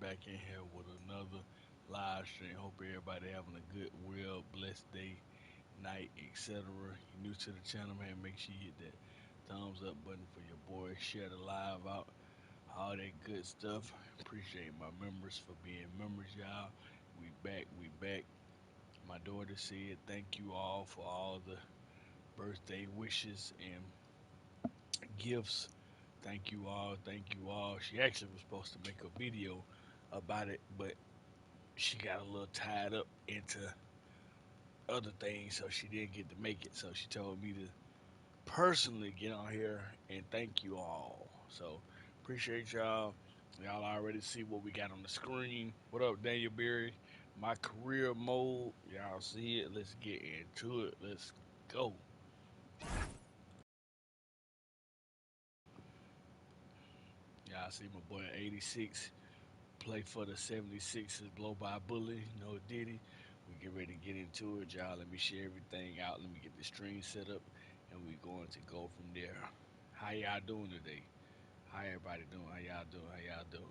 back in here with another live stream. Hope everybody having a good, well, blessed day, night, etc. You new to the channel, man, make sure you hit that thumbs up button for your boy. Share the live out, all that good stuff. Appreciate my members for being members, y'all. We back. My daughter said thank you all for all the birthday wishes and gifts. Thank you all. Thank you all. She actually was supposed to make a video about it, but she got a little tied up into other things, so she didn't get to make it. So she told me to personally get on here and thank you all. So appreciate y'all. Y'all already see what we got on the screen. What up, Daniel Berry? My career mode. Y'all see it. Let's get into it. Let's go. Y'all see my boy 86 play for the 76ers, blow by Bully, no Diddy. We get ready to get into it, y'all. Let me share everything out. Let me get the stream set up, and we're going to go from there. How y'all doing today? How everybody doing? How y'all doing? How y'all doing?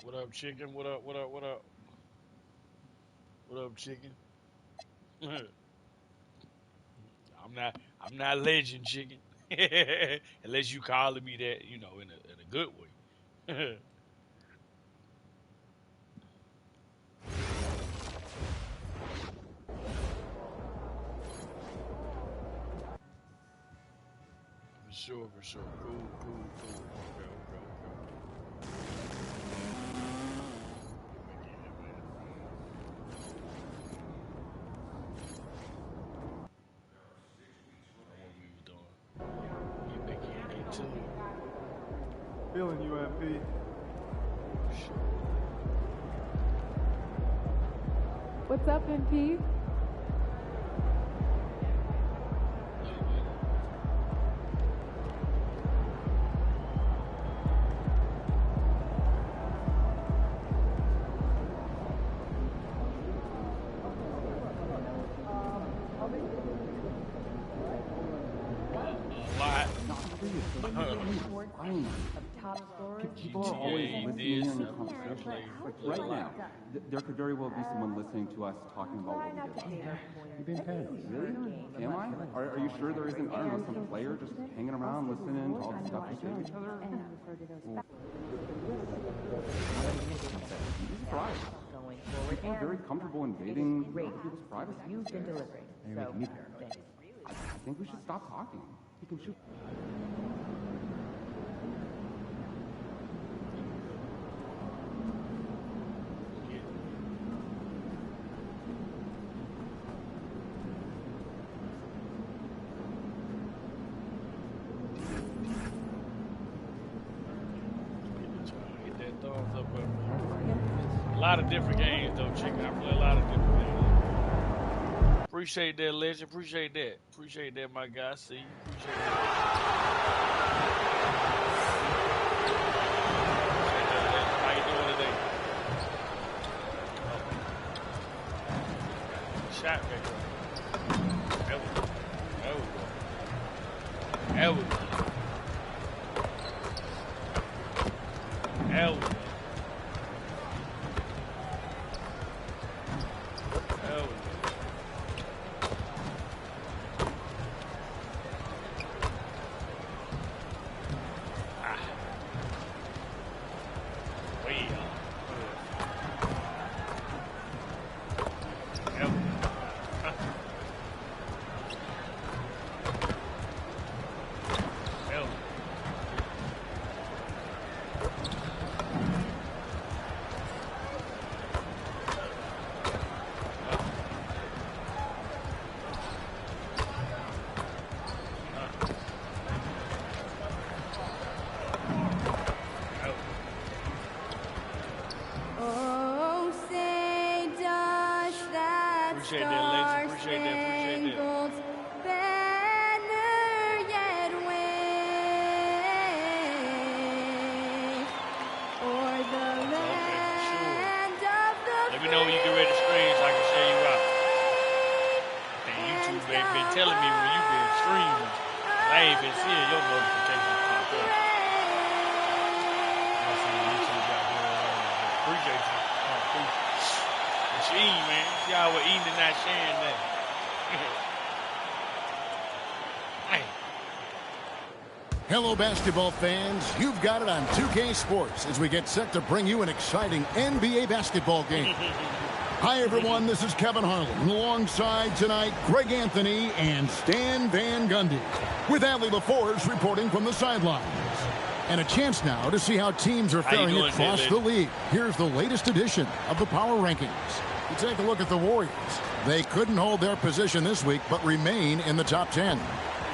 What up, chicken? What up? What up? What up? What up, chicken? I'm not. I'm not legend, chicken. Unless you calling me that, in a good way. For sure, for sure. Cool, cool, cool. Okay, okay, okay. Get back in here, man. What we was doing. Get back in, get to it. Feeling you, MP. For sure. What's up, MP? People are always listening in on your conversation. Like right now, there could very well be someone listening to us talking about what we did. You're being paranoid. Really? Am I? Are you sure there isn't, I don't know, some player just hanging around listening to all the stuff we say to each other? People are very comfortable invading other people's privacy. I think we should stop talking. You can shoot. A lot of different games though, chicken. I play a lot of different games. Appreciate that, legend. Appreciate that. Appreciate that, my guy. See you. Appreciate that. How you doing today? Shot back. There we go. There we go. There we go. Appreciate that, legend. Appreciate that. Appreciate that. Banner yet wave o'er the land of the Let me know when you get ready to stream so I can share you out. And YouTube been telling me when you been streaming. I ain't been seeing your notifications pop up. I see what YouTube got going on. Appreciate you. Machine, man. Y'all were eating and not sharing that. Hey. Hello, basketball fans. You've got it on 2K Sports as we get set to bring you an exciting NBA basketball game. Hi, everyone. This is Kevin Harlan. Alongside tonight, Greg Anthony and Stan Van Gundy, with Allie LaForge reporting from the sidelines. And a chance now to see how teams are faring across the league. Here's the latest edition of the Power Rankings. You take a look at the Warriors. They couldn't hold their position this week, but remain in the top 10.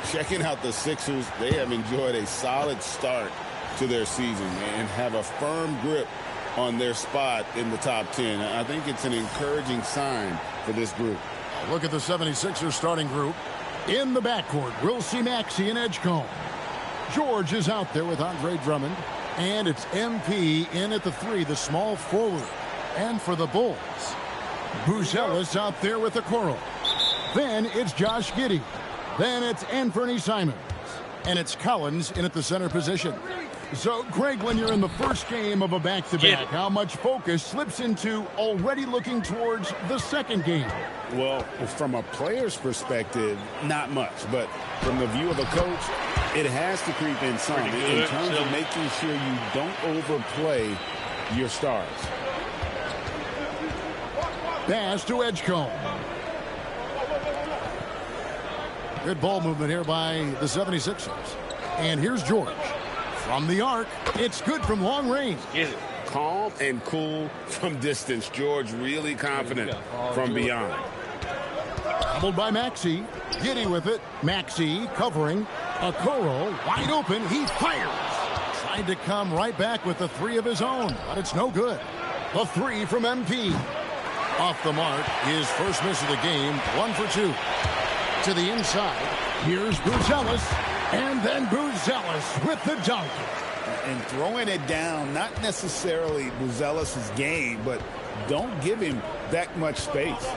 Checking out the Sixers, they have enjoyed a solid start to their season and have a firm grip on their spot in the top 10. I think it's an encouraging sign for this group. Look at the 76ers starting group. In the backcourt, we'll see Maxey and Edgecombe. George is out there with Andre Drummond. And it's MP in at the 3, the small forward. And for the Bulls, Buzelis out there with the Coral. Then it's Josh Giddey. Then it's Anthony Simons. And it's Collins in at the center position. So, Greg, when you're in the first game of a back-to-back, how much focus slips into already looking towards the second game? Well, from a player's perspective, not much. But from the view of a coach, it has to creep in some in terms of making sure you don't overplay your stars. Pass to Edgecombe. Good ball movement here by the 76ers. And here's George. From the arc, it's good from long range. Calm and cool from distance. George really confident from beyond. Doubled by Maxey. Giddey with it. Maxey covering. Okoro wide open. He fires. Tried to come right back with the 3 of his own, but it's no good. A 3 from MP. Off the mark. His first miss of the game. 1 for 2. To the inside. Here's Buzelis. And then Buzelis with the dunk. And throwing it down, not necessarily Buzelis' game, but don't give him that much space.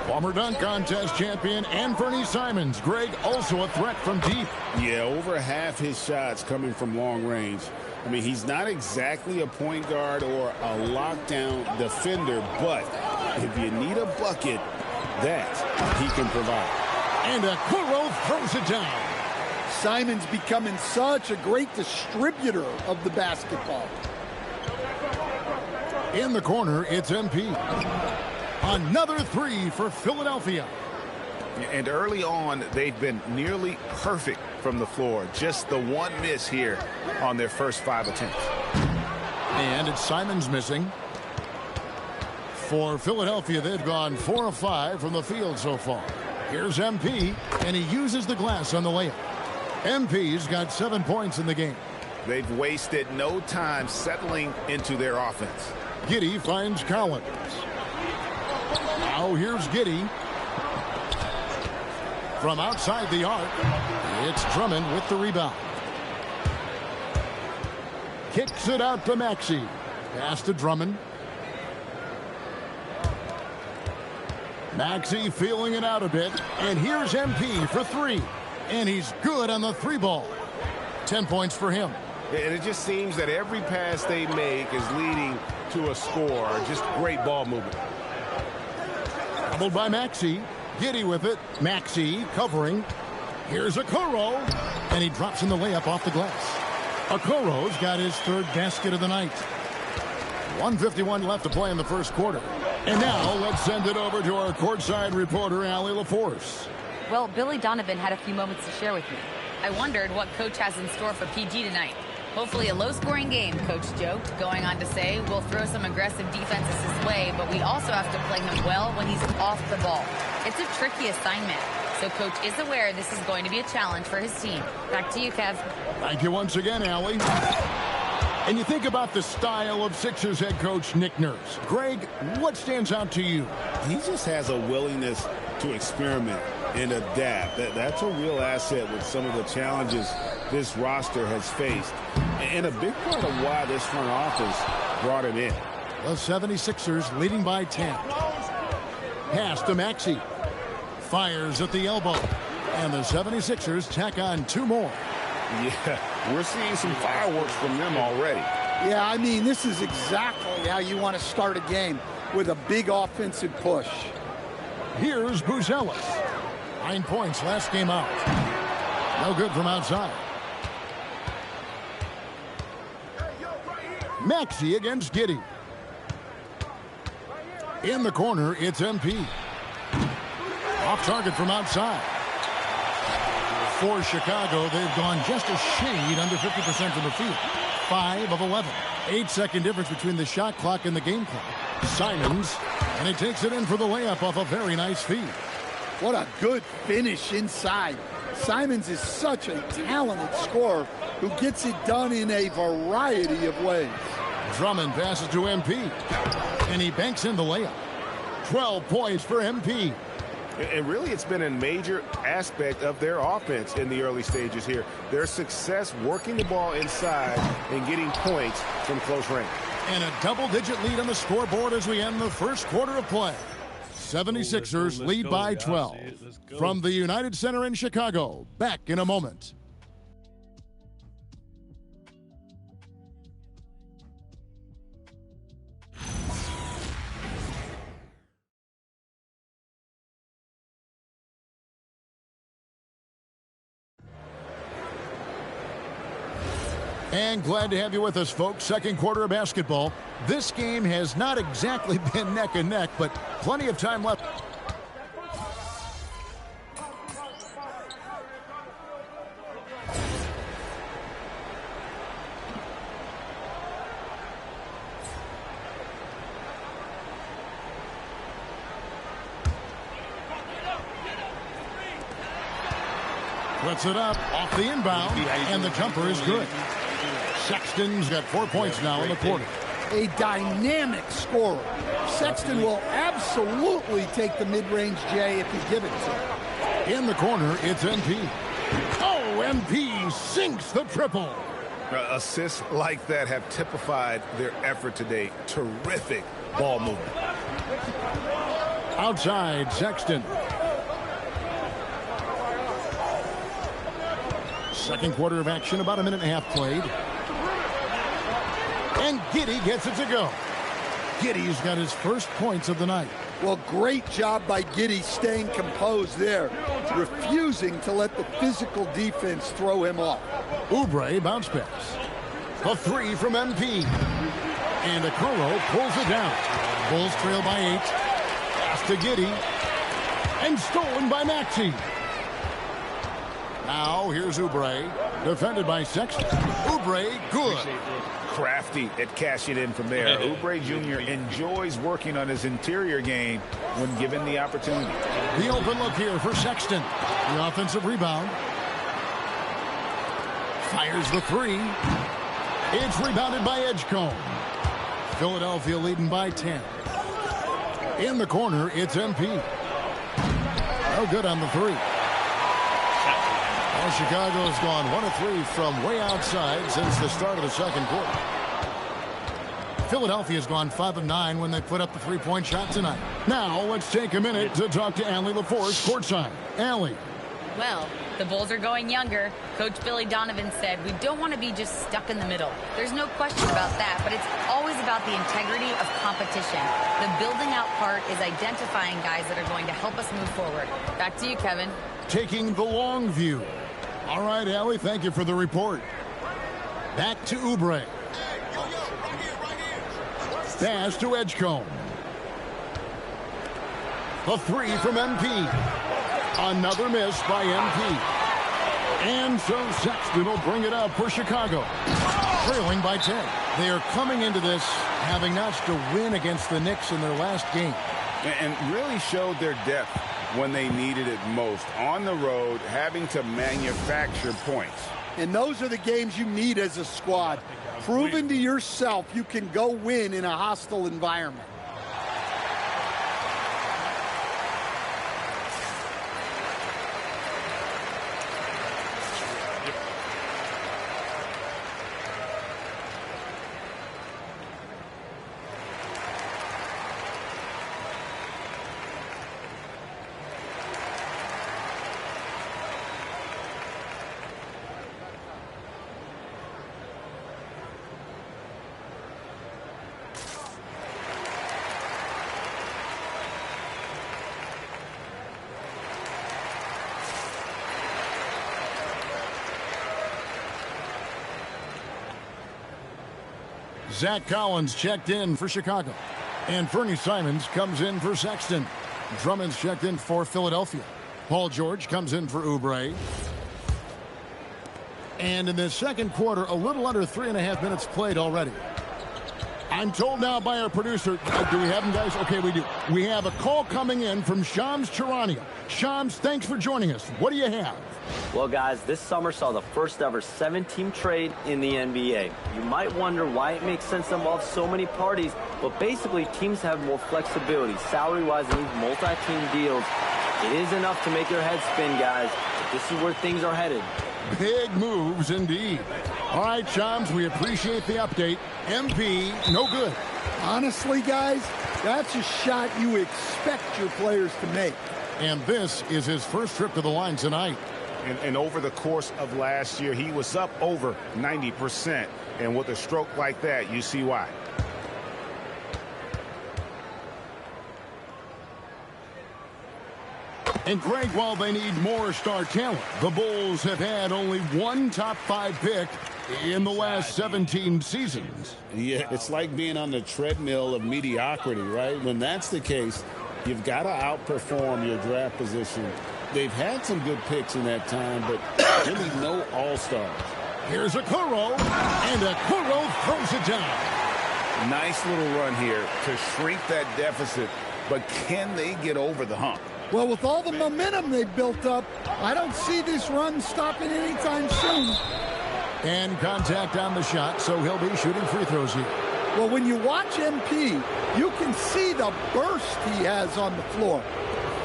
Former dunk contest champion Anthony Simons. Greg, also a threat from deep. Yeah, over half his shots coming from long range. I mean, he's not exactly a point guard or a lockdown defender, but if you need a bucket, that he can provide. And Okoro throws it down. Simons becoming such a great distributor of the basketball. In the corner, it's MP. Another three for Philadelphia. And early on, they've been nearly perfect from the floor. Just the one miss here on their first 5 attempts. And it's Simons missing. For Philadelphia, they've gone 4 of 5 from the field so far. Here's MP, and he uses the glass on the layup. MP's got 7 points in the game. They've wasted no time settling into their offense. Giddey finds Collins. Now here's Giddey. From outside the arc, it's Drummond with the rebound. Kicks it out to Maxey. Pass to Drummond. Maxey feeling it out a bit. And here's MP for 3. And he's good on the 3 ball. 10 points for him. And it just seems that every pass they make is leading to a score. Just great ball movement. Doubled by Maxey. Giddey with it. Maxey covering. Here's Okoro. And he drops in the layup off the glass. Okoro's got his 3rd basket of the night. 1:51 left to play in the first quarter. And now let's send it over to our courtside reporter, Allie LaForce. Well, Billy Donovan had a few moments to share with me. I wondered what Coach has in store for PG tonight. Hopefully a low-scoring game, Coach joked, going on to say, we'll throw some aggressive defenses his way, but we also have to play him well when he's off the ball. It's a tricky assignment, so Coach is aware this is going to be a challenge for his team. Back to you, Kev. Thank you once again, Allie. And you think about the style of Sixers head coach Nick Nurse. Greg, what stands out to you? He just has a willingness to experiment and adapt. That's a real asset with some of the challenges this roster has faced. And a big part of why this front office brought him in. The 76ers leading by 10. Pass to Maxey. Fires at the elbow. And the 76ers tack on 2 more. Yeah, we're seeing some fireworks from them already. Yeah, I mean, this is exactly how you want to start a game, with a big offensive push. Here's Buzelis. 9 points last game out. No good from outside. Maxey against Giddey. In the corner, it's MP. Off target from outside. For Chicago, they've gone just a shade under 50% from the field. 5 of 11. 8-second difference between the shot clock and the game clock. Simons, and he takes it in for the layup off a very nice feed. What a good finish inside. Simons is such a talented scorer who gets it done in a variety of ways. Drummond passes to MP, and he banks in the layup. 12 points for MP. And really, it's been a major aspect of their offense in the early stages here. Their success working the ball inside and getting points from close range. And a double-digit lead on the scoreboard as we end the first quarter of play. 76ers lead by 12. From the United Center in Chicago, back in a moment. And glad to have you with us, folks. Second quarter of basketball. This game has not exactly been neck and neck, but plenty of time left. Puts it up off the inbound, and the jumper is good. Sexton's got 4 points now in the quarter. A dynamic scorer. Sexton will absolutely take the mid-range J if you give it to him. In the corner, it's MP. Oh, MP sinks the triple. Assists like that have typified their effort today. Terrific ball movement. Outside, Sexton. Second quarter of action, about a minute and a half played. And Giddey gets it to go. Giddey's got his first points of the night. Well, great job by Giddey staying composed there, refusing to let the physical defense throw him off. Oubre bounce pass. A three from MP. And Okoro pulls it down. Bulls trail by 8. Pass to Giddey. And stolen by Maxey. Now here's Oubre. Defended by Sexton. Oubre, good. Crafty at cashing in from there. Oubre Jr. enjoys working on his interior game when given the opportunity. The open look here for Sexton. The offensive rebound. Fires the three. It's rebounded by Edgecombe. Philadelphia leading by 10. In the corner, it's MP. No good on the three. Well, Chicago's gone 1 of 3 from way outside since the start of the second quarter. Philadelphia's gone 5 of 9 when they put up the three-point shot tonight. Now let's take a minute to talk to Allie LaForce courtside. Allie. Well, the Bulls are going younger. Coach Billy Donovan said we don't want to be just stuck in the middle. There's no question about that, but it's always about the integrity of competition. The building out part is identifying guys that are going to help us move forward. Back to you, Kevin. Taking the long view. All right, Allie, thank you for the report. Back to Oubre. Pass to Edgecombe. A three from MP. Another miss by MP. And so Sexton will bring it up for Chicago. Trailing by 10. They are coming into this having notched a win against the Knicks in their last game. And really showed their depth when they needed it most. On the road, having to manufacture points. And those are the games you need as a squad. Proving to yourself you can go win in a hostile environment. Zach Collins checked in for Chicago. And Fernie Simons comes in for Sexton. Drummond's checked in for Philadelphia. Paul George comes in for Oubre. And in the second quarter, a little under 3.5 minutes played already. I'm told now by our producer, do we have him, guys? Okay, we do. We have a call coming in from Shams Charania. Shams, thanks for joining us. What do you have? Well, guys, this summer saw the first ever 7-team trade in the NBA. You might wonder why it makes sense to involve so many parties, but basically teams have more flexibility salary-wise in these multi-team deals. It is enough to make your head spin, guys. This is where things are headed. Big moves indeed. All right, Shams, we appreciate the update. MP, no good. Honestly, guys, that's a shot you expect your players to make. And this is his first trip to the line tonight. And over the course of last year, he was up over 90%. And with a stroke like that, you see why. And Greg, while they need more star talent, the Bulls have had only one top 5 pick in the last 17 seasons. Yeah, it's like being on the treadmill of mediocrity, right? When that's the case, you've got to outperform your draft position. They've had some good picks in that time, but really no all-stars. Here's Okoro, and Okoro throws it down. Nice little run here to shrink that deficit, but can they get over the hump? Well, with all the momentum they've built up, I don't see this run stopping anytime soon. And contact on the shot, so he'll be shooting free throws here. Well, when you watch MP, you can see the burst he has on the floor.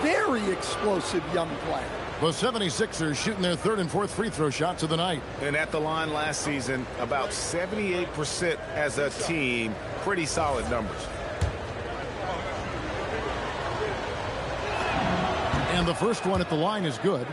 Very explosive young player. The 76ers shooting their third and fourth free throw shots of the night. And at the line last season, about 78% as a team. Pretty solid numbers. And the first one at the line is good.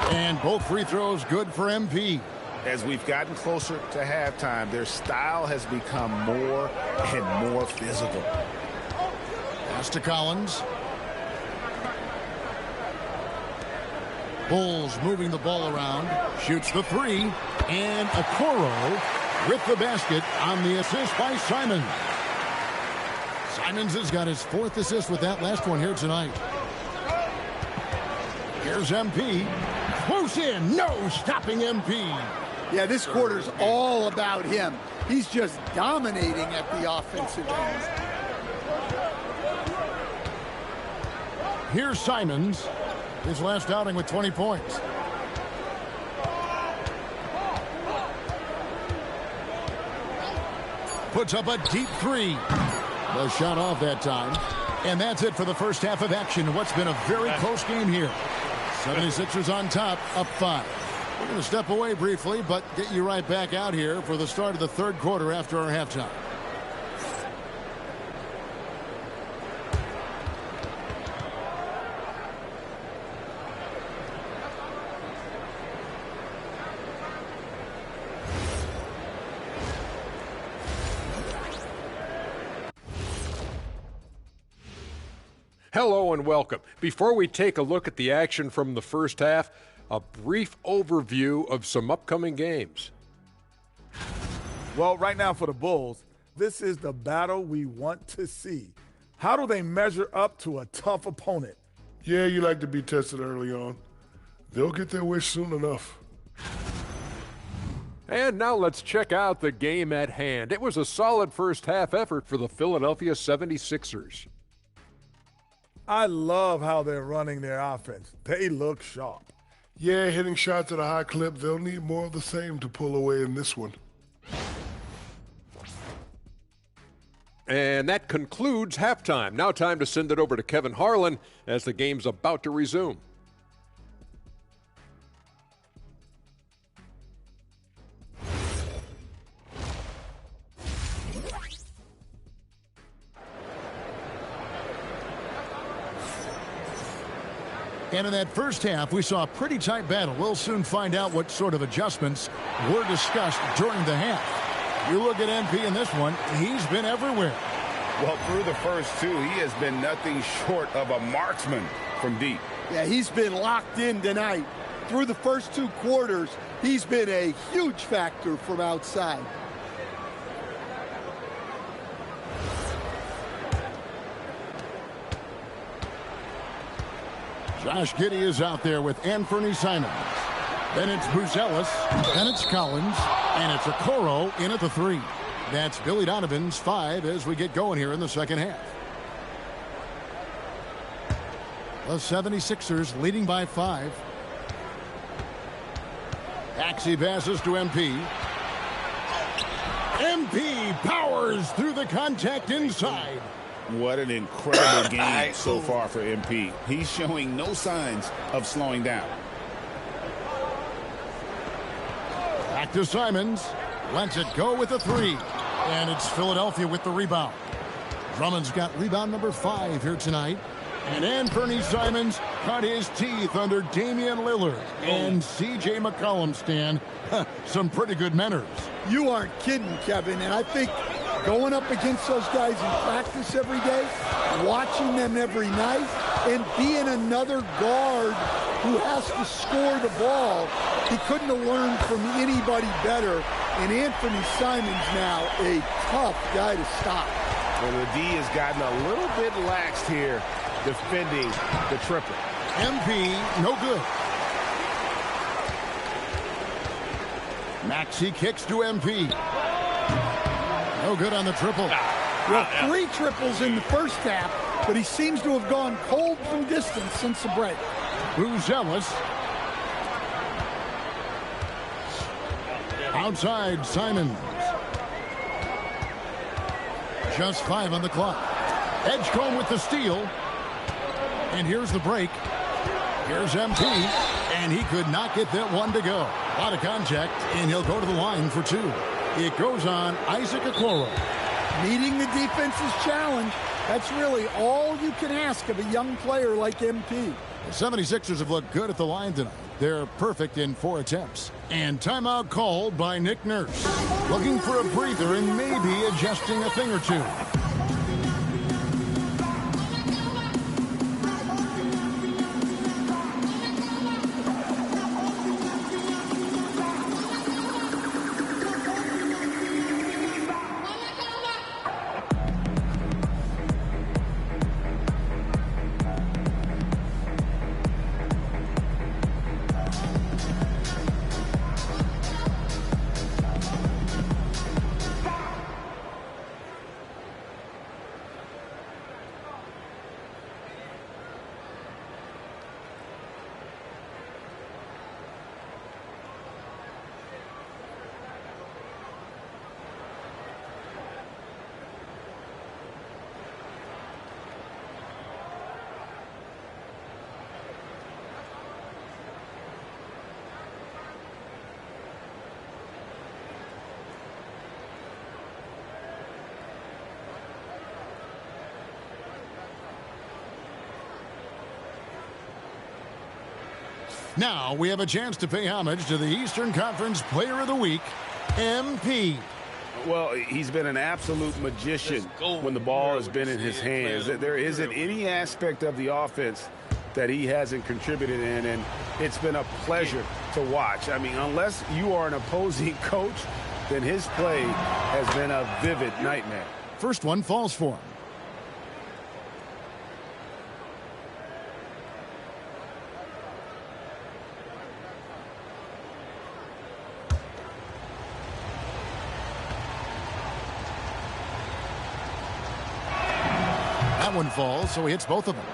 And both free throws good for MP. As we've gotten closer to halftime, their style has become more and more physical. Pass to Collins. Bulls moving the ball around. Shoots the three. And Okoro with the basket on the assist by Simons. Simons has got his fourth assist with that last one here tonight. Here's MP. Close in. No stopping MP. Yeah, this quarter's all about him. He's just dominating at the offensive end. Here's Simons. His last outing with 20 points. Puts up a deep three. The shot off that time. And that's it for the first half of action. What's been a very close game here. 76ers on top, up 5. We're going to step away briefly, but get you right back out here for the start of the third quarter after our halftime. Hello and welcome. Before we take a look at the action from the first half, a brief overview of some upcoming games. Well, right now for the Bulls, this is the battle we want to see. How do they measure up to a tough opponent? Yeah, you like to be tested early on. They'll get their wish soon enough. And now let's check out the game at hand. It was a solid first half effort for the Philadelphia 76ers. I love how they're running their offense. They look sharp. Yeah, hitting shots at a high clip. They'll need more of the same to pull away in this one. And that concludes halftime. Now time to send it over to Kevin Harlan as the game's about to resume. And in that first half, we saw a pretty tight battle. We'll soon find out what sort of adjustments were discussed during the half. You look at MP in this one, he's been everywhere. Well, through the first two, he has been nothing short of a marksman from deep. Yeah, he's been locked in tonight. Through the first two quarters, he's been a huge factor from outside. Josh Giddey is out there with Anthony Simons. Then it's Buzelis, then it's Collins, and it's Okoro in at the 3. That's Billy Donovan's 5 as we get going here in the second half. The 76ers leading by 5. Axie passes to MP. MP powers through the contact inside. What an incredible game so far for MP. He's showing no signs of slowing down. Back to Simons. Lets it go with a 3. And it's Philadelphia with the rebound. Drummond's got rebound number 5 here tonight. And Anthony Simons cut his teeth under Damian Lillard. And C.J. McCollum, Stan. Some pretty good manners. You aren't kidding, Kevin. And I think going up against those guys in practice every day, watching them every night, and being another guard who has to score the ball, he couldn't have learned from anybody better. And Anthony Simons now a tough guy to stop. Well, the D has gotten a little bit laxed here defending the triple. MP, no good. Maxey kicks to MP. No good on the triple. Well, 3 triples in the first half, but he seems to have gone cold from distance since the break. Buzelis Outside, Simons. Just 5 on the clock. Edgecombe with the steal. And here's the break. Here's MP. And he could not get that one to go. A lot of contact, and he'll go to the line for 2. It goes on Isaac Okoro. Meeting the defense's challenge. That's really all you can ask of a young player like MP. The 76ers have looked good at the line tonight. They're perfect in 4 attempts. And timeout called by Nick Nurse. Looking for a breather and maybe adjusting a thing or two. Now we have a chance to pay homage to the Eastern Conference Player of the Week, MP. Well, he's been an absolute magician when the ball has been in his hands. There isn't any aspect of the offense that he hasn't contributed in, and it's been a pleasure to watch. I mean, unless you are an opposing coach, then his play has been a vivid nightmare. First one falls for him. That one falls, so he hits both of them.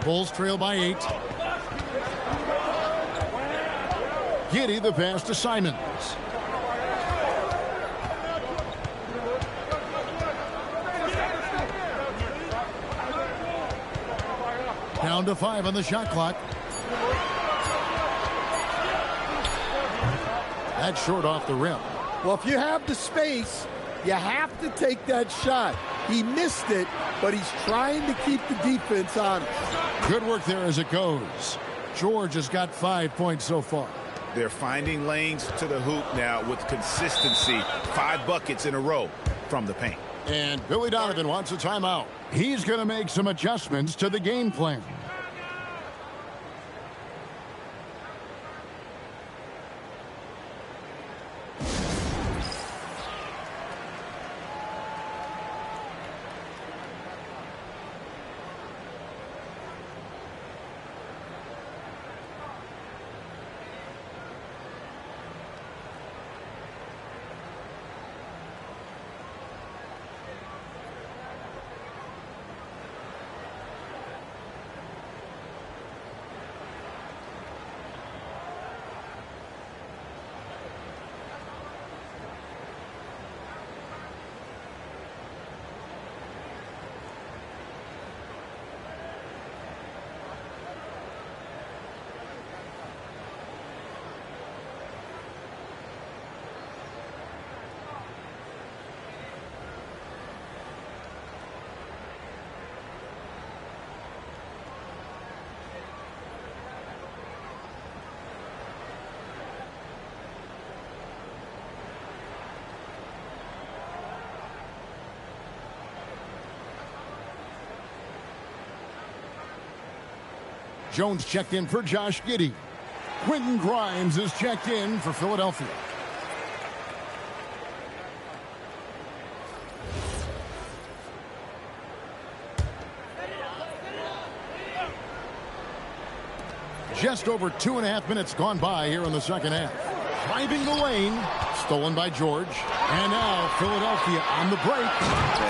Bulls trail by 8. Giddey the pass to Simons. Down to 5 on the shot clock. That's short off the rim. Well, if you have the space, you have to take that shot. He missed it, but he's trying to keep the defense honest. Good work there as it goes. George has got 5 points so far. They're finding lanes to the hoop now with consistency. 5 buckets in a row from the paint. And Billy Donovan wants a timeout. He's going to make some adjustments to the game plan. Jones checked in for Josh Giddey. Quentin Grimes is checked in for Philadelphia. Just over 2.5 minutes gone by here in the second half. Driving the lane, stolen by George. And now Philadelphia on the break.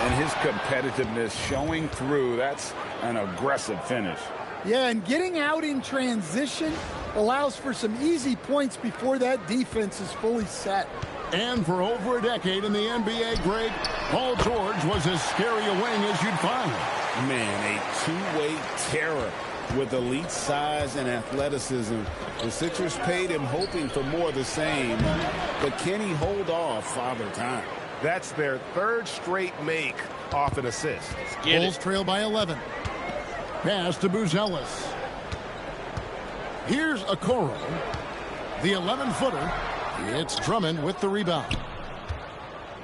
And his competitiveness showing through. That's an aggressive finish. Yeah, and getting out in transition allows for some easy points before that defense is fully set. And for over a decade in the NBA, Greg, Paul George was as scary a wing as you'd find. Man, a two-way terror with elite size and athleticism. The Sixers paid him hoping for more of the same, but can he hold off Father Time? That's their third straight make off an assist. Bulls trail by 11. Pass to Buzelis. Here's Okoro. The 11-footer. It's Drummond with the rebound.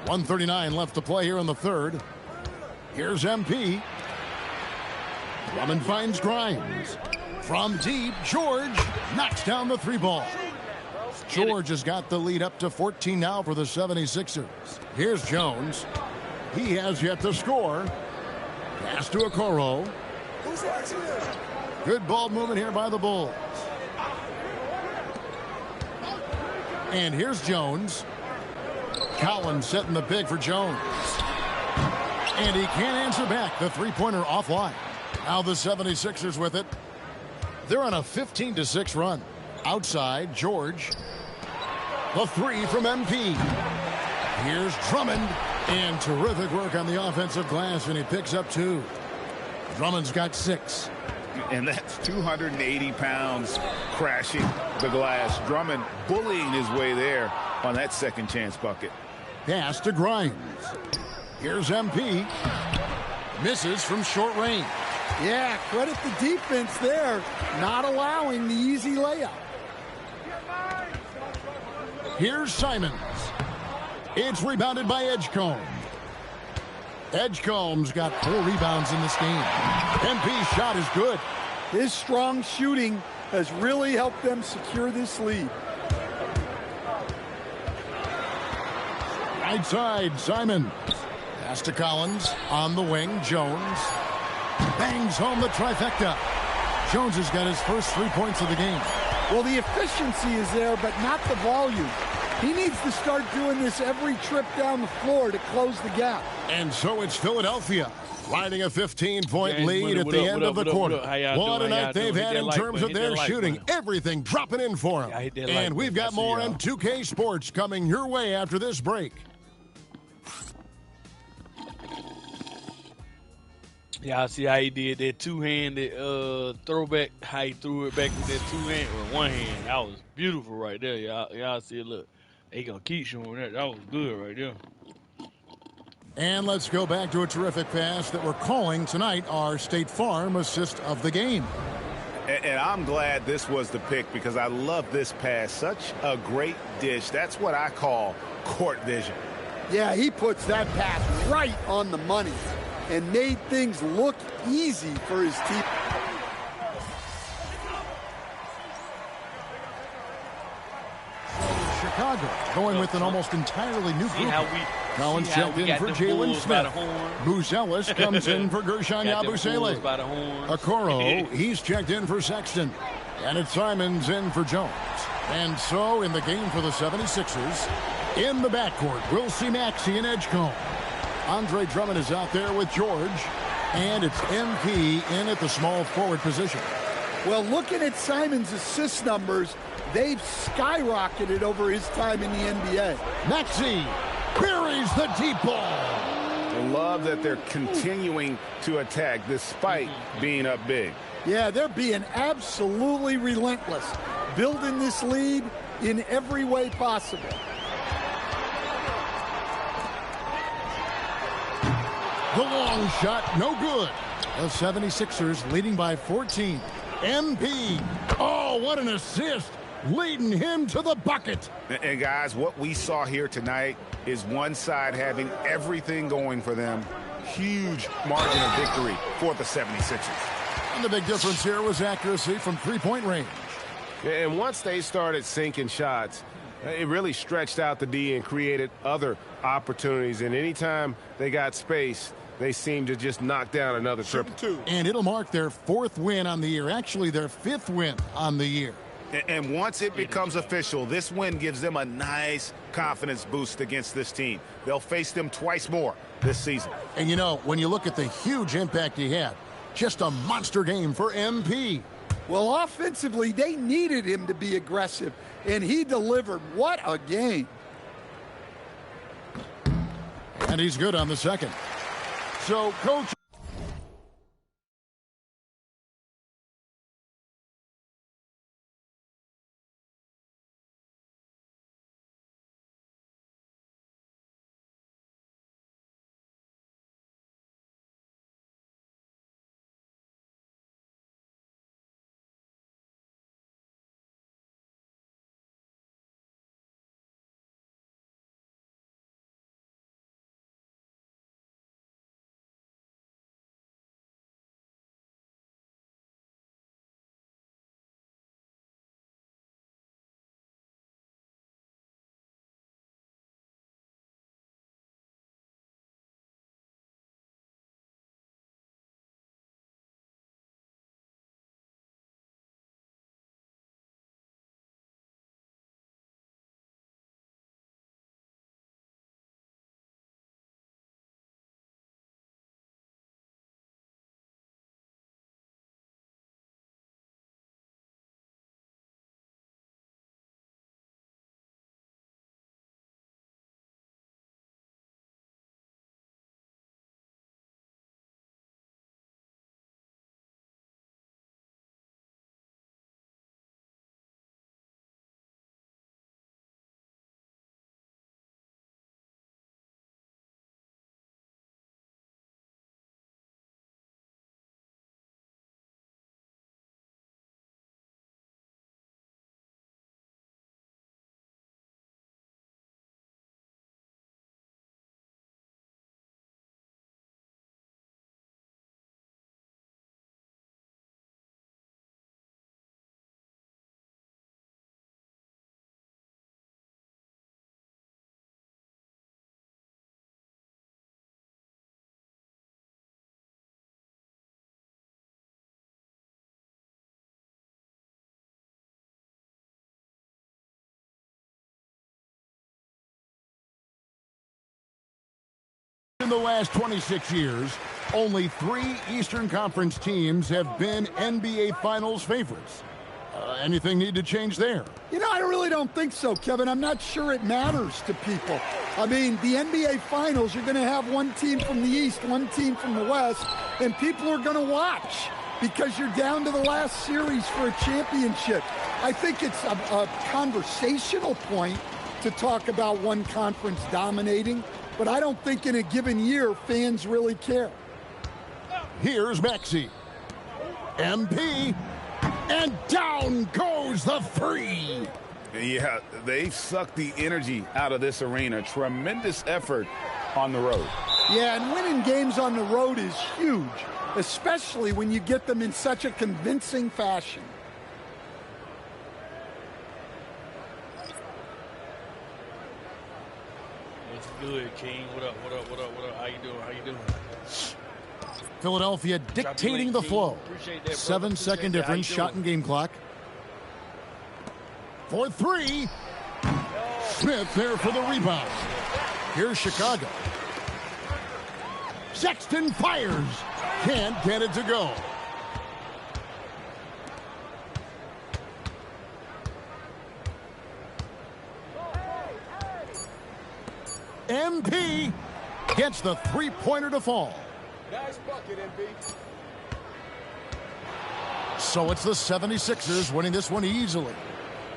1:39 left to play here in the third. Here's MP. Drummond finds Grimes. From deep, George knocks down the three ball. George has got the lead up to 14 now for the 76ers. Here's Jones. He has yet to score. Pass to Okoro. Good ball movement here by the Bulls. And here's Jones. Collins setting the pick for Jones. And he can't answer back. The three-pointer offline. Now the 76ers with it. They're on a 15-6 run. Outside, George. The three from MP. Here's Drummond. And terrific work on the offensive glass, and he picks up 2. Drummond's got 6. And that's 280 pounds crashing the glass. Drummond bullying his way there on that second chance bucket. Pass to Grimes. Here's MP. Misses from short range. Yeah, credit the defense there, not allowing the easy layup. Here's Simons. It's rebounded by Edgecombe. Edgecombe's got 4 rebounds in this game. MP's shot is good. His strong shooting has really helped them secure this lead. Right side, Simons. Pass to Collins. On the wing, Jones. Bangs home the trifecta. Jones has got his first 3 points of the game. Well, the efficiency is there, but not the volume. He needs to start doing this every trip down the floor to close the gap. And so it's Philadelphia riding a 15-point lead at the end of the quarter. What a night they've had in terms of their shooting. Everything dropping in for them. And we've got more on 2K Sports coming your way after this break. Yeah, I see how he did that two-handed throwback, how he threw it back with that two-hand or one hand. That was beautiful right there. Y'all see it, look. They gonna keep showing that. That was good right there. And let's go back to a terrific pass that we're calling tonight our State Farm assist of the game. And I'm glad this was the pick because I love this pass. Such a great dish. That's what I call court vision. Yeah, he puts that pass right on the money and made things look easy for his team. Chicago going with an almost entirely new group. Collins checked in for Jalen Smith. Buzelis comes in for Gershon Yabusele. Okoro, he's checked in for Sexton. And it's Simons in for Jones. And so in the game for the 76ers, in the backcourt, we'll see Maxey and Edgecombe. Andre Drummond is out there with George. And it's MP in at the small forward position. Well, looking at Simons' assist numbers, they've skyrocketed over his time in the NBA. Maxey buries the deep ball. I love that they're continuing to attack despite being up big. Yeah, they're being absolutely relentless, building this lead in every way possible. The long shot, no good. The 76ers leading by 14. MP, oh, what an assist, leading him to the bucket. And guys, what we saw here tonight is one side having everything going for them. Huge margin of victory for the 76ers. And the big difference here was accuracy from three-point range. And once they started sinking shots, it really stretched out the D and created other opportunities. And anytime they got space, they seemed to just knock down another triple. And it'll mark their 4th win on the year, actually their 5th win on the year. And once it becomes official, this win gives them a nice confidence boost against this team. They'll face them twice more this season. And you know, when you look at the huge impact he had, Just a monster game for MP. Well, offensively, they needed him to be aggressive, and he delivered. What a game. And he's good on the second. So, Coach... In the last 26 years, only 3 Eastern Conference teams have been NBA Finals favorites. Anything need to change there? You know, I really don't think so, Kevin. I'm not sure it matters to people. I mean, the NBA Finals, you're going to have one team from the East, one team from the West, and people are going to watch because you're down to the last series for a championship. I think it's a conversational point to talk about one conference dominating, but I don't think in a given year fans really care. Here's Maxey. MP, and down goes the 3. Yeah, they've sucked the energy out of this arena. Tremendous effort on the road. Yeah, and winning games on the road is huge, especially when you get them in such a convincing fashion. What's good, King? What up, what up, what up, what up? How you doing? How you doing? Philadelphia dictating the flow. 7-second difference, shot and game clock. For 3. Smith there for the rebound. Here's Chicago. Sexton fires. Can't get it to go. MP gets the 3-pointer to fall. Nice bucket, MP. So it's the 76ers winning this one easily.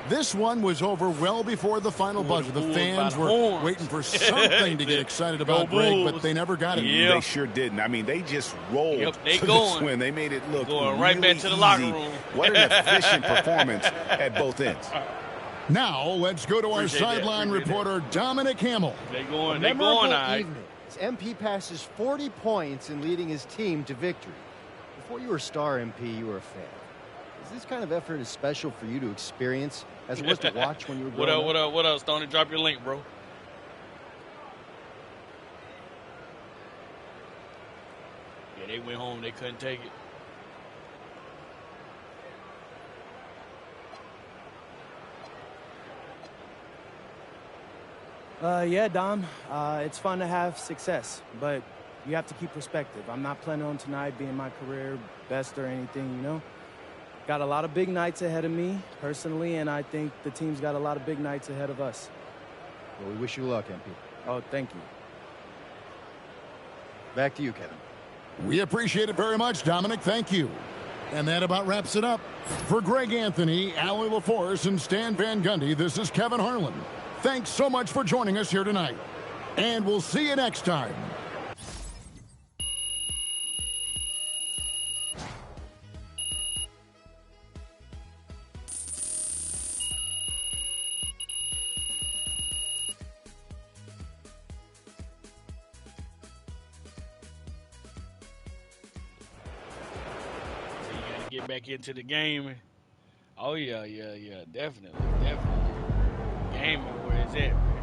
This one was over well before the final buzzer. The fans were waiting for something to get excited about, Greg, but they never got it. They sure didn't. I mean, they just rolled to this win. They made it look going really right back to the locker room. What an efficient performance at both ends. Now let's go to our sideline reporter, Dominic Hamill. They going, all right. MP passes 40 points in leading his team to victory. Before you were a star MP, you were a fan. Is this kind of effort as special for you to experience as it was to watch when you were growing up? What up, what up, Stoney? Drop your link, bro. Yeah, they went home. They couldn't take it. Yeah, Dom, it's fun to have success, but you have to keep perspective. I'm not planning on tonight being my career best or anything, you know? Got a lot of big nights ahead of me, personally, and I think the team's got a lot of big nights ahead of us. Well, we wish you luck, MP. Oh, thank you. Back to you, Kevin. We appreciate it very much, Dominic. Thank you. And that about wraps it up. For Greg Anthony, Allie LaForce, and Stan Van Gundy, this is Kevin Harlan. Thanks so much for joining us here tonight. And we'll see you next time. Get back into the game. Oh yeah, definitely. Game where it's at, man.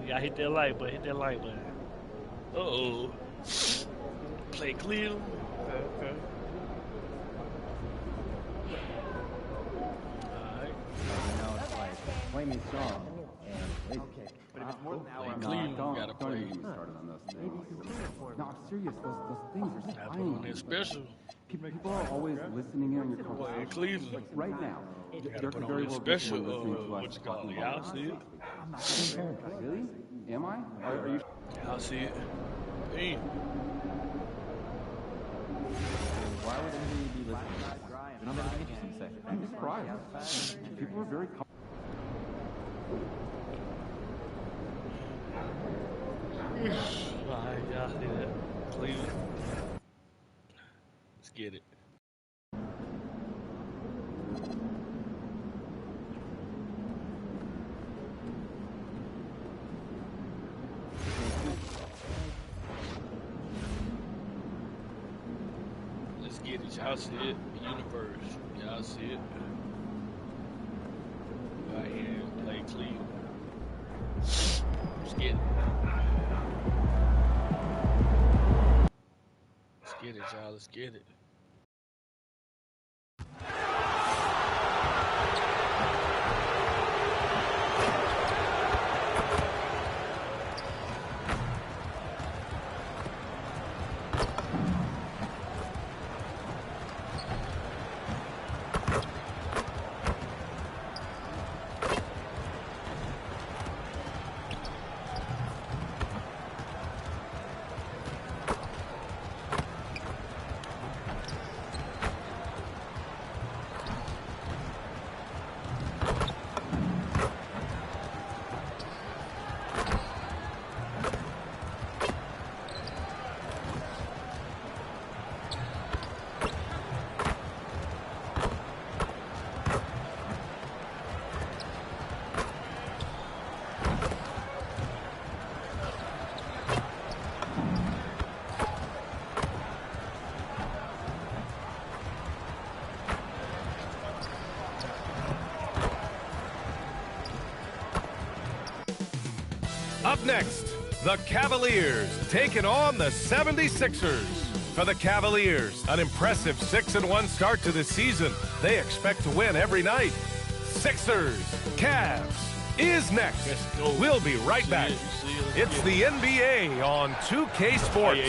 Yeah, hit that like button. Uh-oh. Play Cleveland. Okay. Alright. Now it's like, play me song. Okay. But if it's more than an hour, Cleveland gotta play. Don't even get me started on those things. No, I'm serious. Those things are spying on They're special. People are always listening in on your conversation. Cleveland. Like right now. Gotta put on this special, what you call it? Y'all see it? Really? Am I? Are you? Y'all see it? Hey. Why would anybody be listening? They don't have anything interesting to say. I'm surprised. People are very. Y'all see that? Cleveland. Let's get it. Let's get it. Y'all see it? Universe. Y'all see it? Go out here and play Cleveland. Let's get it. Let's get it, y'all. Let's get it. Up next, the Cavaliers taking on the 76ers. For the Cavaliers, an impressive 6-1 start to the season. They expect to win every night. Sixers, Cavs. is next. We'll be right back. It's the NBA on 2K Sports.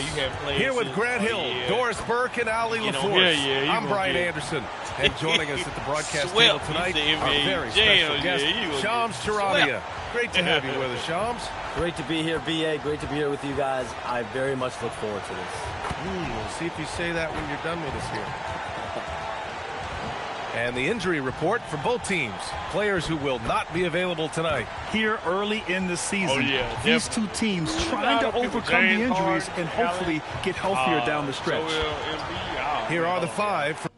Here with Grant Hill, Doris Burke, and Ali LaForce. I'm Brian Anderson. And joining us at the broadcast table tonight, our very special guest, Shams Charania. Great to have you with us, Shams. Great to be here, BA. Great to be here with you guys. I very much look forward to this. We'll see if you say that when you're done with us here. And the injury report for both teams. Players who will not be available tonight. Here early in the season. Oh, yeah, these two teams trying to overcome the injuries and hopefully get healthier down the stretch. Here are the 5.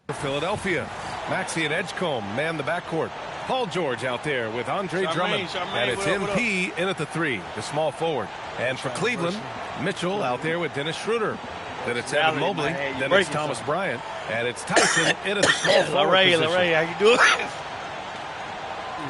For Philadelphia, Maxey and Edgecombe man the backcourt. Paul George out there with Andre Drummond. And it's MP in at the 3, the small forward. And for Cleveland, Mitchell out there with Dennis Schroeder. Then it's Evan Mobley. Then it's Thomas Bryant. And it's Tyson in at the small forward position. Larray, how you doing?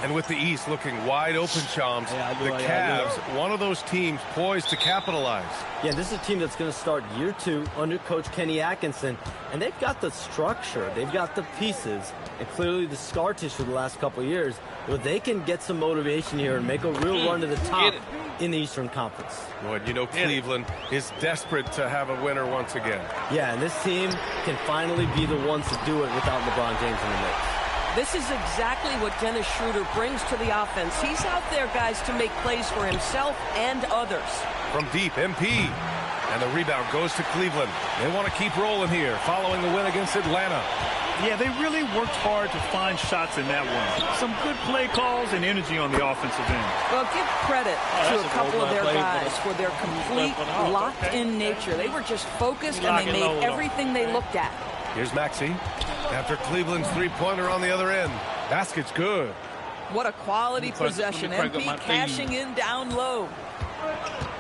And with the East looking wide open, Shams, the Cavs, one of those teams poised to capitalize. Yeah, this is a team that's going to start year 2 under Coach Kenny Atkinson, and they've got the structure, they've got the pieces, and clearly the scar tissue the last couple of years, where they can get some motivation here and make a real run to the top in the Eastern Conference. Well, you know Cleveland is desperate to have a winner once again. Yeah, and this team can finally be the ones to do it without LeBron James in the mix. This is exactly what Dennis Schroeder brings to the offense. He's out there, guys, to make plays for himself and others. From deep, MP. And the rebound goes to Cleveland. They want to keep rolling here following the win against Atlanta. Yeah, they really worked hard to find shots in that one. Some good play calls and energy on the offensive end. Well, give credit to a couple of their guys for their complete locked-in nature. They were just focused, and they made everything they looked at. Here's Maxey. After Cleveland's three-pointer on the other end. Basket's good. What a quality possession. MP cashing in down low.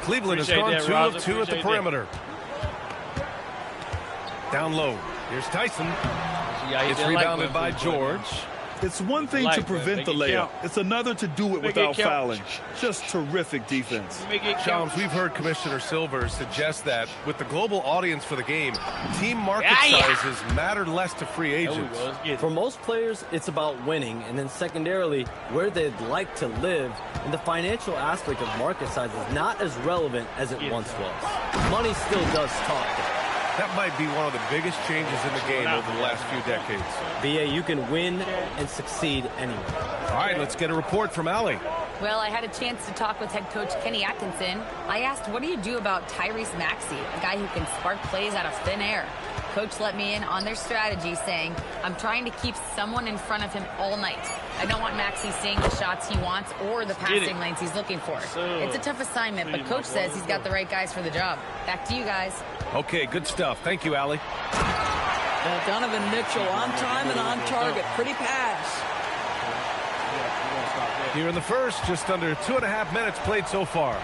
Cleveland has gone 2 of 2 at the perimeter. Down low. Here's Tyson. It's rebounded by George. It's one thing to prevent the layup. It's another to do it without fouling. Just terrific defense. Shams, we've heard Commissioner Silver suggest that with the global audience for the game, team market sizes matter less to free agents. For most players, it's about winning, and then secondarily, where they'd like to live. And the financial aspect of market size is not as relevant as it once was. Money still does talk. That might be one of the biggest changes in the game over the last few decades. BA, you can win and succeed anywhere. All right, let's get a report from Allie. Well, I had a chance to talk with head coach Kenny Atkinson. I asked, what do you do about Tyrese Maxey, a guy who can spark plays out of thin air? Coach let me in on their strategy, saying, I'm trying to keep someone in front of him all night. I don't want Maxey seeing the shots he wants or the passing lanes he's looking for. It's a tough assignment, but Coach says he's got the right guys for the job. Back to you guys. Okay, good stuff. Thank you, Allie. Donovan Mitchell on time and on target. Pretty pass. Here in the first, just under 2.5 minutes played so far.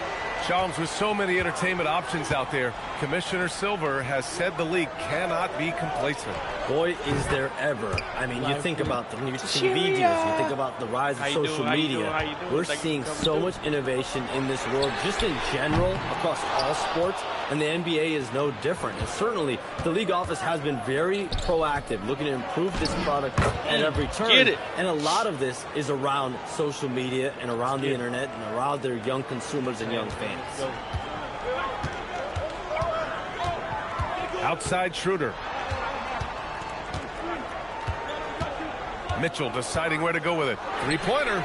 Shams, with so many entertainment options out there, Commissioner Silver has said the league cannot be complacent. Boy, is there ever. I mean, you think about the new TV deals, you think about the rise of social media. We're seeing so much innovation in this world, just in general, across all sports, and the NBA is no different. And certainly, the league office has been very proactive, looking to improve this product at every turn. And a lot of this is around social media and around the internet and around their young consumers and young fans. Outside Schroeder. Mitchell deciding where to go with it. Three-pointer.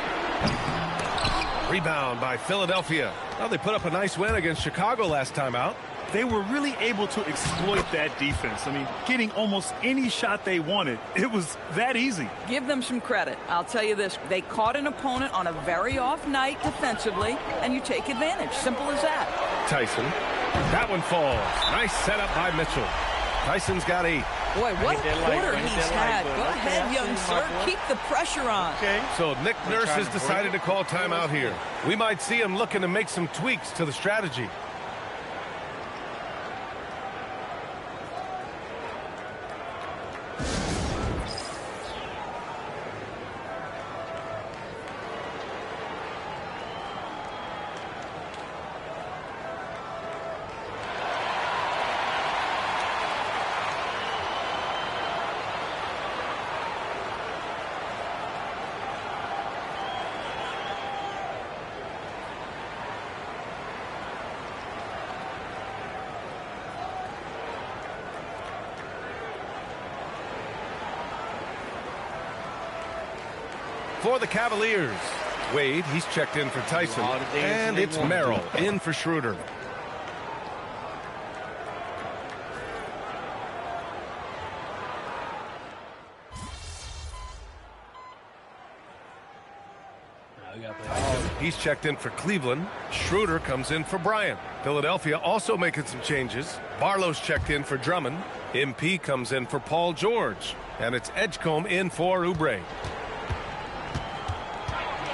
Rebound by Philadelphia. Well, they put up a nice win against Chicago last time out. They were really able to exploit that defense. I mean, getting almost any shot they wanted. It was that easy. Give them some credit. I'll tell you this. They caught an opponent on a very off night defensively, and you take advantage. Simple as that. Tyson. That one falls. Nice setup by Mitchell. Tyson's got 8. Boy, what a quarter he's had. Go ahead, young sir. Keep the pressure on. So Nick Nurse has decided to call timeout here. We might see him looking to make some tweaks to the strategy. For the Cavaliers, Wade, he's checked in for Tyson, and it's Merrill in for Schroeder. He's checked in for Cleveland. Schroeder comes in for Bryant. Philadelphia also making some changes. Barlow's checked in for Drummond. MP comes in for Paul George. And it's Edgecombe in for Oubre.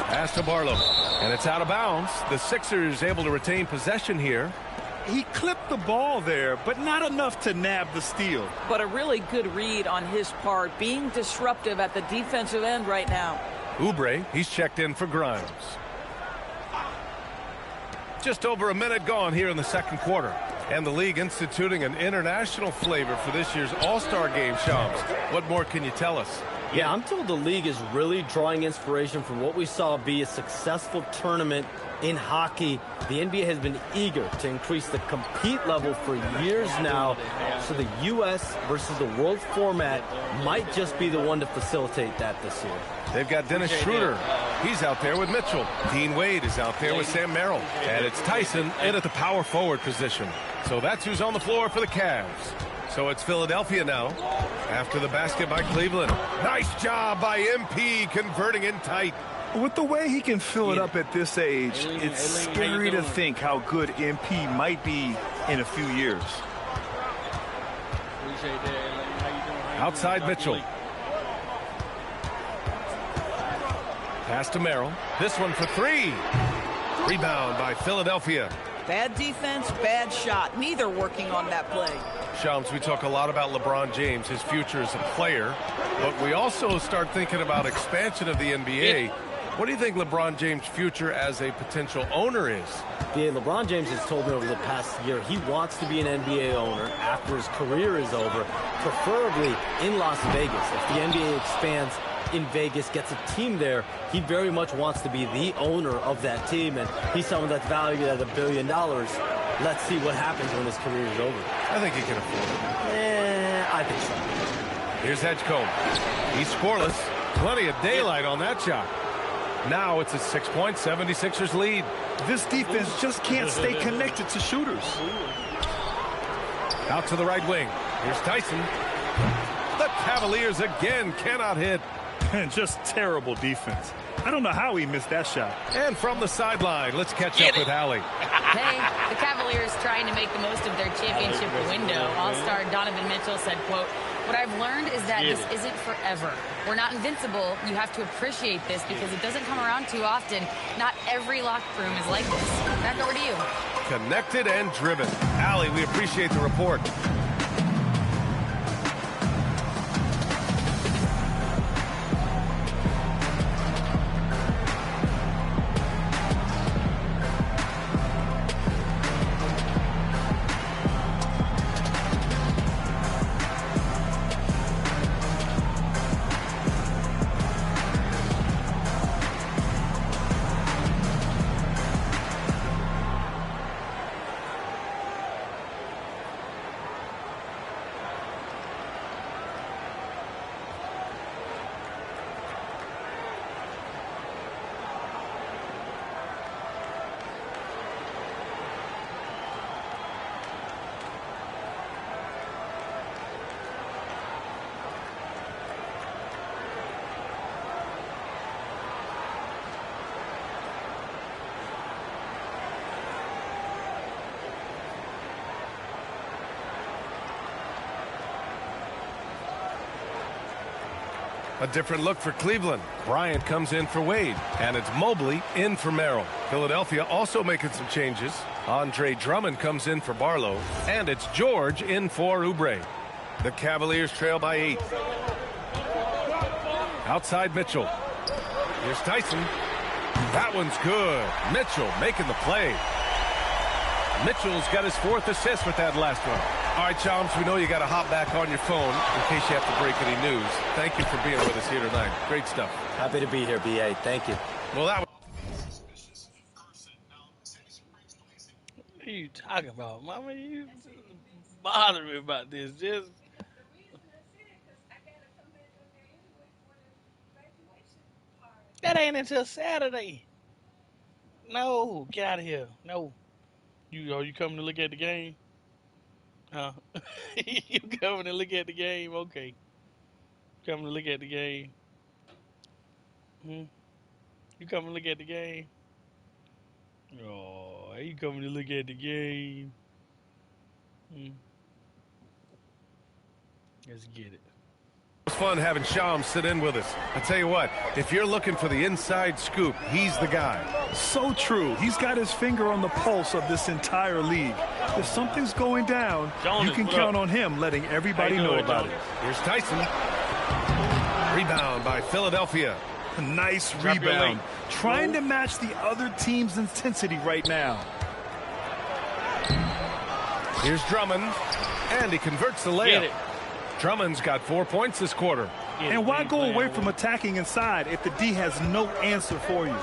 Pass to Barlow. And it's out of bounds. The Sixers able to retain possession here. He clipped the ball there, but not enough to nab the steal. But a really good read on his part, being disruptive at the defensive end right now. Oubre, he's checked in for Grimes. Just over a minute gone here in the second quarter. And the league instituting an international flavor for this year's All-Star game, Shams. What more can you tell us? Yeah, I'm told the league is really drawing inspiration from what we saw be a successful tournament in hockey. The NBA has been eager to increase the compete level for years now, so the U.S. versus the world format might just be the one to facilitate that this year. They've got Dennis Schroeder. He's out there with Mitchell. Dean Wade is out there with Sam Merrill. And it's Tyson in at the power forward position. So that's who's on the floor for the Cavs. So it's Philadelphia now after the basket by Cleveland. Nice job by MP converting in tight. With the way he can fill it up at this age, it's scary to think how good MP might be in a few years. Outside Mitchell. Pass to Merrill. This one for three. Rebound by Philadelphia. Bad defense, bad shot. Neither working on that play. Shams, we talk a lot about LeBron James, his future as a player, but we also start thinking about expansion of the NBA. What do you think LeBron James' future as a potential owner is? Yeah, LeBron James has told me over the past year he wants to be an NBA owner after his career is over, preferably in Las Vegas. If the NBA expands in Vegas, gets a team there, he very much wants to be the owner of that team, and he's someone that's valued at $1 billion. Let's see what happens when his career is over. I think he can afford it. I think so. Here's Edgecombe. He's scoreless. Plenty of daylight on that shot. Now it's a 6-point 76ers lead. This defense just can't stay connected to shooters. Out to the right wing. Here's Tyson. The Cavaliers again cannot hit. Just terrible defense. I don't know how he missed that shot. And from the sideline, let's catch up with Allie. Hey, the Cavaliers trying to make the most of their championship window. All-star Donovan Mitchell said, quote, "What I've learned is that this isn't forever. We're not invincible. You have to appreciate this because it doesn't come around too often. Not every locker room is like this." Back over to you. Connected and driven. Allie, we appreciate the report. A different look for Cleveland. Bryant comes in for Wade, and it's Mobley in for Merrill. Philadelphia also making some changes. Andre Drummond comes in for Barlow, and it's George in for Oubre. The Cavaliers trail by 8. Outside Mitchell. Here's Tyson. That one's good. Mitchell making the play. Mitchell's got his 4th assist with that last one. All right, Chums, we know you got to hop back on your phone in case you have to break any news. Thank you for being with us here tonight. Great stuff. Happy to be here, B.A. Thank you. Well, that was... What are you talking about, Mama? You bother me about this. Just... That ain't until Saturday. No, get out of here. No. Are you coming to look at the game? Huh? You coming to look at the game? Okay. Coming to look at the game. You coming to look at the game? Oh, you coming to look at the game? Let's get it. It's fun having Sham sit in with us. I tell you what, if you're looking for the inside scoop, he's the guy. So true. He's got his finger on the pulse of this entire league. If something's going down, you can count on him letting everybody know about it. Here's Tyson. Rebound by Philadelphia. Nice rebound. Trying to match the other team's intensity right now. Here's Drummond, and he converts the layup. Drummond's got 4 points this quarter. And why go away from attacking inside if the D has no answer for you?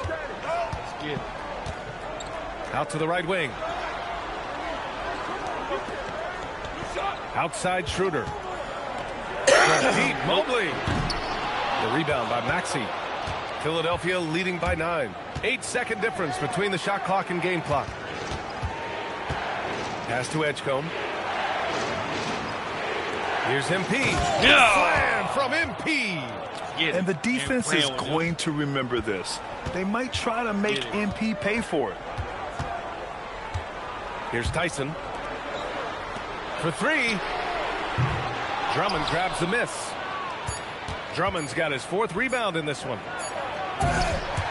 Out to the right wing. Outside Schroeder. Deep Mobley. The rebound by Maxey. Philadelphia leading by 9. 8-second difference between the shot clock and game clock. Pass to Edgecombe. Here's MP. Slam from MP. And the defense is going to remember this. They might try to make MP pay for it. Here's Tyson. For 3. Drummond grabs the miss. Drummond's got his 4th rebound in this one.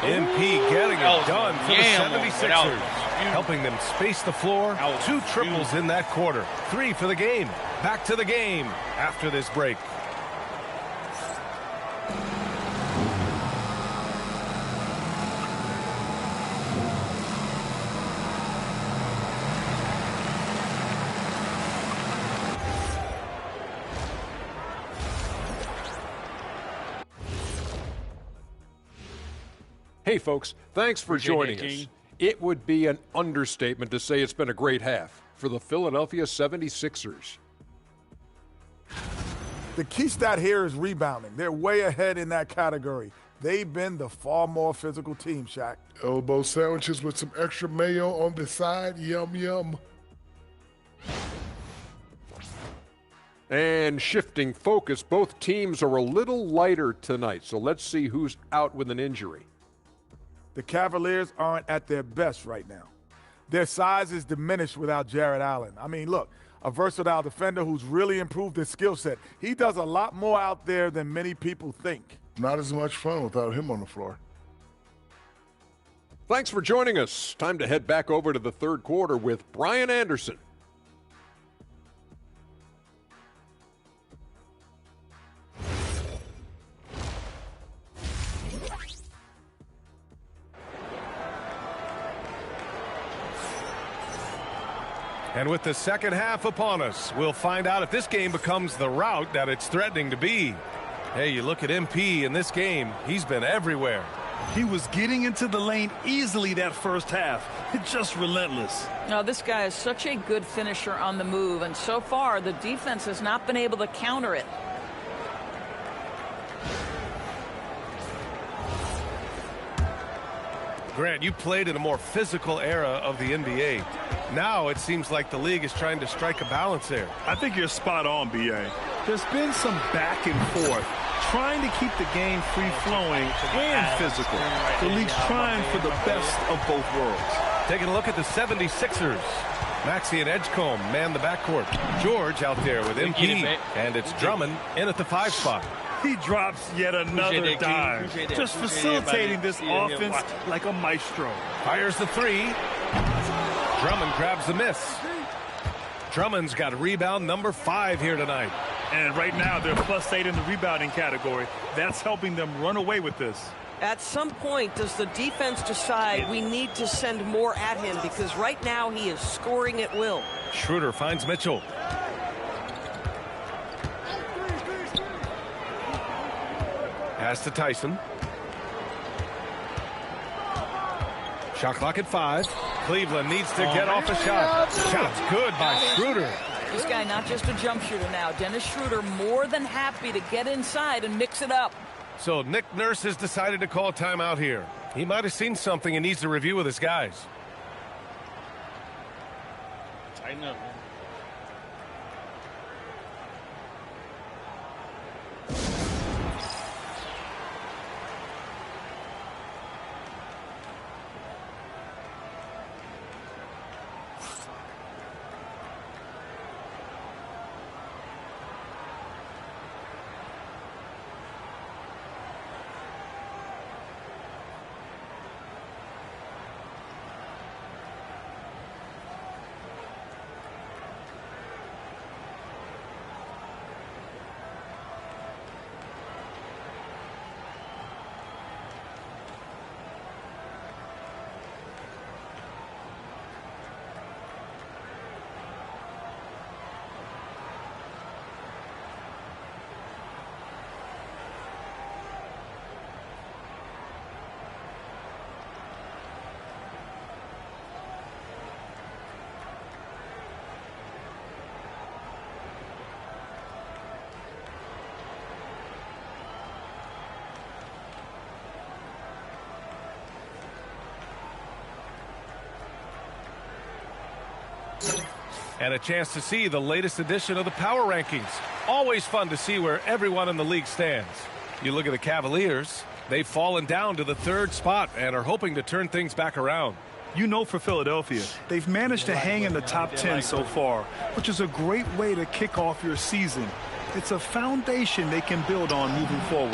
MP getting it done for the 76ers. Helping them space the floor. 2 triples in that quarter. 3 for the game. Back to the game after this break. Hey, folks, thanks for joining us. It would be an understatement to say it's been a great half for the Philadelphia 76ers. The key stat here is rebounding. They're way ahead in that category. They've been the far more physical team, Shaq. Elbow sandwiches with some extra mayo on the side. Yum, yum. And shifting focus, both teams are a little lighter tonight, so let's see who's out with an injury. The Cavaliers aren't at their best right now. Their size is diminished without Jared Allen. I mean, look, a versatile defender who's really improved his skill set. He does a lot more out there than many people think. Not as much fun without him on the floor. Thanks for joining us. Time to head back over to the third quarter with Brian Anderson. And with the second half upon us, we'll find out if this game becomes the rout that it's threatening to be. Hey, you look at MP in this game, he's been everywhere. He was getting into the lane easily that first half. Just relentless. No, this guy is such a good finisher on the move, and so far the defense has not been able to counter it. Grant, you played in a more physical era of the NBA. Now it seems like the league is trying to strike a balance there. I think you're spot on, B.A. There's been some back and forth, trying to keep the game free-flowing and physical. The league's trying for the best of both worlds. Taking a look at the 76ers. Maxey and Edgecombe man the backcourt. George out there with MP, and it's Drummond in at the 5 spot. He drops yet another dime, just facilitating this offense like a maestro. Fires the 3. Drummond grabs the miss. Drummond's got rebound number 5 here tonight. And right now they're +8 in the rebounding category. That's helping them run away with this. At some point, does the defense decide we need to send more at him? Because right now he is scoring at will. Schroeder finds Mitchell. Pass to Tyson. Shot clock at 5. Cleveland needs to get off a shot. Shot's good by Schroeder. This guy not just a jump shooter now. Dennis Schroeder more than happy to get inside and mix it up. So Nick Nurse has decided to call timeout here. He might have seen something and needs to review with his guys. Tighten up, man. And a chance to see the latest edition of the Power Rankings. Always fun to see where everyone in the league stands. You look at the Cavaliers, they've fallen down to the 3rd spot and are hoping to turn things back around. You know, for Philadelphia, they've managed to hang in the top 10 so far, which is a great way to kick off your season. It's a foundation they can build on moving forward.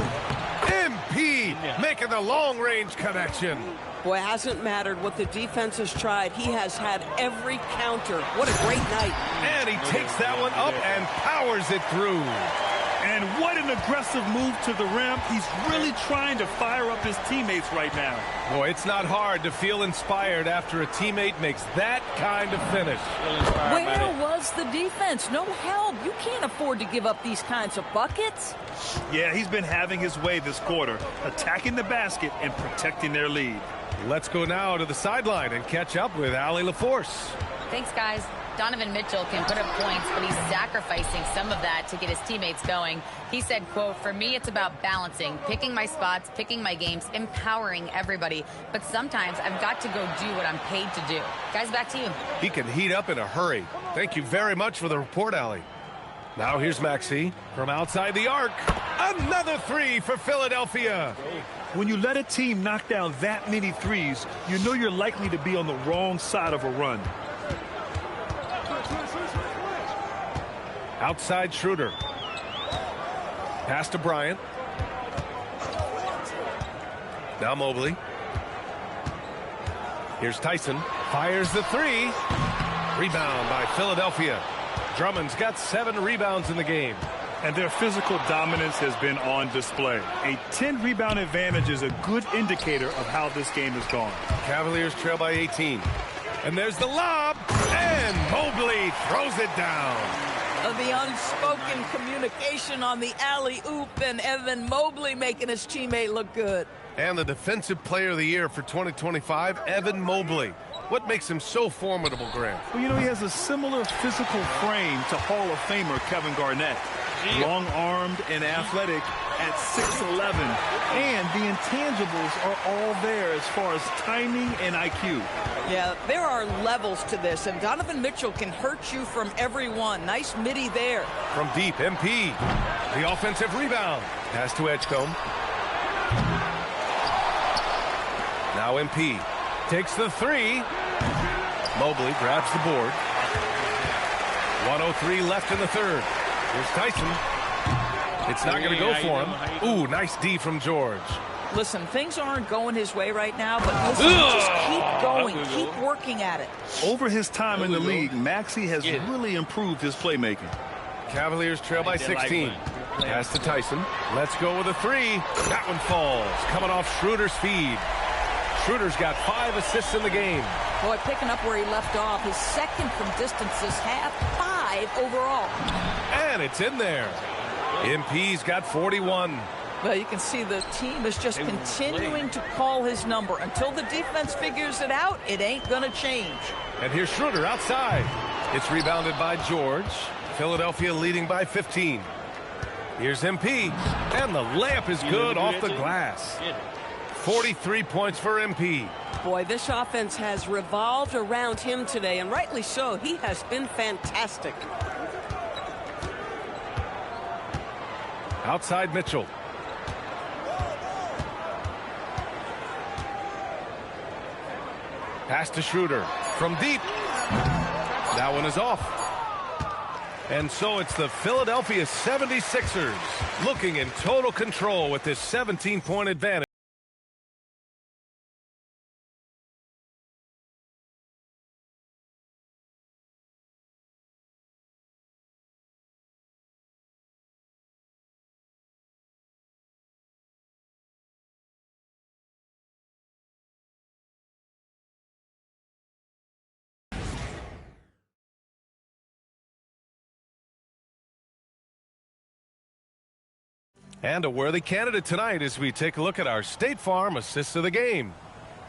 MP making the long-range connection. Boy, it hasn't mattered what the defense has tried. He has had every counter. What a great night. And he takes that one up and powers it through. And what an aggressive move to the rim. He's really trying to fire up his teammates right now. Boy, it's not hard to feel inspired after a teammate makes that kind of finish. Where was the defense? No help. You can't afford to give up these kinds of buckets. Yeah, he's been having his way this quarter, attacking the basket and protecting their lead. Let's go now to the sideline and catch up with Allie LaForce. Thanks, guys. Donovan Mitchell can put up points, but he's sacrificing some of that to get his teammates going. He said, quote, "For me, it's about balancing, picking my spots, picking my games, empowering everybody. But sometimes I've got to go do what I'm paid to do." Guys, back to you. He can heat up in a hurry. Thank you very much for the report, Allie. Now here's Maxey from outside the arc. Another 3 for Philadelphia. When you let a team knock down that many threes, you know you're likely to be on the wrong side of a run. Outside Schroeder. Pass to Bryant. Now Mobley. Here's Tyson. Fires the 3. Rebound by Philadelphia. Drummond's got 7 rebounds in the game. And their physical dominance has been on display. A 10-rebound advantage is a good indicator of how this game has gone. Cavaliers trail by 18. And there's the lob. And Mobley throws it down. The unspoken communication on the alley-oop, and Evan Mobley making his teammate look good. And the Defensive Player of the Year for 2025, Evan Mobley. What makes him so formidable, Grant? Well, you know, he has a similar physical frame to Hall of Famer Kevin Garnett. Long-armed and athletic at 6'11", and the intangibles are all there as far as timing and IQ. Yeah, there are levels to this, and Donovan Mitchell can hurt you from every one. Nice midi there. From deep, MP. The offensive rebound. Pass to Edgecombe. Now MP takes the 3. Mobley grabs the board. 1:03 left in the 3rd. Here's Tyson. It's not going to go for him. Ooh, nice D from George. Listen, things aren't going his way right now, but listen, just keep going. Keep working at it. Over his time in the league, Maxey has really improved his playmaking. Cavaliers trail by 16. Pass to Tyson. Let's go with a 3. That one falls. Coming off Schroeder's feed. Schroeder's got 5 assists in the game. Boy, picking up where he left off. His second from distance this half, 5 overall. And it's in there. MP's got 41. Well, you can see the team is just continuing to call his number. Until the defense figures it out, it ain't going to change. And here's Schroeder outside. It's rebounded by George. Philadelphia leading by 15. Here's MP. And the layup is good off the glass. 43 points for MP. Boy, this offense has revolved around him today, and rightly so. He has been fantastic. Outside Mitchell. Pass to Schroeder from deep. That one is off. And so it's the Philadelphia 76ers looking in total control with this 17-point advantage. And a worthy candidate tonight as we take a look at our State Farm assist of the game.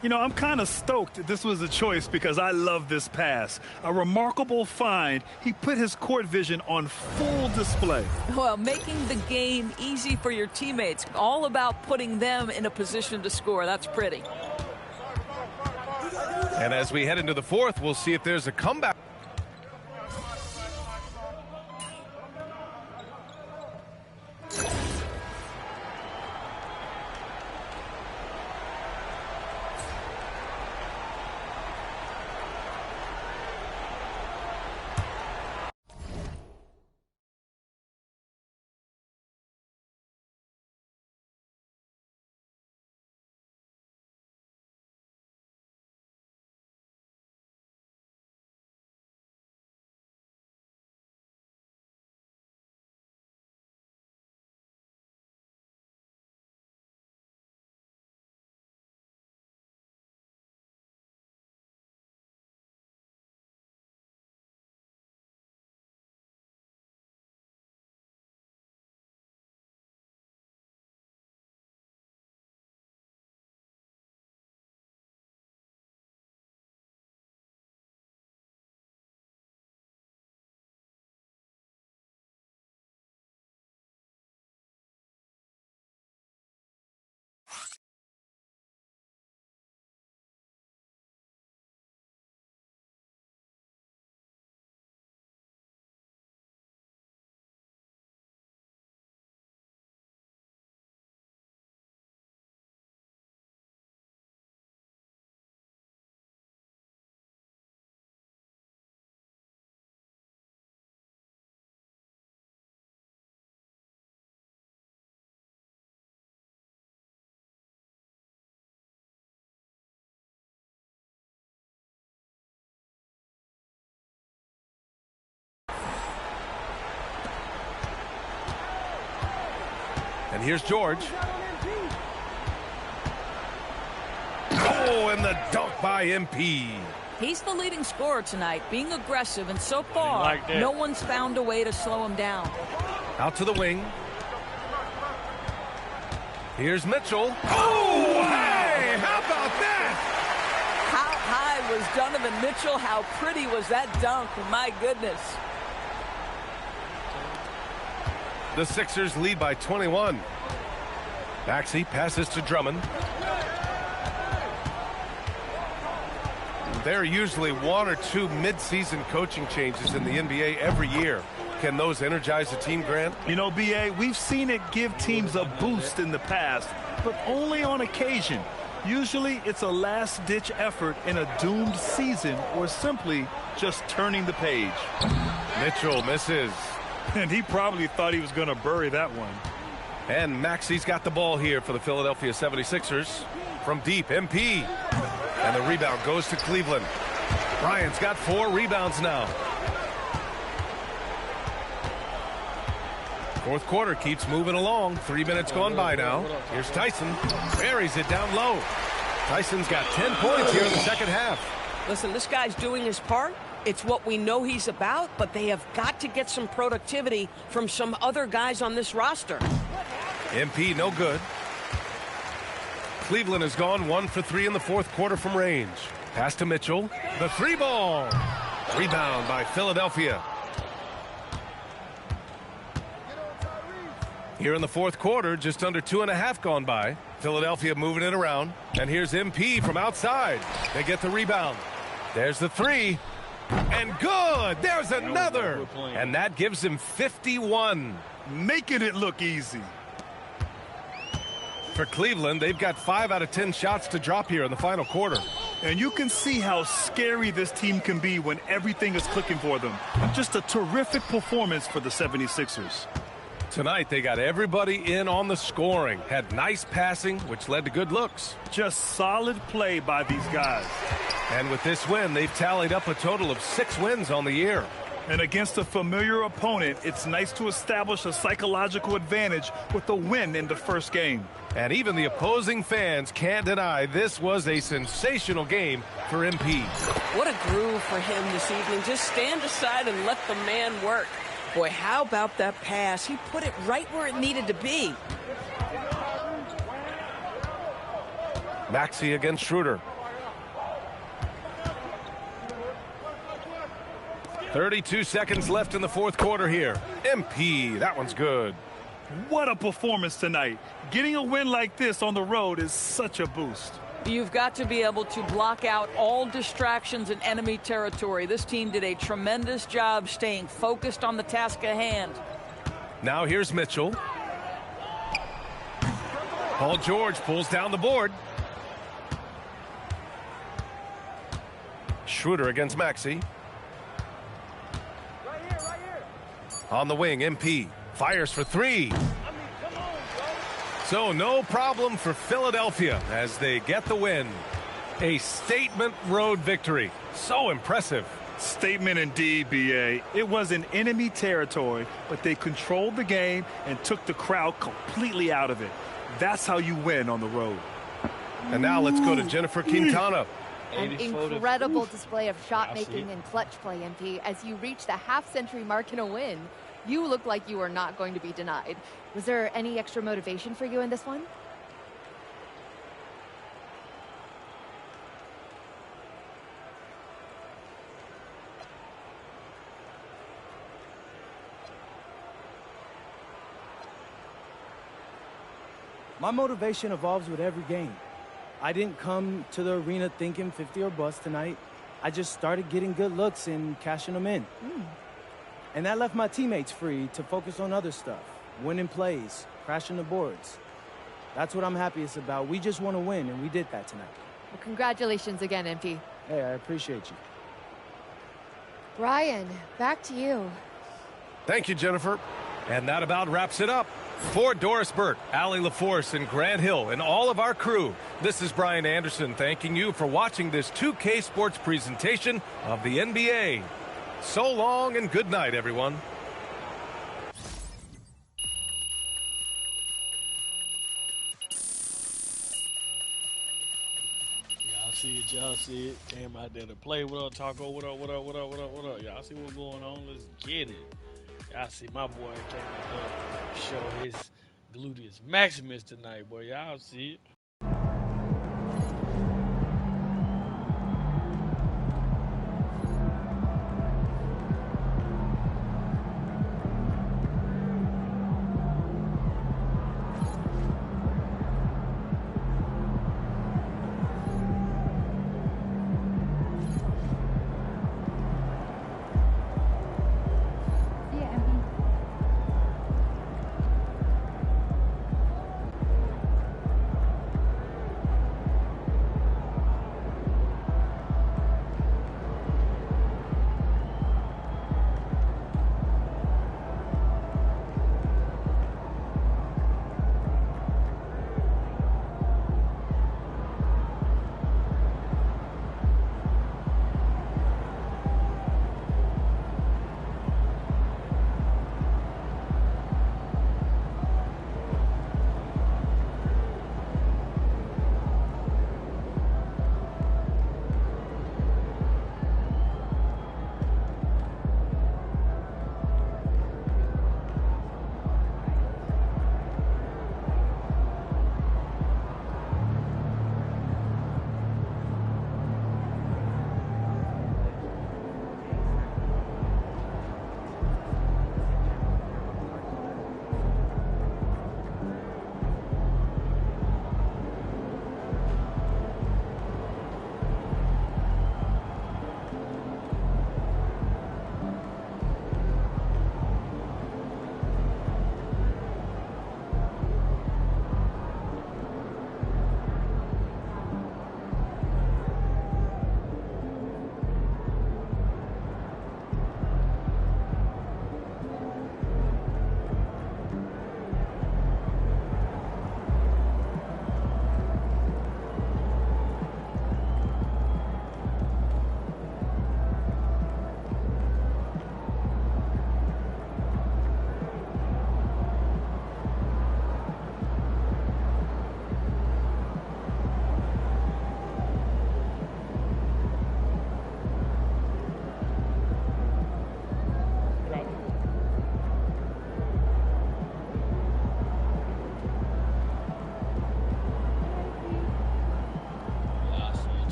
You know, I'm kind of stoked this was a choice because I love this pass. A remarkable find. He put his court vision on full display. Well, making the game easy for your teammates. All about putting them in a position to score. That's pretty. And as we head into the 4th, we'll see if there's a comeback. And here's George. Oh, and the dunk by MP. He's the leading scorer tonight, being aggressive, and so far, no one's found a way to slow him down. Out to the wing. Here's Mitchell. Oh, hey, how about that? How high was Donovan Mitchell? How pretty was that dunk? My goodness. The Sixers lead by 21. Maxey passes to Drummond. There are usually one or two mid-season coaching changes in the NBA every year. Can those energize a team, Grant? You know, B.A., we've seen it give teams a boost in the past, but only on occasion. Usually it's a last-ditch effort in a doomed season or simply just turning the page. Mitchell misses. And he probably thought he was going to bury that one. And Maxey's got the ball here for the Philadelphia 76ers. From deep, MP. And the rebound goes to Cleveland. Bryant's got 4 rebounds now. Fourth quarter keeps moving along. 3 minutes gone by now. Here's Tyson. Buries it down low. Tyson's got 10 points here in the second half. Listen, this guy's doing his part. It's what we know he's about, but they have got to get some productivity from some other guys on this roster. MP no good. Cleveland has gone 1 for 3 in the fourth quarter from range. Pass to Mitchell. The 3-ball. Rebound by Philadelphia. Here in the fourth quarter, just under 2.5 gone by. Philadelphia moving it around. And here's MP from outside. They get the rebound. There's the 3. And good. There's another. And that gives him 51. Making it look easy. For Cleveland, they've got 5 out of 10 shots to drop here in the final quarter. And you can see how scary this team can be when everything is clicking for them. Just a terrific performance for the 76ers. Tonight, they got everybody in on the scoring. Had nice passing, which led to good looks. Just solid play by these guys. And with this win, they've tallied up a total of 6 wins on the year. And against a familiar opponent, it's nice to establish a psychological advantage with a win in the first game. And even the opposing fans can't deny this was a sensational game for MP. What a groove for him this evening. Just stand aside and let the man work. Boy, how about that pass? He put it right where it needed to be. Maxey against Schroeder. 32 seconds left in the fourth quarter here. MP, that one's good. What a performance tonight. Getting a win like this on the road is such a boost. You've got to be able to block out all distractions in enemy territory. This team did a tremendous job staying focused on the task at hand. Now here's Mitchell. Paul George pulls down the board. Schroeder against Maxey. On the wing, MP fires for 3. So no problem for Philadelphia as they get the win. A statement road victory. So impressive. Statement indeed, B.A. It was in enemy territory, but they controlled the game and took the crowd completely out of it. That's how you win on the road. And now let's go to Jennifer Quintana. An incredible display of shot making and clutch play, MP. As you reach the half-century mark in a win, you look like you are not going to be denied. Was there any extra motivation for you in this one? My motivation evolves with every game. I didn't come to the arena thinking 50 or bust tonight. I just started getting good looks and cashing them in. And that left my teammates free to focus on other stuff. Winning plays, crashing the boards. That's what I'm happiest about. We just want to win, and we did that tonight. Well, congratulations again, MP. Hey, I appreciate you. Brian, back to you. Thank you, Jennifer. And that about wraps it up. For Doris Burke, Allie LaForce, and Grant Hill, and all of our crew, this is Brian Anderson thanking you for watching this 2K Sports presentation of the NBA. So long and good night, everyone. see it. Y'all see it. Came out there to play. What up, Taco? What up? What up? What up? What up? What up? Y'all see what's going on? Let's get it. Y'all see my boy came out there to show his gluteus maximus tonight, boy. Y'all see it.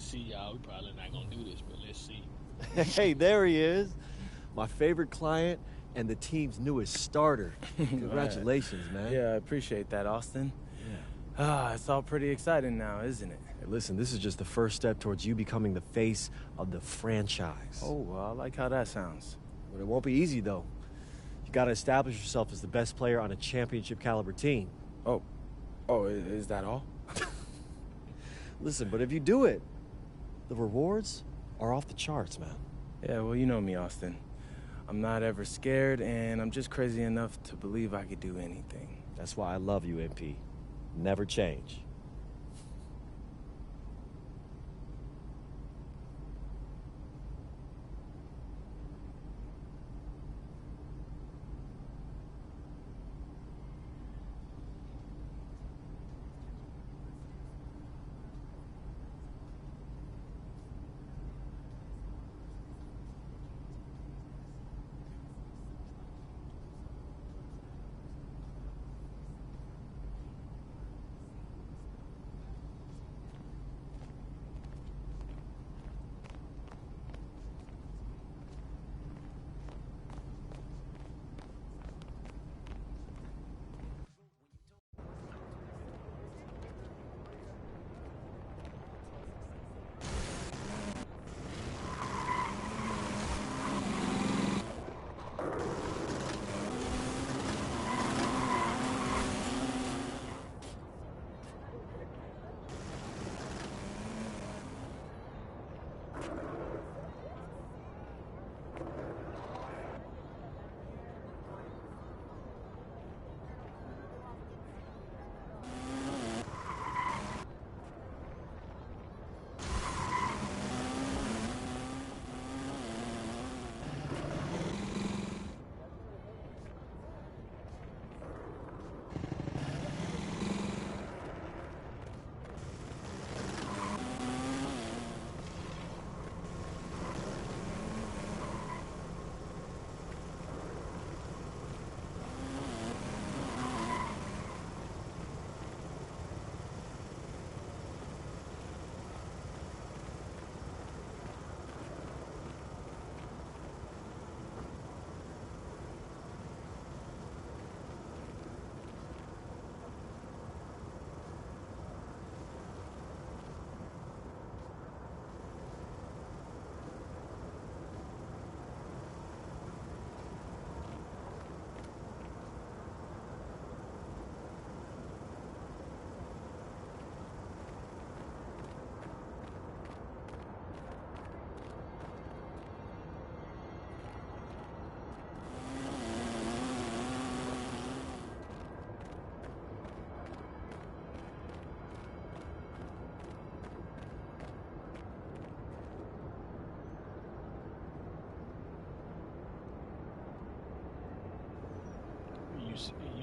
See y'all. We probably not gonna do this, but let's see. Hey, there he is. My favorite client and the team's newest starter. Congratulations, man. Yeah, I appreciate that, Austin. Yeah. It's all pretty exciting now, isn't it? Hey, listen, this is just the first step towards you becoming the face of the franchise. Oh, well, I like how that sounds. But it won't be easy, though. You got to establish yourself as the best player on a championship caliber team. Oh, is that all? Listen, but if you do it, the rewards are off the charts, man. Yeah, well, you know me, Austin. I'm not ever scared, and I'm just crazy enough to believe I could do anything. That's why I love you, MP. Never change.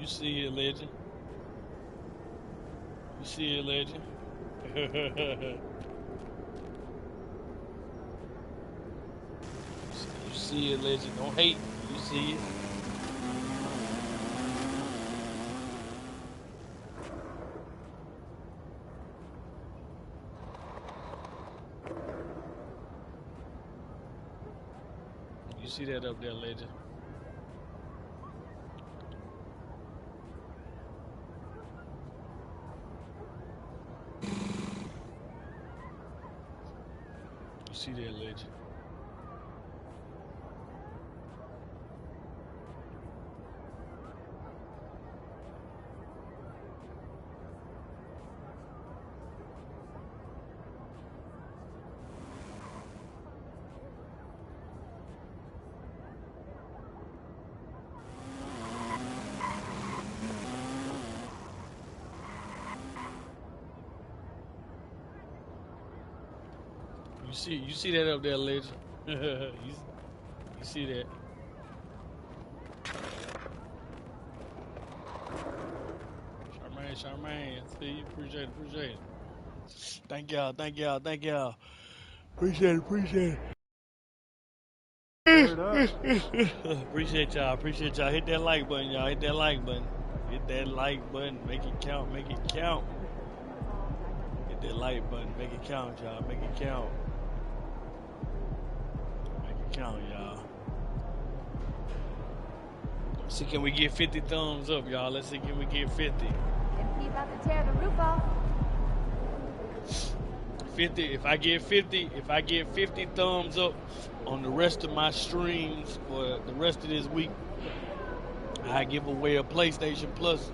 You see it, legend. You see it, legend. You see it, legend. Don't hate. You see it. You see that up there, legend. You see that, legend. You see that up there, legend. you see that. Charmaine, see you, appreciate it. Thank y'all. Appreciate it. Appreciate y'all. Hit that like button, y'all. Hit that like button. Make it count. Hit that like button. Make it count, y'all. Make it count, y'all. See, can we get 50 thumbs up, y'all? Let's see, can we get 50? MP about to tear the roof off. 50. If I get 50 thumbs up on the rest of my streams for the rest of this week, I give away a PlayStation Plus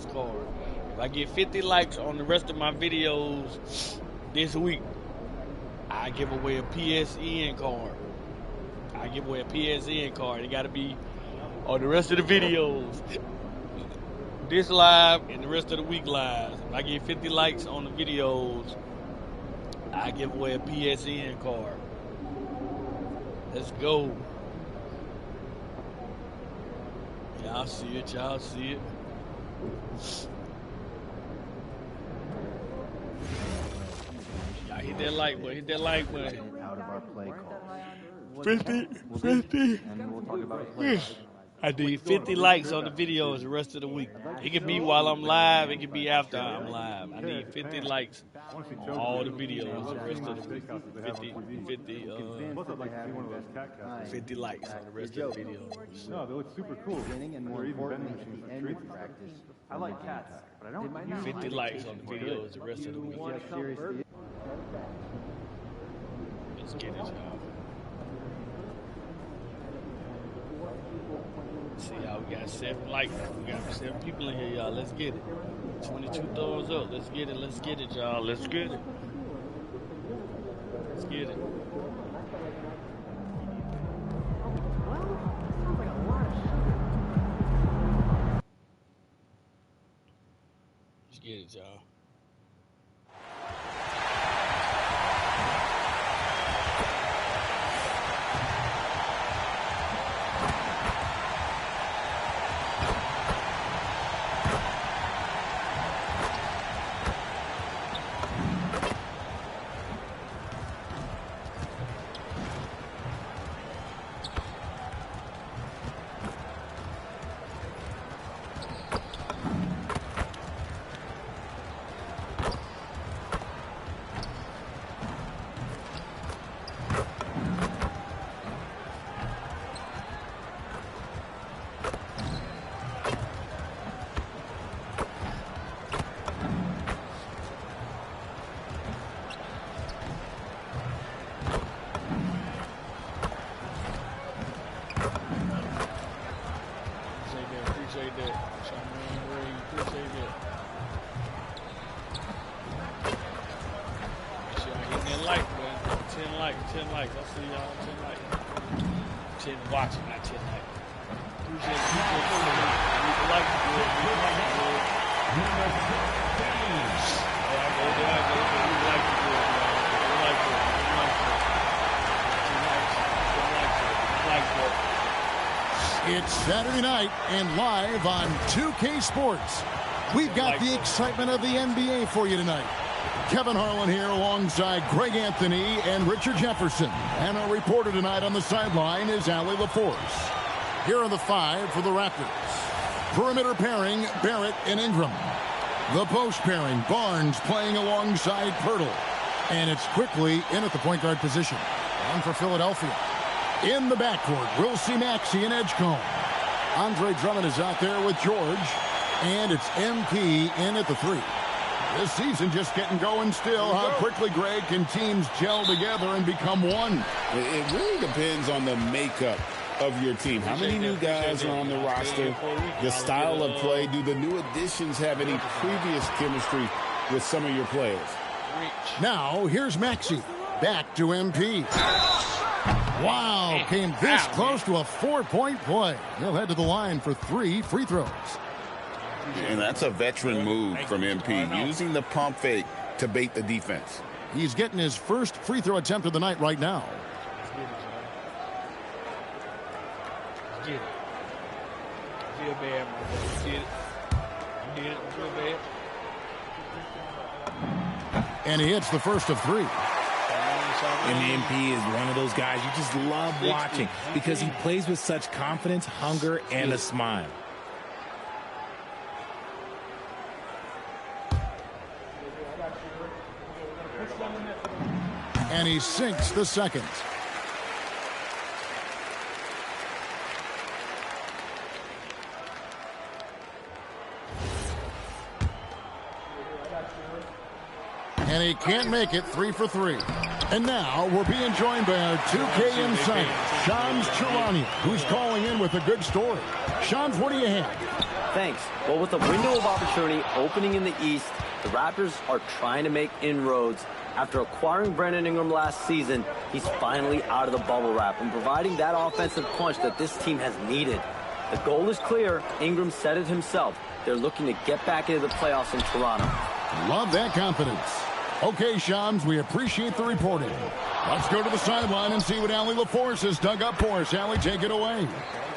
card. If I get 50 likes on the rest of my videos this week, I give away a PSN card. It got to be on the rest of the videos. This live and the rest of the week lives. If I get 50 likes on the videos, I give away a PSN card. Let's go. Y'all see it. Y'all hit that like button. Out of our play calls. 50. And we'll talk about play. I need 50 likes on the videos the rest of the week. It can be while I'm live. It can be after I'm live. I need 50 likes on all the videos the rest of the week. 50 likes on the rest of the videos. No, they look super cool. And more importantly, at the end of practice, I like cats, but I don't. 50 likes on the videos the rest of the week. Let's get it, y'all. See, y'all, we got 7 likes. We got 7 people in here, y'all. Let's get it. 22 thumbs up. Let's get it, y'all. Let's get it. Let's get it. Y'all. It's Saturday night and live on 2K Sports. We've got the excitement of the NBA for you tonight. Kevin Harlan here alongside Greg Anthony and Richard Jefferson. And our reporter tonight on the sideline is Allie LaForce. Here are the five for the Raptors. Perimeter pairing, Barrett and Ingram. The post pairing, Barnes playing alongside Pirtle. And it's quickly in at the point guard position. On for Philadelphia. In the backcourt, we'll see Maxey and Edgecombe. Andre Drummond is out there with George. And it's MP in at the three. This season just getting going still. How quickly, Greg, can teams gel together and become one? It really depends on the makeup of your team. How many new guys are on the roster? The style of play. Do the new additions have any previous chemistry with some of your players? Now, here's Maxey. Back to MP. Wow, came this close to a 4-point play. He'll head to the line for 3 free throws. And that's a veteran move from MP, using the pump fake to bait the defense. He's getting his first free throw attempt of the night right now. Get it. Feel bad, my boy. Get it. You did it. Feel bad. And he hits the first of 3. And MP is one of those guys you just love watching because he plays with such confidence, hunger, and a smile. And he sinks the second. And he can't make it 3 for 3. And now we're being joined by our 2K insider, Shams Charania, who's calling in with a good story. Shams, what do you have? Thanks. Well, with a window of opportunity opening in the East, the Raptors are trying to make inroads. After acquiring Brandon Ingram last season, he's finally out of the bubble wrap and providing that offensive punch that this team has needed. The goal is clear. Ingram said it himself. They're looking to get back into the playoffs in Toronto. Love that confidence. Okay, Shams, we appreciate the reporting. Let's go to the sideline and see what Allie LaForce has dug up for us. Allie, take it away.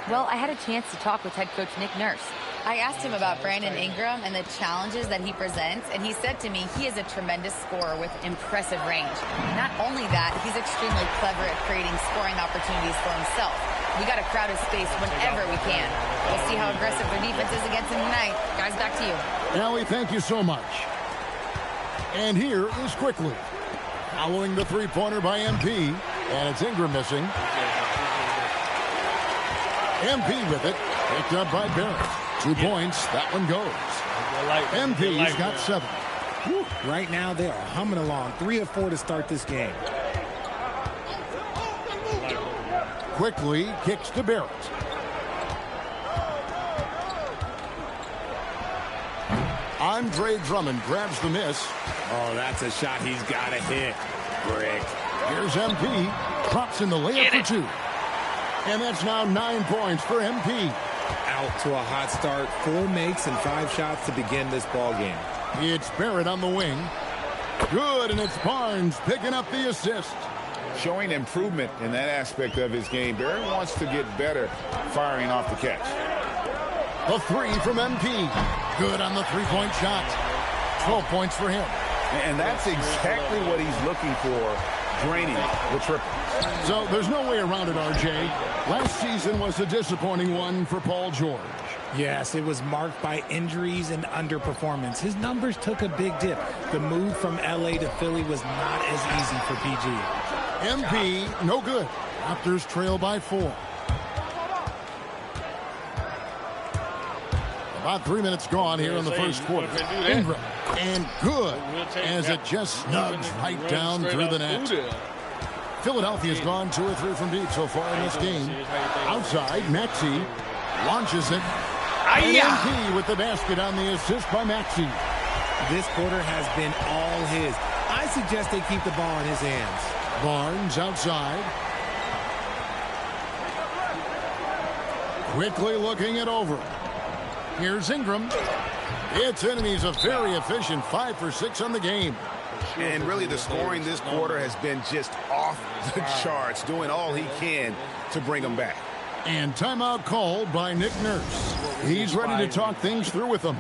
Well, I had a chance to talk with head coach Nick Nurse. I asked him about Brandon Ingram and the challenges that he presents, and he said to me he is a tremendous scorer with impressive range. Not only that, he's extremely clever at creating scoring opportunities for himself. We got to crowd his space whenever we can. We'll see how aggressive their defense is against him tonight. Guys, back to you. Allie, thank you so much. And here is quickly. Following the three-pointer by MP, and it's Ingram missing. MP with it, picked up by Barrett. 2 points, that one goes. MP's got 7. Whew. Right now, they are humming along. 3 of 4 to start this game. Quickly kicks to Barrett. Andre Drummond grabs the miss. Oh, that's a shot he's got to hit. Brick. Here's MP. Drops in the layup for 2. And that's now 9 points for MP. Out to a hot start. 4 makes and 5 shots to begin this ball game. It's Barrett on the wing. Good, and it's Barnes picking up the assist. Showing improvement in that aspect of his game. Barrett wants to get better firing off the catch. The 3 from MP. Good on the 3-point shot. 12 points for him. And that's exactly what he's looking for, draining the triple. So there's no way around it, RJ. Last season was a disappointing one for Paul George. Yes, it was marked by injuries and underperformance. His numbers took a big dip. The move from LA to Philly was not as easy for PG. MP, no good. Raptors trail by 4. About 3 minutes gone here in the first quarter. Ingram, and good, as it just snugs right down through the net. Philadelphia's gone 2 or 3 from deep so far in this game. Outside, Maxey launches it. And MP with the basket on the assist by Maxey. This quarter has been all his. I suggest they keep the ball in his hands. Barnes outside. Quickly looking it over. Here's Ingram. It's in, and he's a very efficient 5 for 6 on the game. And really the scoring this quarter has been just off the charts, doing all he can to bring them back. And timeout called by Nick Nurse. He's ready to talk things through with them.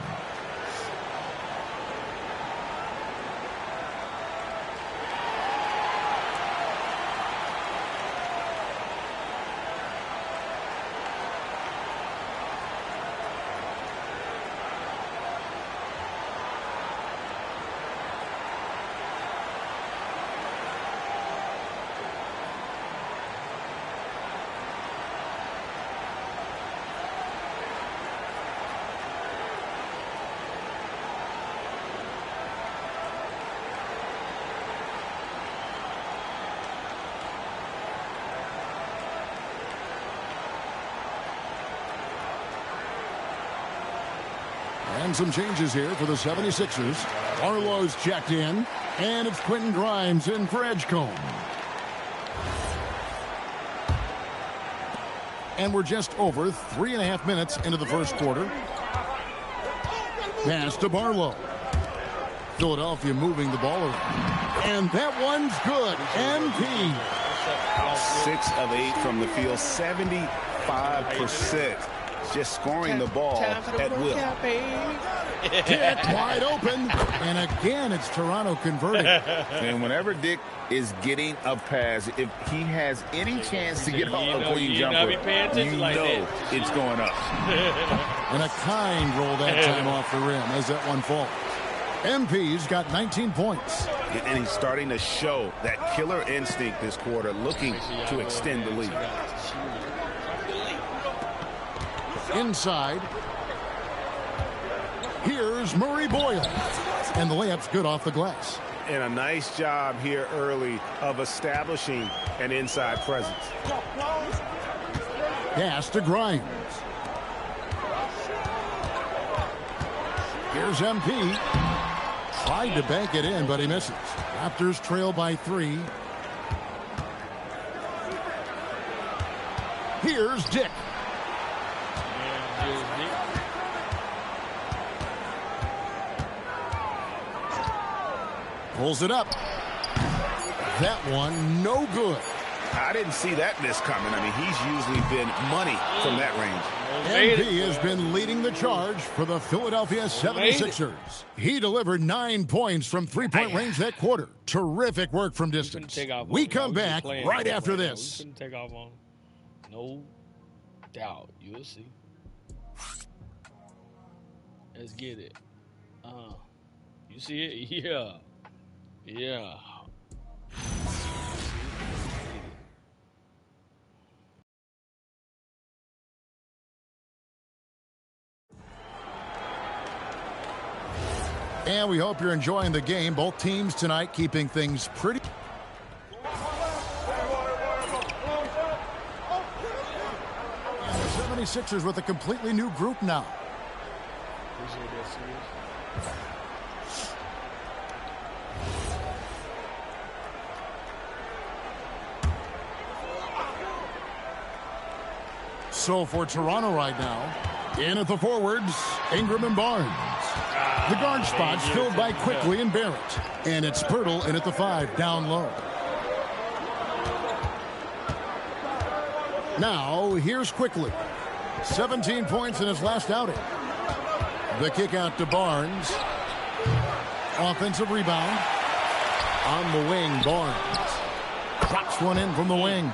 And some changes here for the 76ers. Arlo's checked in, and it's Quentin Grimes in for Edgecombe. And we're just over 3.5 minutes into the first quarter. Pass to Barlow. Philadelphia moving the ball around. And that one's good. MP. 6 of 8 from the field, 75%. Just scoring the ball at will. Dick wide open. And again, it's Toronto converting. And whenever Dick is getting a pass, if he has any chance to get off a clean jumper, you know it's going up. And a kind roll that time off the rim as that one falls. MP's got 19 points. And he's starting to show that killer instinct this quarter, looking to extend the lead. Inside. Here's Murray Boyle. And the layup's good off the glass. And a nice job here early of establishing an inside presence. Pass to Grimes. Here's MP. Tried to bank it in, but he misses. Raptors trail by 3. Here's Dick. Pulls it up. That one, no good. I didn't see that miss coming. I mean, he's usually been money from that range. MP has been leading the charge for the Philadelphia 76ers. He delivered 9 points from three-point range that quarter. Terrific work from distance. We come back right after this. Take off on him. No doubt. You'll see. Let's get it. You see it? Yeah. Yeah. And we hope you're enjoying the game. Both teams tonight keeping things pretty. And the 76ers with a completely new group now. So for Toronto right now, in at the forwards, Ingram and Barnes. The guard spots filled by Quickly and Barrett. And it's Pirtle in at the 5, down low. Now, here's Quickly. 17 points in his last outing. The kick out to Barnes. Offensive rebound. On the wing, Barnes. Drops one in from the wing.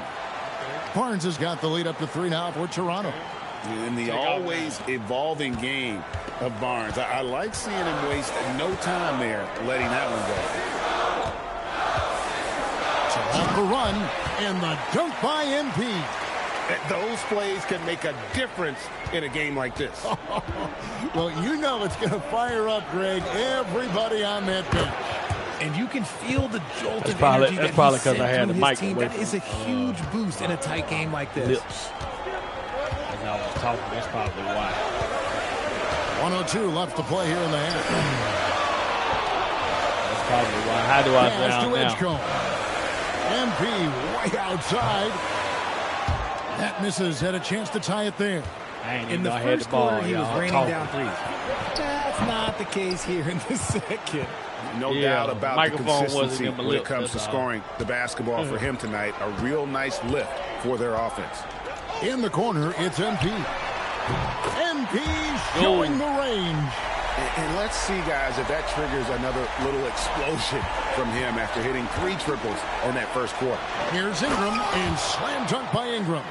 Barnes has got the lead up to 3 now for Toronto. In the always evolving game of Barnes, I like seeing him waste no time there, letting that one go. Off the run, and the dunk by MP. Those plays can make a difference in a game like this. Well, you know it's going to fire up, Greg, everybody on that bench. And you can feel the jolt of probably, energy that's probably because I had the mic away. That is a huge boost in a tight game like this. Lips. As I was talking, that's probably why. 102 left to play here in the half. That's probably why. How do I sound now? MP way outside. That misses. Had a chance to tie it there. In the first quarter, he was raining down threes. That's not the case here in the second. No doubt about the consistency when it comes to scoring the basketball for him tonight. A real nice lift for their offense. In the corner, it's MP. MP showing the range. And let's see, guys, if that triggers another little explosion from him after hitting 3 triples in that first quarter. Here's Ingram, and slam dunk by Ingram.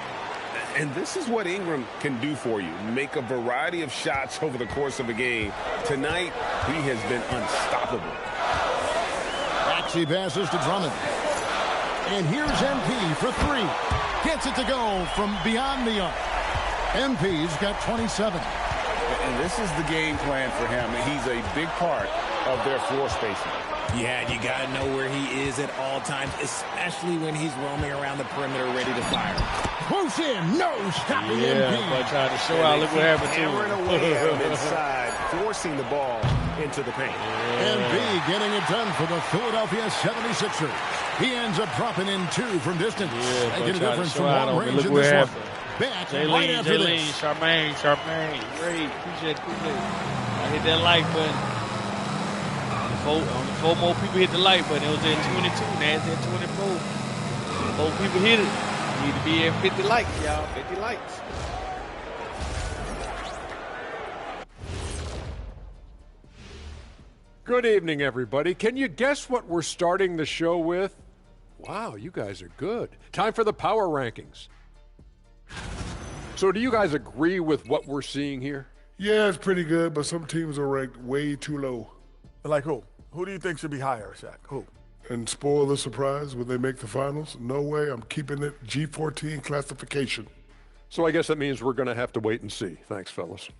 And this is what Ingram can do for you. Make a variety of shots over the course of a game. Tonight, he has been unstoppable. Maxey passes to Drummond. And here's MP for 3. Gets it to go from beyond the arc. MP's got 27. And this is the game plan for him. He's a big part of their floor spacing. Yeah, you got to know where he is at all times, especially when he's roaming around the perimeter ready to fire. Close in, no stopping MP. MP. Trying to show out. Look what happened to him. Hammering away at him inside, forcing the ball into the paint. MP getting it done for the Philadelphia 76ers. He ends up dropping in 2 from distance. Making a difference from long range in this one. Back right after this. Charmaine, great. Appreciate it. I hit that like button. Only 4 more people hit the like button. It was at 22. Now it's at 24. 4 people hit it. You need to be at 50 likes, y'all. 50 likes. Good evening, everybody. Can you guess what we're starting the show with? Wow, you guys are good. Time for the power rankings. So do you guys agree with what we're seeing here? Yeah, it's pretty good, but some teams are ranked way too low. Like who? Who do you think should be higher, Shaq? Who? And spoil the surprise when they make the finals? No way. I'm keeping it G14 classification. So I guess that means we're going to have to wait and see. Thanks, fellas.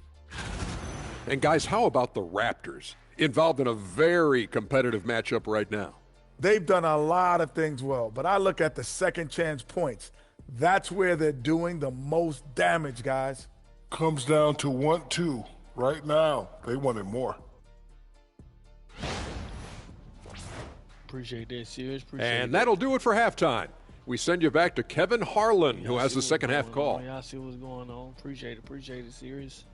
And guys, how about the Raptors? Involved in a very competitive matchup right now. They've done a lot of things well, but I look at the second chance points. That's where they're doing the most damage, guys. Comes down to 1-2. Right now, they wanted more. Appreciate that, serious. Appreciate and that'll do it for halftime. We send you back to Kevin Harlan, who has the second half call. Y'all see what's going on. Appreciate it, serious.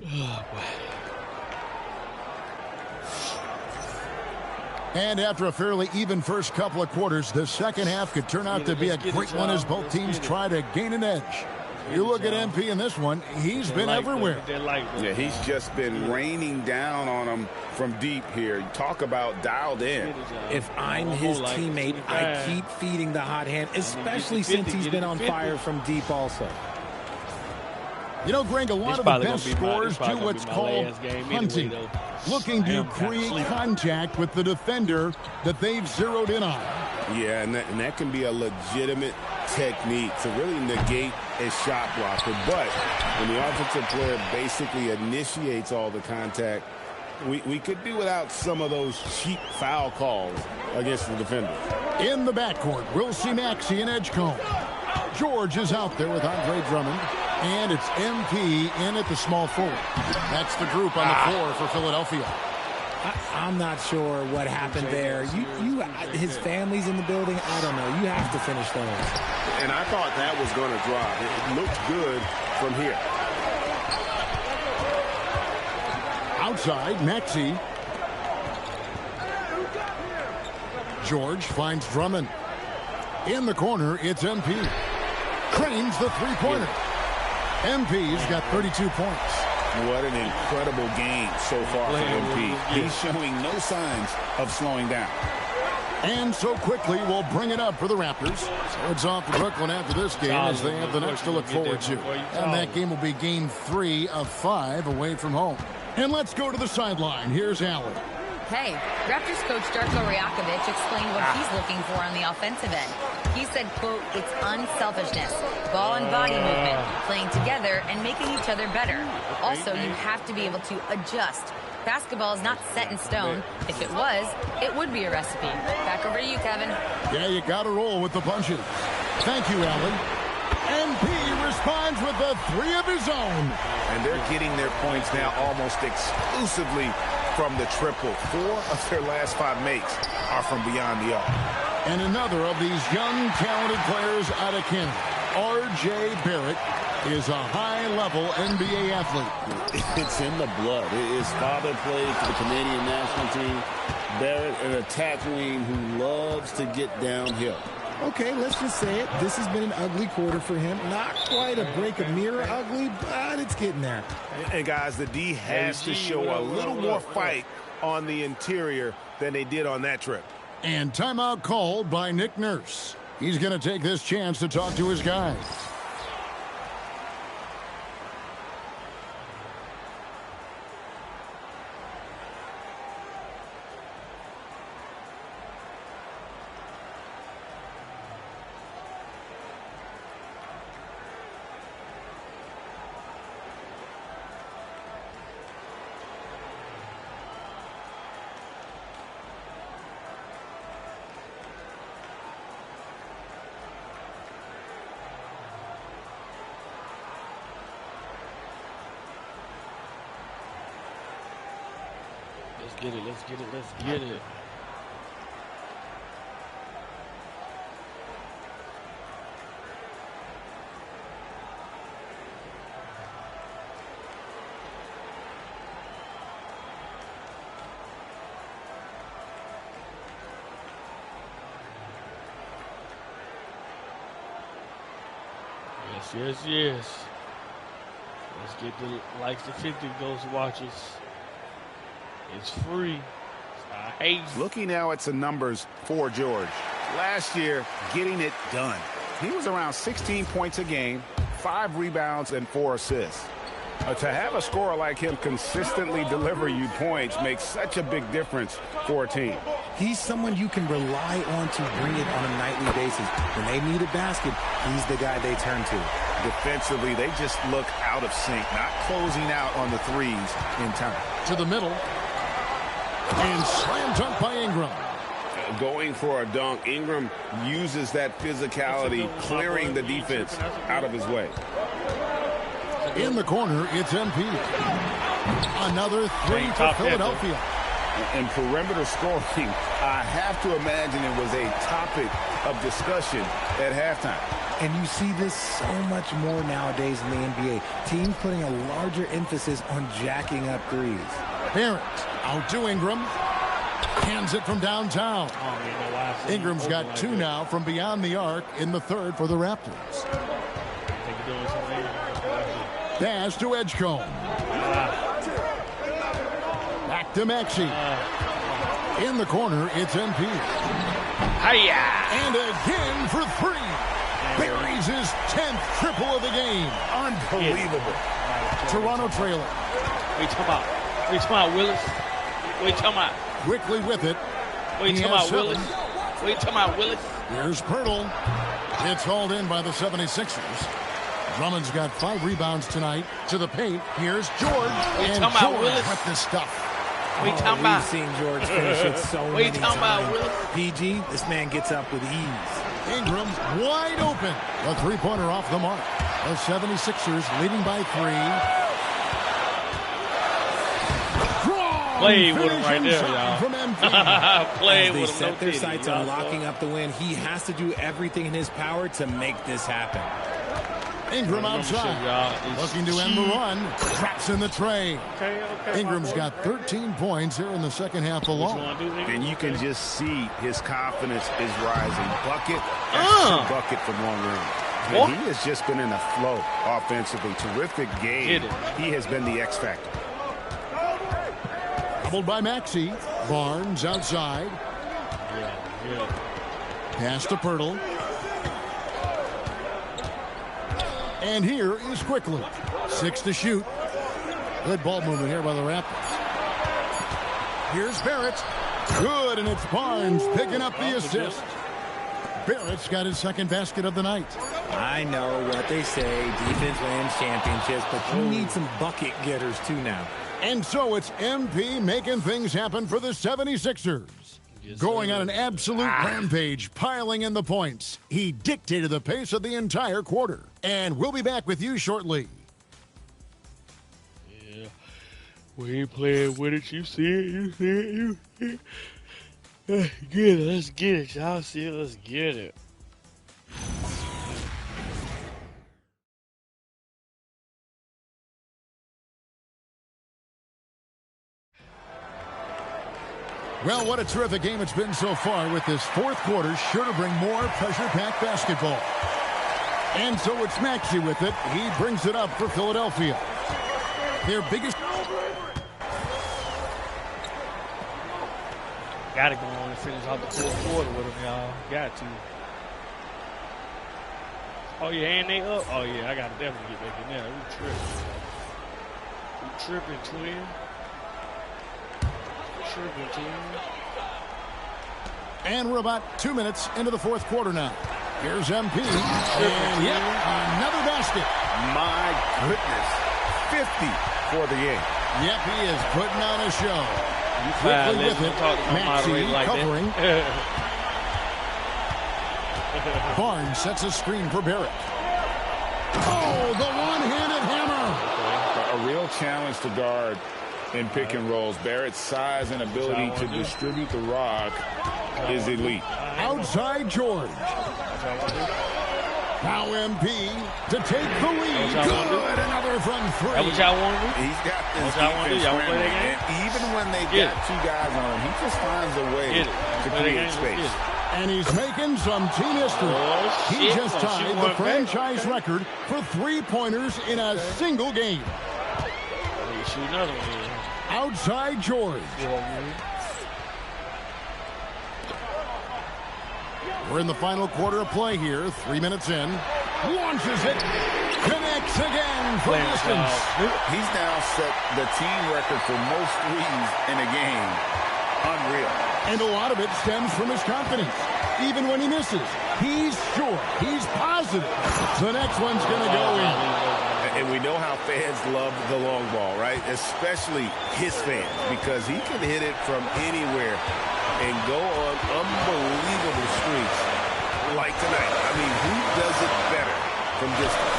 Oh, boy. And after a fairly even first couple of quarters, the second half could turn out to be a great one as both teams try to gain an edge. You look at MP in this one, he's been everywhere. Yeah, he's just been raining down on him from deep here. Talk about dialed in. If I'm his teammate, I keep feeding the hot hand, especially since he's been on fire from deep also. You know, Greg, a lot of the best scorers do what's called hunting, looking to create contact with the defender that they've zeroed in on. Yeah, and that can be a legitimate technique to really negate a shot blocker. But when the offensive player basically initiates all the contact, we could do without some of those cheap foul calls against the defender. In the backcourt, we'll see Maxey and Edgecombe. George is out there with Andre Drummond. And it's MP in at the small forward. That's the group on the floor for Philadelphia. I'm not sure what happened there. His family's in the building. I don't know. You have to finish those. And I thought that was going to drop. It looked good from here. Outside, Maxey. George finds Drummond. In the corner, it's MP. Cranes the three-pointer. MP's got 32 points. What an incredible game so far for MP. He's showing no signs of slowing down. And so quickly, we'll bring it up for the Raptors. So it's off to Brooklyn after this game as they have the next to look forward to. And that game will be game 3 of 5 away from home. And let's go to the sideline. Here's Allen. Hey, Raptors coach Darko Rajakovic explained what he's looking for on the offensive end. He said, quote, it's unselfishness, ball and body movement, playing together and making each other better. Also, you have to be able to adjust. Basketball is not set in stone. If it was, it would be a recipe. Back over to you, Kevin. Yeah, you got to roll with the punches. Thank you, Allen. MP responds with the 3 of his own. And they're getting their points now almost exclusively from the triple. 4 of their last 5 makes are from beyond the arc. And another of these young, talented players out of Canada, R.J. Barrett, is a high-level NBA athlete. It's in the blood. His father played for the Canadian national team. Barrett, an attack wing who loves to get downhill. Okay, let's just say it. This has been an ugly quarter for him. Not quite a break a mirror ugly, but it's getting there. And guys, the D has to show a little more fight on the interior than they did on that trip. And timeout called by Nick Nurse. He's going to take this chance to talk to his guys. Let's get it, let's get it, let's get it. Yes, yes, yes. Let's get the likes the 50 Ghost watches. It's free. I hate it. Looking now at some numbers for George. Last year, getting it done. He was around 16 points a game, 5 rebounds, and 4 assists. To have a scorer like him consistently deliver you points makes such a big difference for a team. He's someone you can rely on to bring it on a nightly basis. When they need a basket, he's the guy they turn to. Defensively, they just look out of sync, not closing out on the threes in time. To the middle. And slam dunk by Ingram. Going for a dunk, Ingram uses that physicality, clearing the defense out of his way. In the corner, it's MP. Another three for Philadelphia. And perimeter scoring, I have to imagine it was a topic of discussion at halftime. And you see this so much more nowadays in the NBA. Teams putting a larger emphasis on jacking up threes. Barrett out to Ingram. Hands it from downtown. Ingram's got 2 now from beyond the arc in the third for the Raptors. Pass to Edgecombe. Back to Maxey. In the corner, it's MP. Hiya! And again for 3. Buries his 10th triple of the game. Unbelievable. Toronto trailer. What are you talking about? What are you talking about, Willis? What are you talking about? Quickly with it. What are you talking about, Willis? What are you talking about, Willis? Here's Pirtle. It's hauled in by the 76ers. Drummond's got 5 rebounds tonight. To the paint. Here's George. And George with the stuff. What are you talking about? We've seen George finish it so what are you many talking times. about, Willis? PG, this man gets up with ease. Ingram wide open. A three-pointer off the mark. The 76ers leading by 3. Play with him right there, y'all. Play with him. As they set their kidding, sights on locking up the win, he has to do everything in his power to make this happen. Ingram outside. Looking to end the run. Traps in the tray. Ingram's got 13 points here in the second half alone. And you can just see his confidence is rising. Bucket after bucket from long range. And he has just been in a flow offensively. Terrific game. He has been the X factor. Doubled by Maxey. Barnes outside. Pass to Pirtle. And here is Quickly. 6 to shoot. Good ball movement here by the Raptors. Here's Barrett. Good, and it's Barnes picking up the assist. Barrett's got his second basket of the night. I know what they say, defense wins championships, but you need some bucket getters too now. And so it's MP making things happen for the 76ers. Going on an absolute rampage, piling in the points. He dictated the pace of the entire quarter. And we'll be back with you shortly. Yeah. We ain't playing with it. You see it. You see it. You see it. Let's get it. Let's get it. Y'all see it. Let's get it. Well, what a terrific game it's been so far, with this fourth quarter sure to bring more pressure-packed basketball. And so it's Maxey with it. He brings it up for Philadelphia. Their biggest... Got to go on and finish out the fourth quarter with them, y'all. Got to. Oh, yeah, and they up? Oh, yeah, I got to definitely get back in there. We tripping, twin. Tripping, twin. And we're about 2 minutes into the fourth quarter now. Here's MP. And yep, another basket. My goodness. 50 for the game. Yep, he is putting on a show. Quickly with it. Maxey covering. Barnes sets a screen for Barrett. Oh, the one-handed hammer. A real challenge to guard in pick and rolls. Barrett's size and ability to distribute the rock is elite. Outside George. Now MP to take the lead. Good. Another from three. That what y'all want to do? He's got this defense scrambling. And even when they got two guys on him, he just finds a way to create space. And he's making some team history. He just tied the franchise record for three-pointers in a single game. Shoot another one. Outside George. We're in the final quarter of play here. 3 minutes in. Launches it. Connects again from distance. He's now set the team record for most threes in a game. Unreal. And a lot of it stems from his confidence. Even when he misses, he's sure, he's positive the next one's going to go in. And we know how fans love the long ball, right? Especially his fans, because he can hit it from anywhere and go on unbelievable streaks like tonight. I mean, who does it better from distance?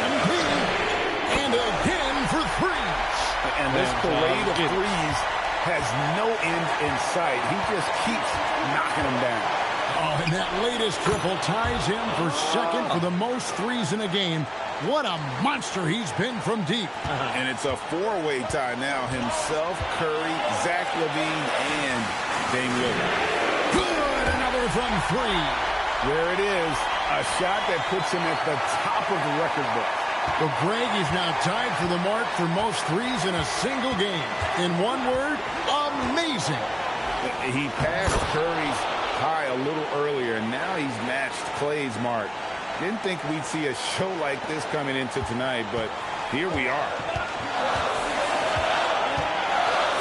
MP, and again for threes. And this parade of threes has no end in sight. He just keeps knocking them down. Oh, and that latest triple ties him for second for the most threes in a game. What a monster he's been from deep. And it's a four-way tie now. Himself, Curry, Zach LaVine, and Dame Lillard. Good, another from three. There it is, a shot that puts him at the top of the record book. Well, Greg is now tied for the mark for most threes in a single game. In one word, amazing. He passed Curry's high a little earlier, and now he's matched Clay's mark. Didn't think we'd see a show like this coming into tonight, but here we are.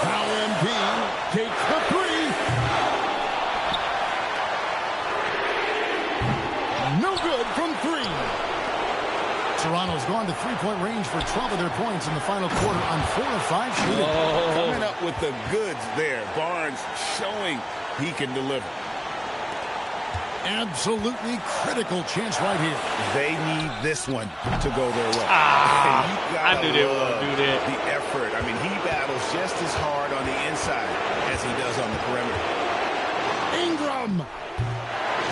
Now MP takes the three. No good from three. Toronto's gone to three-point range for 12 of their points in the final quarter on 4 of 5 shooting. Coming up with the goods there. Barnes showing he can deliver. Absolutely critical chance right here. They need this one to go their way. I knew they were going to do that. The effort. I mean, he battles just as hard on the inside as he does on the perimeter. Ingram.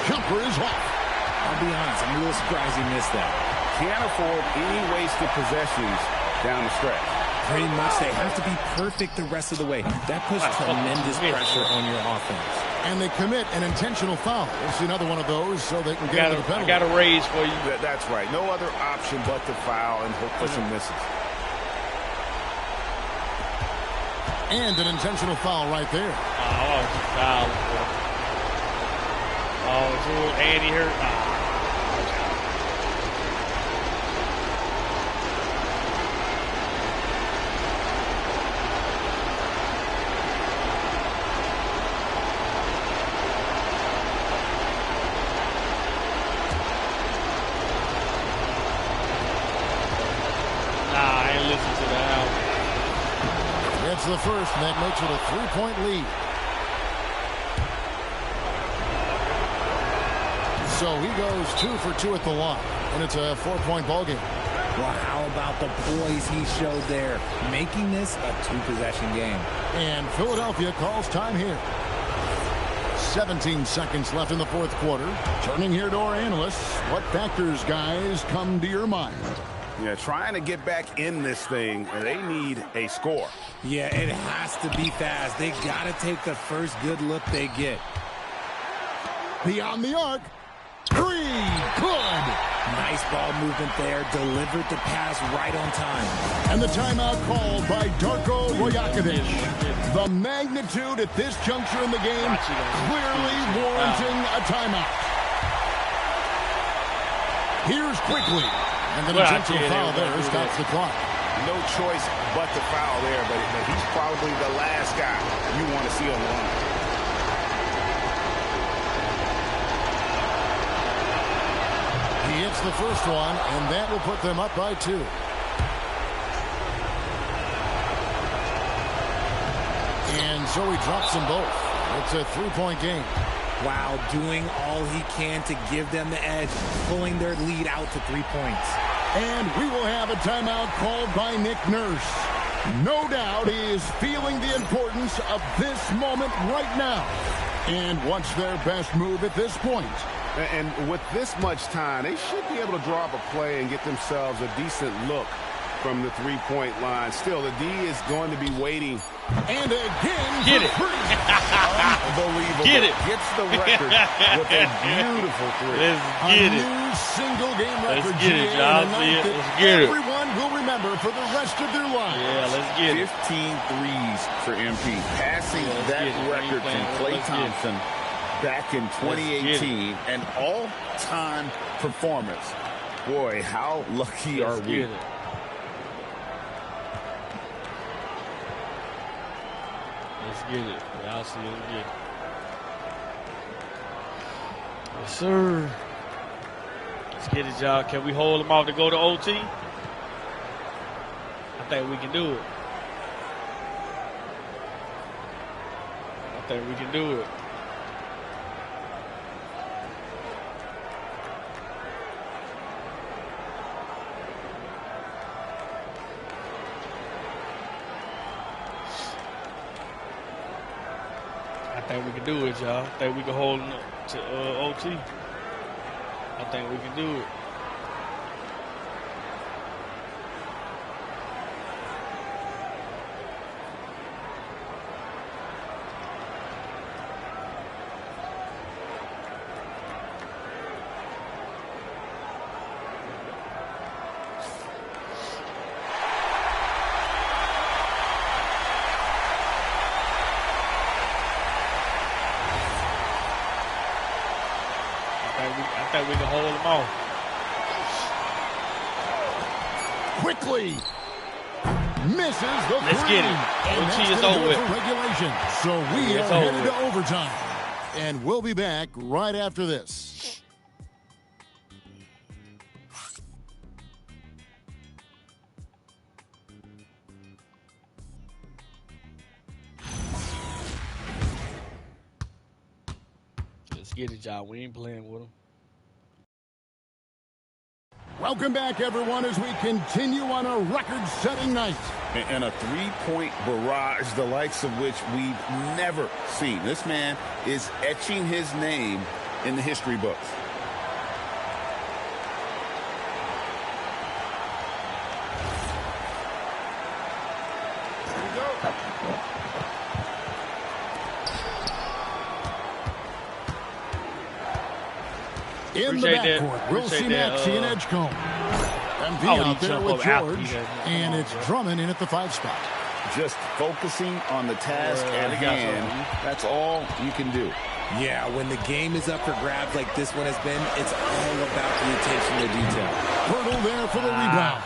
Jumper is off. I'll be honest, I'm a little surprised he missed that. Can't afford any wasted possessions down the stretch. Pretty much, they have to be perfect the rest of the way. That puts tremendous pressure on your offense. And they commit an intentional foul. We'll see another one of those so they can get to the penalty. I got a raise for you. That's right. No other option but to foul and hope for some misses. And an intentional foul right there. Oh, it's a foul. Oh, Andy hurt. The first, and that makes it a three-point lead. So he goes 2 for 2 at the line, and it's a 4-point ball game. Well, how about the poise he showed there, making this a 2-possession game. And Philadelphia calls time here. 17 seconds left in the fourth quarter. Turning here to our analysts, what factors, guys, come to your mind? Yeah, trying to get back in this thing, they need a score. Yeah, it has to be fast. They got to take the first good look they get. Beyond the arc. 3. Good. Nice ball movement there. Delivered the pass right on time. And the timeout called by Darko Rajakovic. The magnitude at this juncture in the game clearly warranting a timeout. Here's Quickly. And then a gentle foul there stops the clock. No choice but to foul there, but he's probably the last guy you want to see on the line. He hits the first one, and that will put them up by 2. And so he drops them both. It's a 3-point game. Wow, doing all he can to give them the edge, pulling their lead out to 3 points. And we will have a timeout called by Nick Nurse. No doubt he is feeling the importance of this moment right now. And what's their best move at this point? And with this much time, they should be able to draw up a play and get themselves a decent look from the 3-point line. Still, the D is going to be waiting. And again, get it. Unbelievable. Get it. Gets the record with a beautiful 3. Let's get it. A new single game record. Let's get it, y'all. Let's get it. Everyone will remember for the rest of their lives. Yeah, let's get it. 15 threes for MP. Passing that record from Klay Thompson back in 2018. An all-time performance. Boy, how lucky are we? Let's get it. Y'all see it again. Yes, sir. Let's get it, y'all. Can we hold them off to go to OT? I think we can do it. I think we can do it. I think we can do it, y'all. I think we can hold them to OT. I think we can do it. I think we can hold them off. Quickly misses the Let's three. get it. And OT that's is gonna do over it with. for regulation. So we It's are over headed with. to overtime. And we'll be back right after this. Let's get it, y'all. We ain't playing with them. Welcome back, everyone, as we continue on a record-setting night. And a 3-point barrage, the likes of which we've never seen. This man is etching his name in the history books. In the Appreciate backcourt, that. we'll see Appreciate that, Maxey and Edgecombe. MP oh, out he there jump with up after George, he does it. and it's Drummond in at the 5 spot. Just focusing on the task at hand. That's all you can do. Yeah, when the game is up for grabs like this one has been, it's all about the attention to detail. Hurdle there for the rebound.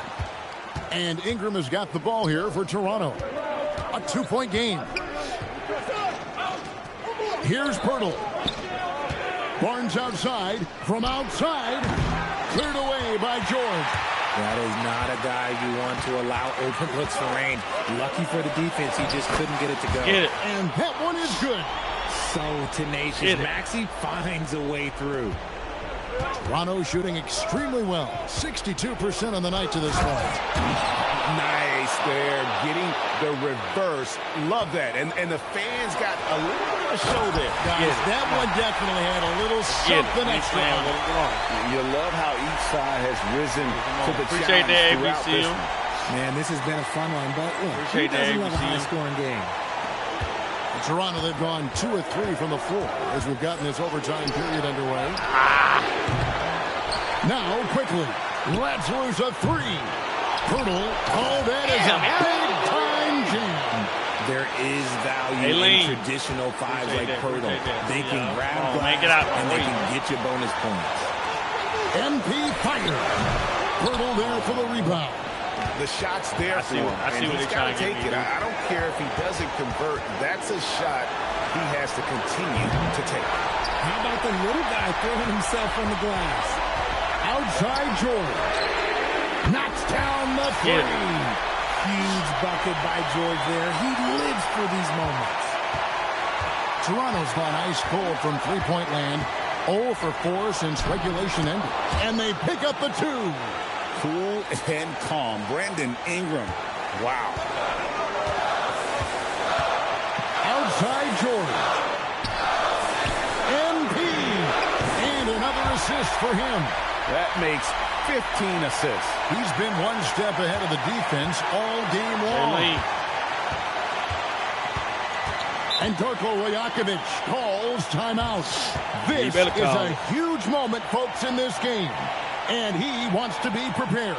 And Ingram has got the ball here for Toronto. A 2-point game. Here's Pirtle. Barnes outside. From outside. Cleared away by George. That is not a guy you want to allow open looks for Rain. Lucky for the defense, he just couldn't get it to go. Get it. And that one is good. So tenacious. Maxey finds a way through. Toronto shooting extremely well. 62% on the night to this point. Nice there, getting the reverse. Love that. And the fans got a little bit of a show there. Guys, that one definitely had a little something extra on it. You love how each side has risen to the Appreciate challenge that, throughout this ABCM. one. Man, this has been a fun one, but look, who doesn't love a high-scoring game? Toronto, they've gone 2 of 3 from the floor as we've gotten this overtime period underway. Now, quickly, let's lose a 3. Poodle, that is a big-time jam. There is value in traditional fives like Poodle. They can grab glass and they can get you bonus points. MP fire. Poodle there for the rebound. The shot's there for him. I see what he's they're got trying to to take get it. me. I don't care if he doesn't convert. That's a shot he has to continue to take. How about the little guy throwing himself on the glass? Outside George. Knocks down the 3. Huge bucket by George there. He lives for these moments. Toronto's gone ice cold from three-point land. 0 for 4 since regulation ended. And they pick up the 2. Cool and calm. Brandon Ingram. Wow. Outside George. MP. And another assist for him. That makes 15 assists. He's been one step ahead of the defense all game long. And Darko Rajakovic calls timeout. This is a huge moment, folks, in this game. And he wants to be prepared.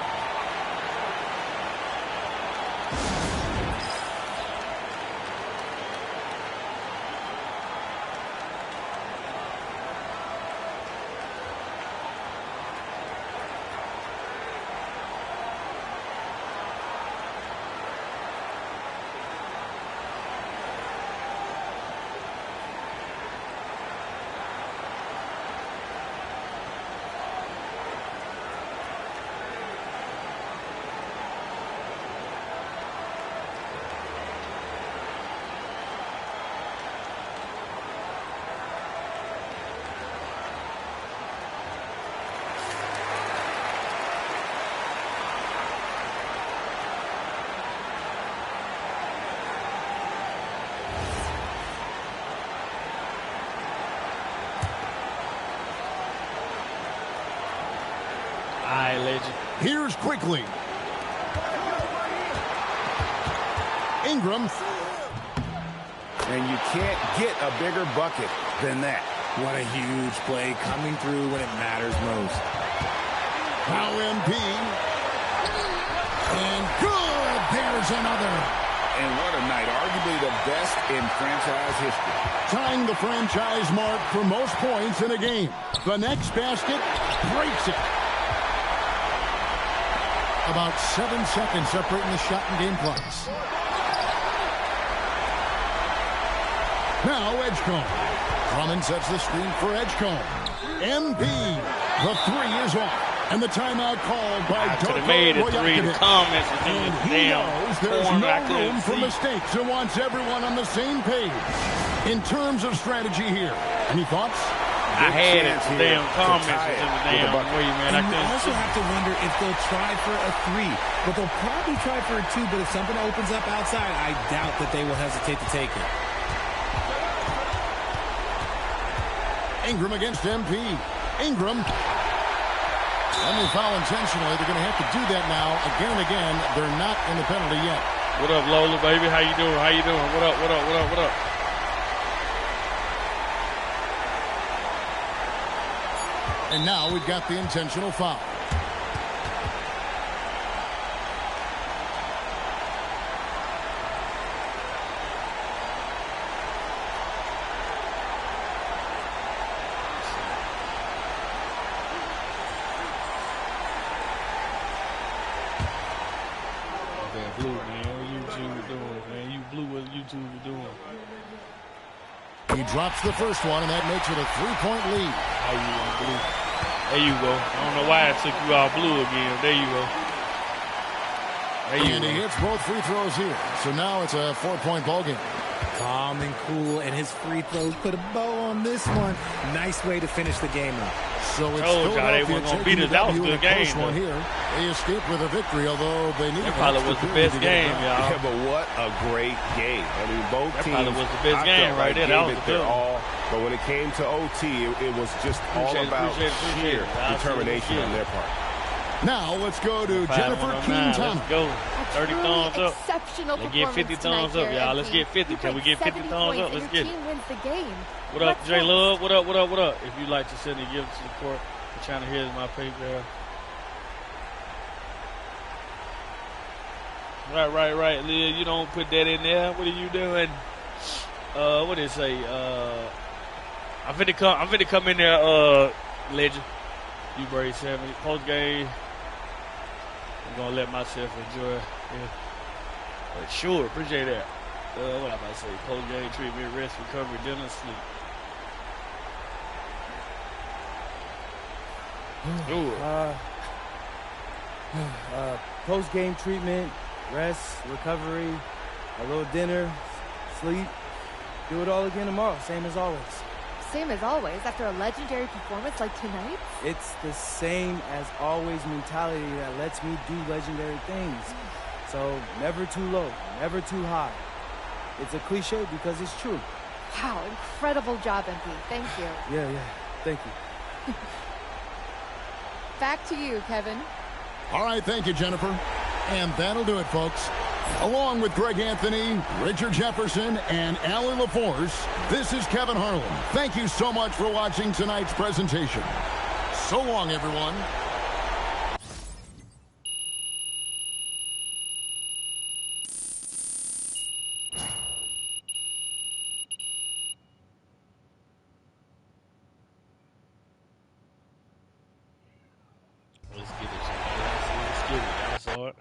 Here's quickly. Ingram. And you can't get a bigger bucket than that. What a huge play coming through when it matters most. Now MP. And good. There's another. And what a night. Arguably the best in franchise history. Tying the franchise mark for most points in a game. The next basket breaks it. About 7 seconds separating the shot and game clocks. Now Edgecombe. Drummond sets the screen for Edgecombe. MP. The 3 is off. And the timeout called by Darko Rajakovic. And he knows there's no room for mistakes and wants everyone on the same page. In terms of strategy here, any thoughts? I had it. Damn comments was in the damn way, man. And you also have to wonder if they'll try for a 3. But they'll probably try for a 2. But if something opens up outside, I doubt that they will hesitate to take it. Ingram against MP. Ingram. And they foul intentionally. They're going to have to do that now again and again. They're not in the penalty yet. What up, Lola, baby? How you doing? How you doing? What up, what up, what up, what up? And now we've got the intentional foul. Blue, man. What YouTube doing, man? You blew what YouTube was doing. He drops the first one, and that makes it a 3-point lead. How you on blue? There you go. I don't know why I took you out blue again. There you go. And he hits both free throws here. So now it's a 4-point ball game. Calm and cool, and his free throws put a bow on this one. Nice way to finish the game up. So it's Philadelphia taking the W in a close one here. They escaped with a victory, although they needed that probably was the best game, y'all. Yeah, but what a great game. I mean, both that teams. Probably was the best game right there. That was their all. But when it came to OT, it was just all about sheer determination on their part. Now let's go to Jennifer King-Thomas. Let's go. 30 thumbs up. Exceptional Let's get 50 thumbs up, y'all. Let's get 50. Can we get 50 thumbs up? Let's get it. Wins the game. What up, J Love? What up, what up, what up? If you'd like to send a gift support, the channel here is my PayPal. Right, Leah. You don't put that in there. What are you doing? What did it say? I'm finna come in there, Legend. You brave 70 post game. I'm gonna let myself enjoy it. Yeah. But sure, appreciate that. What am I about to say? Post game treatment, rest, recovery, dinner, sleep. Post game treatment, rest, recovery, a little dinner, sleep. Do it all again tomorrow, same as always. Same as always, after a legendary performance like tonight? It's the same as always mentality that lets me do legendary things. So never too low, never too high. It's a cliche because it's true. Wow, incredible job, MP. Thank you. Yeah, thank you. Back to you, Kevin. All right, thank you, Jennifer. And that'll do it, folks. Along with Greg Anthony, Richard Jefferson, and Allie LaForce, this is Kevin Harlan. Thank you so much for watching tonight's presentation. So long, everyone. Let's get it, let's get it. I saw it.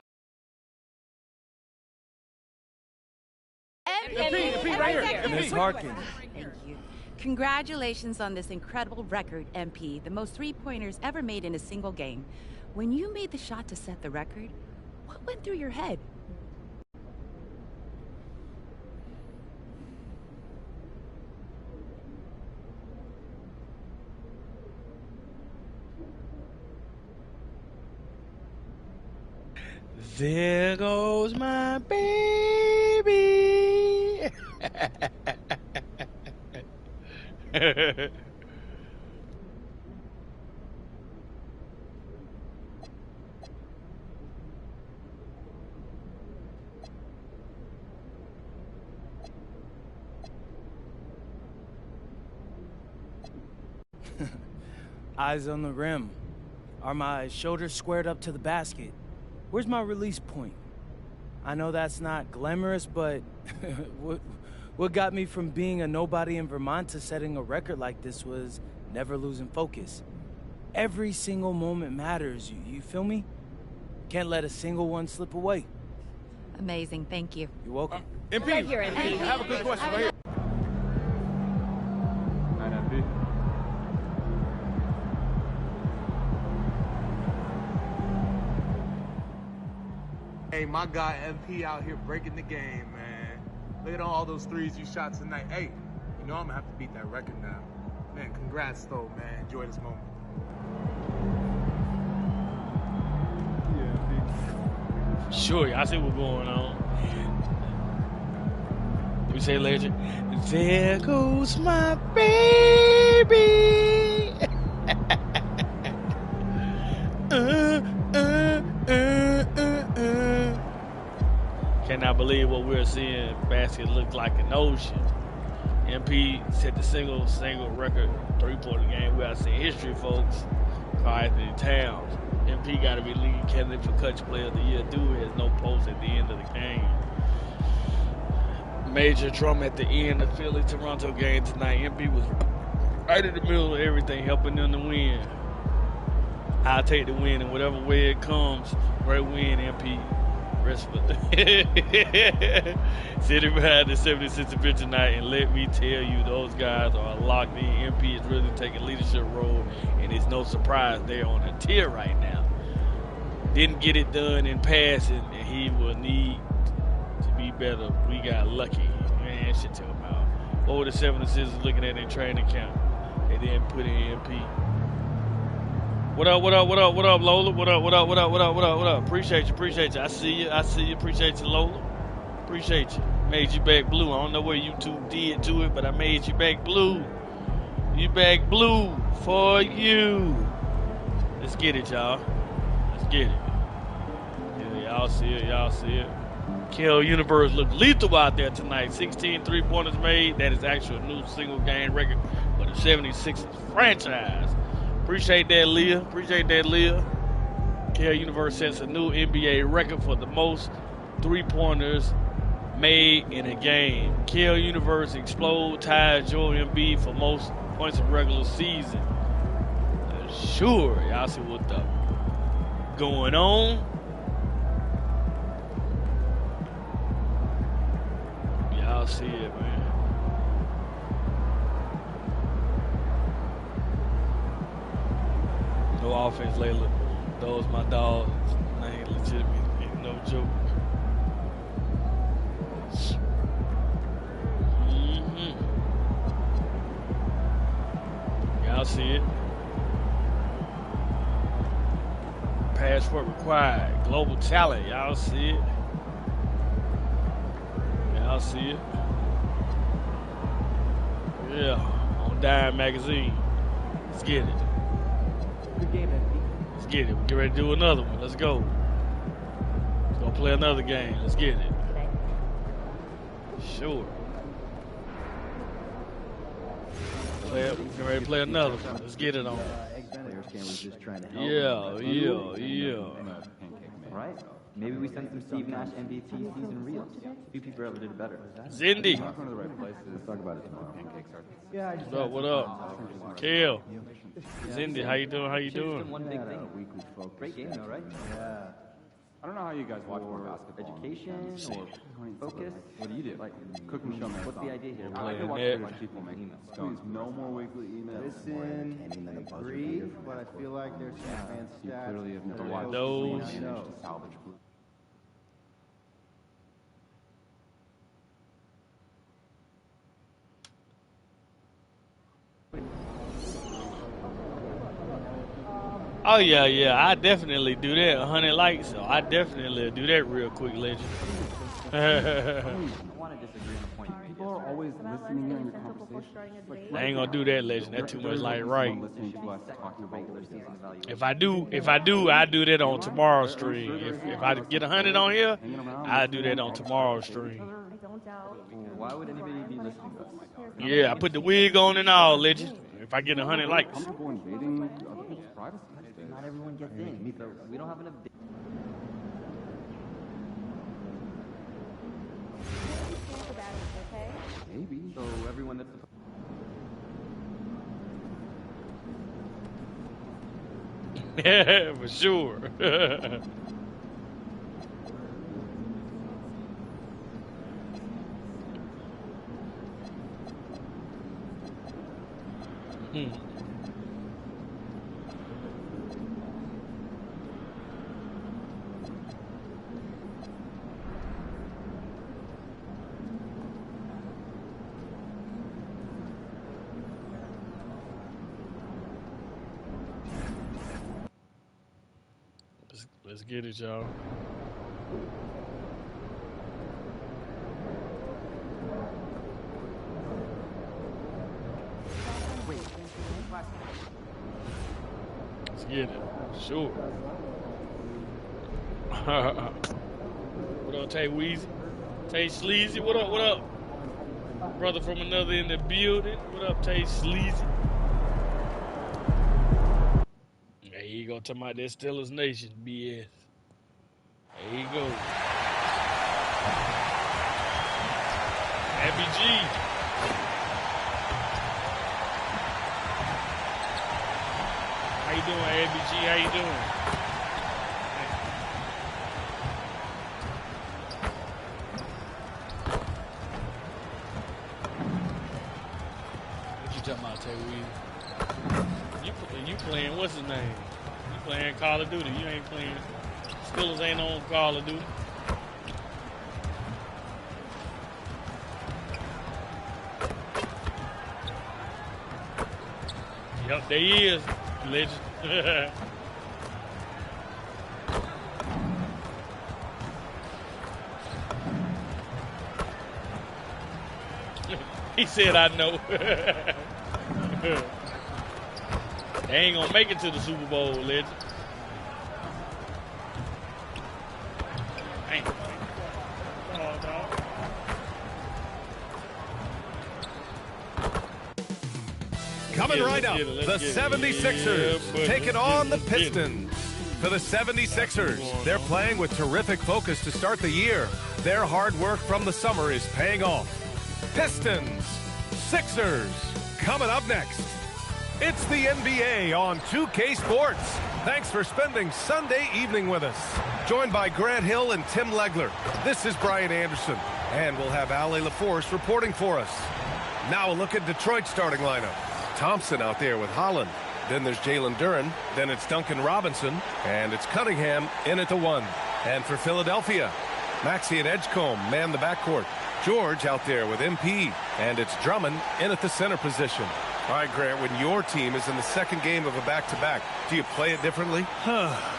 MP, right here. Ms. Harkin. Thank you. Congratulations on this incredible record, MP. The most three-pointers ever made in a single game. When you made the shot to set the record, what went through your head? There goes my baby. Eyes on the rim. Are my shoulders squared up to the basket? Where's my release point? I know that's not glamorous, but what got me from being a nobody in Vermont to setting a record like this was never losing focus. Every single moment matters, you feel me? Can't let a single one slip away. Amazing, thank you. You're welcome. MP, right here, MP. I have a good question right here. Hey, my guy MP out here breaking the game, man. Look at all those threes you shot tonight. Hey, you know I'm gonna have to beat that record now. Man, congrats though, man. Enjoy this moment. Sure, I see what's going on. We say legend. There goes my baby. Cannot believe what we're seeing. Basket look like an ocean. MP set the single record three-pointer game. We are seeing history, folks. Carl Anthony Towns. MP got to be leading candidate for Clutch Player of the Year. Dude has no post at the end of the game. Major drum at the end of the Philly-Toronto game tonight. MP was right in the middle of everything, helping them to win. I'll take the win in whatever way it comes. Great win, MP. Rest of it. Sitting behind the 76 bench tonight, and let me tell you, those guys are locked in. MP is really taking a leadership role, and it's no surprise they're on a tier right now. Didn't get it done in passing, and he will need to be better. We got lucky. Man, Man, shit tell them out. What were the 76ers looking at in training camp? They didn't put in MP. What up, Lola? What up? Appreciate you. I see you. Appreciate you, Lola. Appreciate you. Made you back blue. I don't know what YouTube did to it, but I made you back blue. You back blue for you. Let's get it, y'all. Let's get it. Yeah, y'all see it. Kill Universe looked lethal out there tonight. 16 3-pointers made. That is actually a new single game record for the 76ers franchise. Appreciate that, Leah. Kill Universe sets a new NBA record for the most 3-pointers made in a game. Kill Universe ties Joel Embiid for most points of regular season. Sure, y'all see what the going on. Y'all see it, man. No offense, Layla. Those my dogs. I ain't legitimate. No joke. Y'all see it. Passport required. Global talent. Y'all see it. Yeah. On Dime Magazine. Let's get it. Good game, MP. Let's get it. We get ready to do another one. Let's go. Let's go play another game. Let's get it. Sure. Get ready to play another one. Let's get it on. Yeah. Right? Maybe we send some Steve Nash MVP season reels. Few people ever did better. Zindy. We're going to the right places. Let's talk about it tomorrow. Pancakes are. Yeah. What up? Kale. Zindy, how you doing? One big thing. Great game, though, right? Yeah. I don't know how you guys watch more basketball. Education or focus? What do you do? Like cooking show. What's the idea here? I like to watch a bunch of people make stones. No more weekly emails. Listen, agree, but I feel like there's some advanced You stats. clearly have never watched Those. to salvage blue. Oh yeah, I definitely do that. 100 likes, so I definitely do that real quick, legend. I want to disagree on a point. People are always listening in your conversation. I ain't gonna do that, legend. That's too much like right. If I do, I do that on tomorrow's stream. If I get 100 on here, I do that on tomorrow's stream. Why would anybody be listening to us? Yeah, I put the wig on and all, legend. If I get 100 likes. Not everyone gets in, so we don't have enough. Maybe. So everyone that's Yeah, for sure. Let's get it, y'all. Let's get it. Sure. What up, Tay Weezy? Tay Sleazy? What up? Brother from another in the building. What up, Tay Sleazy? There you go, talking about that Steelers Nation BS. There you go. Abby G. How you doing, Abby G? How you doing? What you talking about, Tay Weezy? You playing, what's his name? You playing Call of Duty. You ain't playing. Steelers ain't on Call of Duty. Yep, there he is, legend. He said, I know. They ain't gonna make it to the Super Bowl, legend. Dang. Coming right up, the 76ers taking on the Pistons. For the 76ers, they're playing with terrific focus to start the year. Their hard work from the summer is paying off. Pistons, Sixers, coming up next. It's the NBA on 2K Sports. Thanks for spending Sunday evening with us. Joined by Grant Hill and Tim Legler. This is Brian Anderson, and we'll have Ale LaForce reporting for us. Now a look at Detroit's starting lineup. Thompson out there with Holland. Then there's Jalen Duren. Then it's Duncan Robinson. And it's Cunningham in at the 1. And for Philadelphia, Maxey and Edgecombe man the backcourt. George out there with MP. And it's Drummond in at the center position. All right, Grant, when your team is in the second game of a back-to-back, do you play it differently?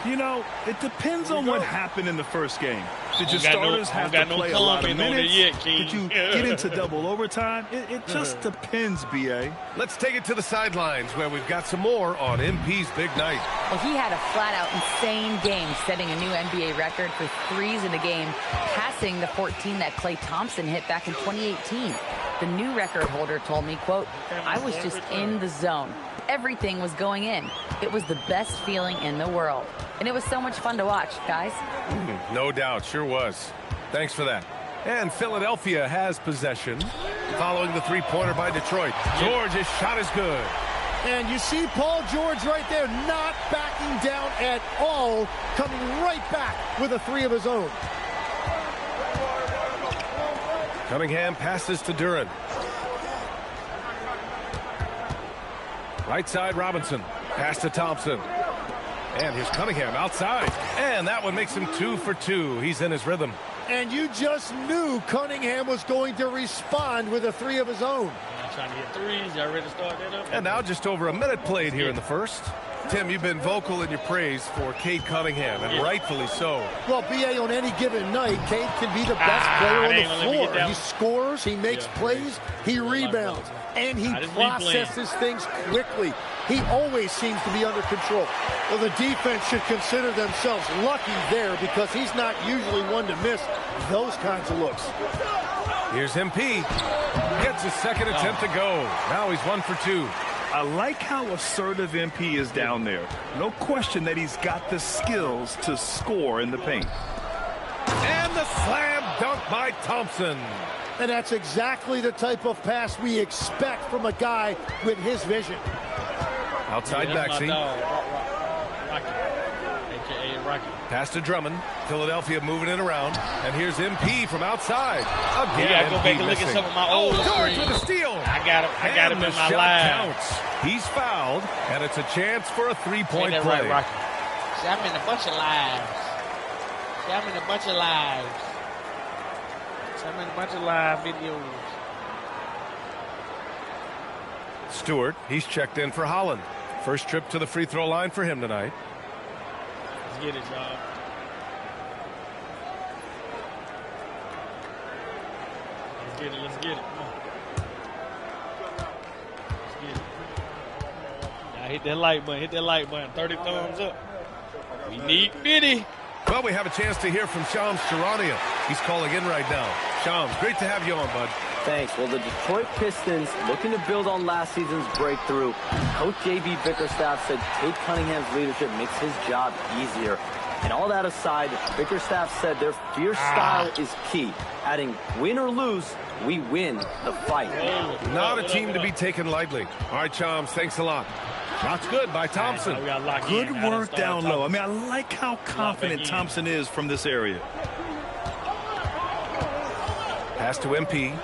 You know, it depends on what happened in the first game. Did your starters have to play a lot of minutes? Did you get into double overtime? It just depends, B.A. Let's take it to the sidelines where we've got some more on MP's big night. Well, he had a flat-out insane game, setting a new NBA record for threes in the game, passing the 14 that Klay Thompson hit back in 2018. The new record holder told me, quote, I was just in the zone. Everything was going in. It was the best feeling in the world. And it was so much fun to watch, guys. No doubt, sure was. Thanks for that. And Philadelphia has possession following the three-pointer by Detroit. George's shot is good. And you see Paul George right there not backing down at all, coming right back with a three of his own. Cunningham passes to Duren. Right side, Robinson. Pass to Thompson. And here's Cunningham outside. And that one makes him 2 for 2. He's in his rhythm. And you just knew Cunningham was going to respond with a three of his own. Trying to hit threes. Y'all ready to start that up? And now just over a minute played here in the first. Tim, you've been vocal in your praise for Cade Cunningham, and rightfully so. Well, B.A., on any given night, Cade can be the best player on the floor. He scores, he makes plays, he rebounds, and he processes things quickly. He always seems to be under control. Well, the defense should consider themselves lucky there because he's not usually one to miss those kinds of looks. Here's MP. Gets his second attempt to go. Now he's 1 for 2. I like how assertive MP is down there. No question that he's got the skills to score in the paint. And the slam dunk by Thompson. And that's exactly the type of pass we expect from a guy with his vision. Outside Maxey. Rocky. Pass to Drummond. Philadelphia moving it around. And here's MP from outside. Again, you gotta go back and look at some of my old George with a steal. I got him in my live. Counts. He's fouled, and it's a chance for a three-point play. Right, Rocky. See, I'm in a bunch of lives. Live videos. Stewart, he's checked in for Holland. First trip to the free throw line for him tonight. Let's get it, y'all. Let's get it. Come on. Let's get it. Now hit that like button. 30 thumbs up. We need Biddy. Well, we have a chance to hear from Shams Charania. He's calling in right now. Shams, great to have you on, bud. Thanks. Well, the Detroit Pistons looking to build on last season's breakthrough. Coach J.B. Bickerstaff said Cade Cunningham's leadership makes his job easier. And all that aside, Bickerstaff said their fierce style is key. Adding win or lose, we win the fight. Not a team to be taken lightly. All right, Shams, thanks a lot. Shots good by Thompson. Good work down low. I mean, I like how confident Thompson is from this area. Pass to MP.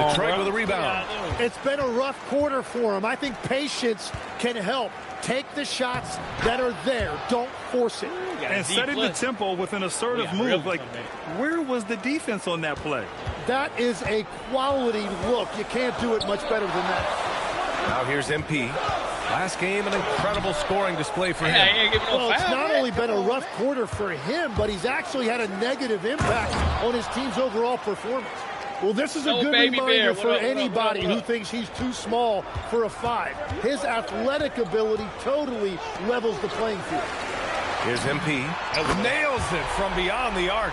Detroit with a rebound. It's been a rough quarter for him. I think patience can help. Take the shots that are there. Don't force it. And setting the tempo with an assertive move. Like, where was the defense on that play? That is a quality look. You can't do it much better than that. Now here's MP. Last game, an incredible scoring display for him. Well, it's not only been a rough quarter for him, but he's actually had a negative impact on his team's overall performance. Well, this is a good reminder for anybody who thinks he's too small for a 5. His athletic ability totally levels the playing field. Here's MP. Nails it from beyond the arc.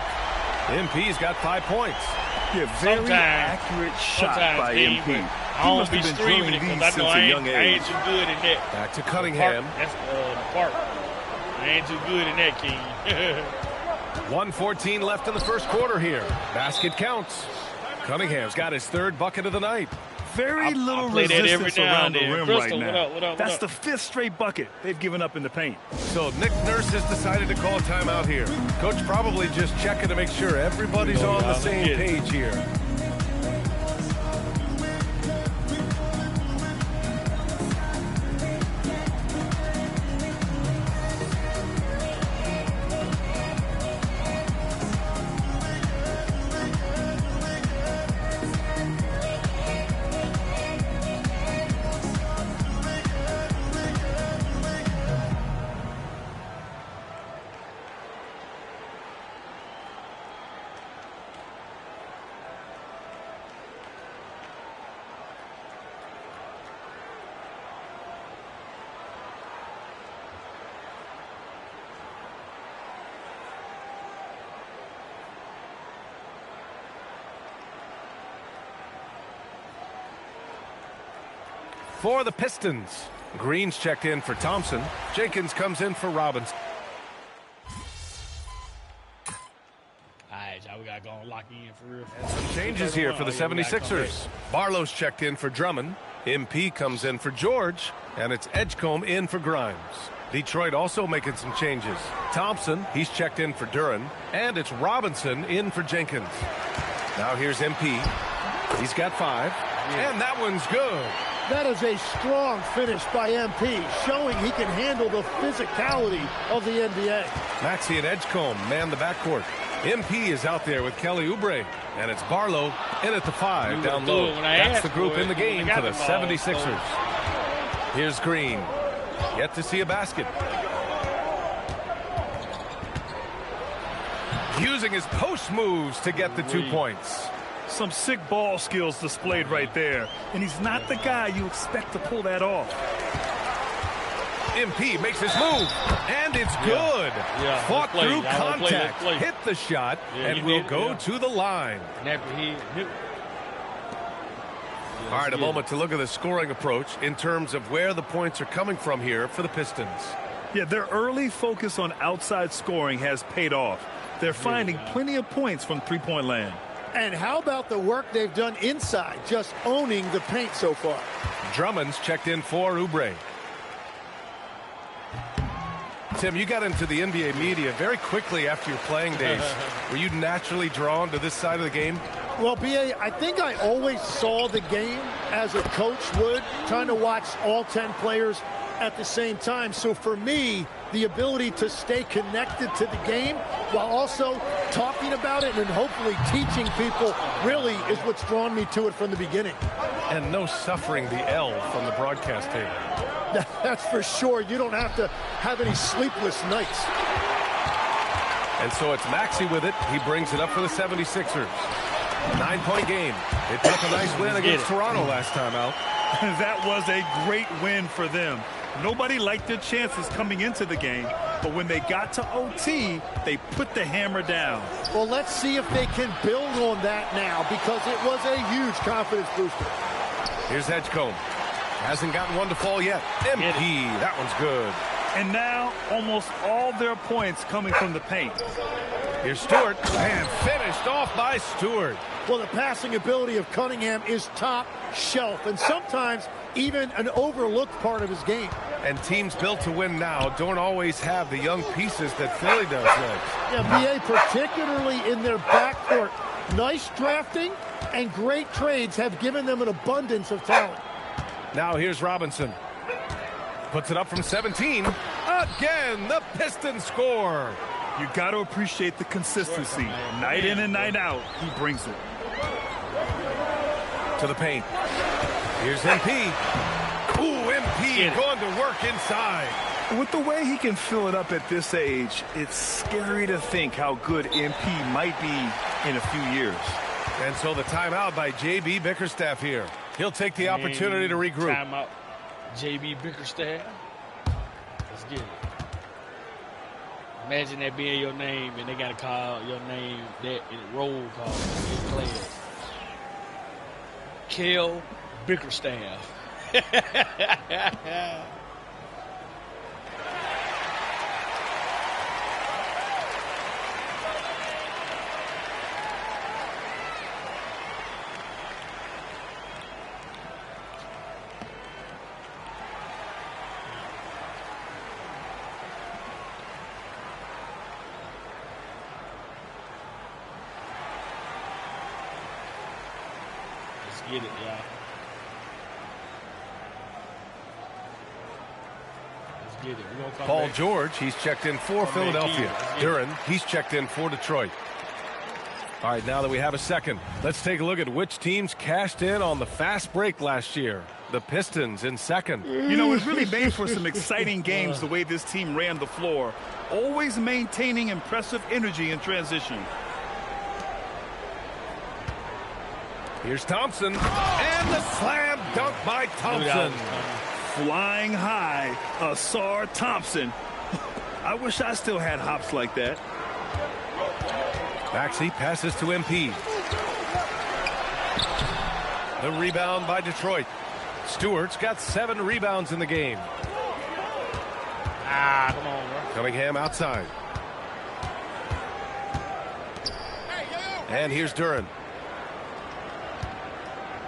MP's got 5 points. Yeah, very accurate shot by MP. I don't be streaming it because I know I ain't too good in that. Back to Cunningham. That's the park. I ain't too good in that, King. 1:14 left in the first quarter here. Basket counts. Cunningham's got his 3rd bucket of the night. Very little resistance around the rim right now. That's the 5th straight bucket they've given up in the paint. So Nick Nurse has decided to call timeout here. Coach probably just checking to make sure everybody's on the same page here. For the Pistons, Green's checked in for Thompson. Jenkins comes in for Robinson. All right, y'all, we got to go and lock in for real. Some changes here for the 76ers. Barlow's checked in for Drummond. MP comes in for George. And it's Edgecombe in for Grimes. Detroit also making some changes. Thompson, he's checked in for Duran. And it's Robinson in for Jenkins. Now here's MP. He's got 5. And that one's good. That is a strong finish by MP, showing he can handle the physicality of the NBA. Maxey and Edgecombe man the backcourt. MP is out there with Kelly Oubre, and it's Barlow in at the 5 down low. That's the group in the game for the 76ers. Here's Green. Yet to see a basket. Using his post moves to get the 2 points. Some sick ball skills displayed right there. And he's not the guy you expect to pull that off. MP makes his move, and it's good. Fought through contact, hit the shot, and will go to the line. All right, a moment to look at the scoring approach in terms of where the points are coming from here for the Pistons. Yeah, their early focus on outside scoring has paid off. They're finding plenty of points from three-point land. And how about the work they've done inside, just owning the paint so far? Drummond's checked in for Oubre. Tim, you got into the NBA media very quickly after your playing days. Were you naturally drawn to this side of the game? Well, B.A., I think I always saw the game as a coach would, trying to watch all 10 players at the same time. So for me, the ability to stay connected to the game while also talking about it and hopefully teaching people really is what's drawn me to it from the beginning. And no suffering the L from the broadcast table. That's for sure. You don't have to have any sleepless nights. And so it's Maxey with it. He brings it up for the 76ers. 9-point game. They took a nice win against Toronto last time out. That was a great win for them. Nobody liked their chances coming into the game, but when they got to OT, they put the hammer down. Well, let's see if they can build on that now, because it was a huge confidence booster. Here's Edgecombe. Hasn't gotten one to fall yet. MP, that one's good. And now almost all their points coming from the paint. Here's Stewart, and finished off by Stewart. Well, the passing ability of Cunningham is top shelf, and sometimes even an overlooked part of his game. And teams built to win now don't always have the young pieces that Philly does. Yeah, BA, particularly in their backcourt. Nice drafting and great trades have given them an abundance of talent. Now here's Robinson. Puts it up from 17. Again, the Pistons score. You got to appreciate the consistency. Night in and night out, he brings it. To the paint. Here's MP. MP going to work inside. With the way he can fill it up at this age, it's scary to think how good MP might be in a few years. And so the timeout by J.B. Bickerstaff here. He'll take the opportunity to regroup. Timeout, J.B. Bickerstaff. Let's get it. Imagine that being your name and they got to call your name that in roll call. Player. Kel Bickerstaff. Get it, y'all. Let's get it. We're gonna come Paul back. George, he's checked in for Philadelphia. Duran, he's checked in for Detroit. All right, now that we have a second, let's take a look at which teams cashed in on the fast break last year. The Pistons in second. You know, it really made for some exciting games the way this team ran the floor, always maintaining impressive energy in transition. Here's Thompson, and the slam dunk by Thompson. Flying high, Asar Thompson. I wish I still had hops like that. Maxey passes to MP. The rebound by Detroit. Stewart's got 7 rebounds in the game. Come on, bro. Cunningham outside. And here's Duran.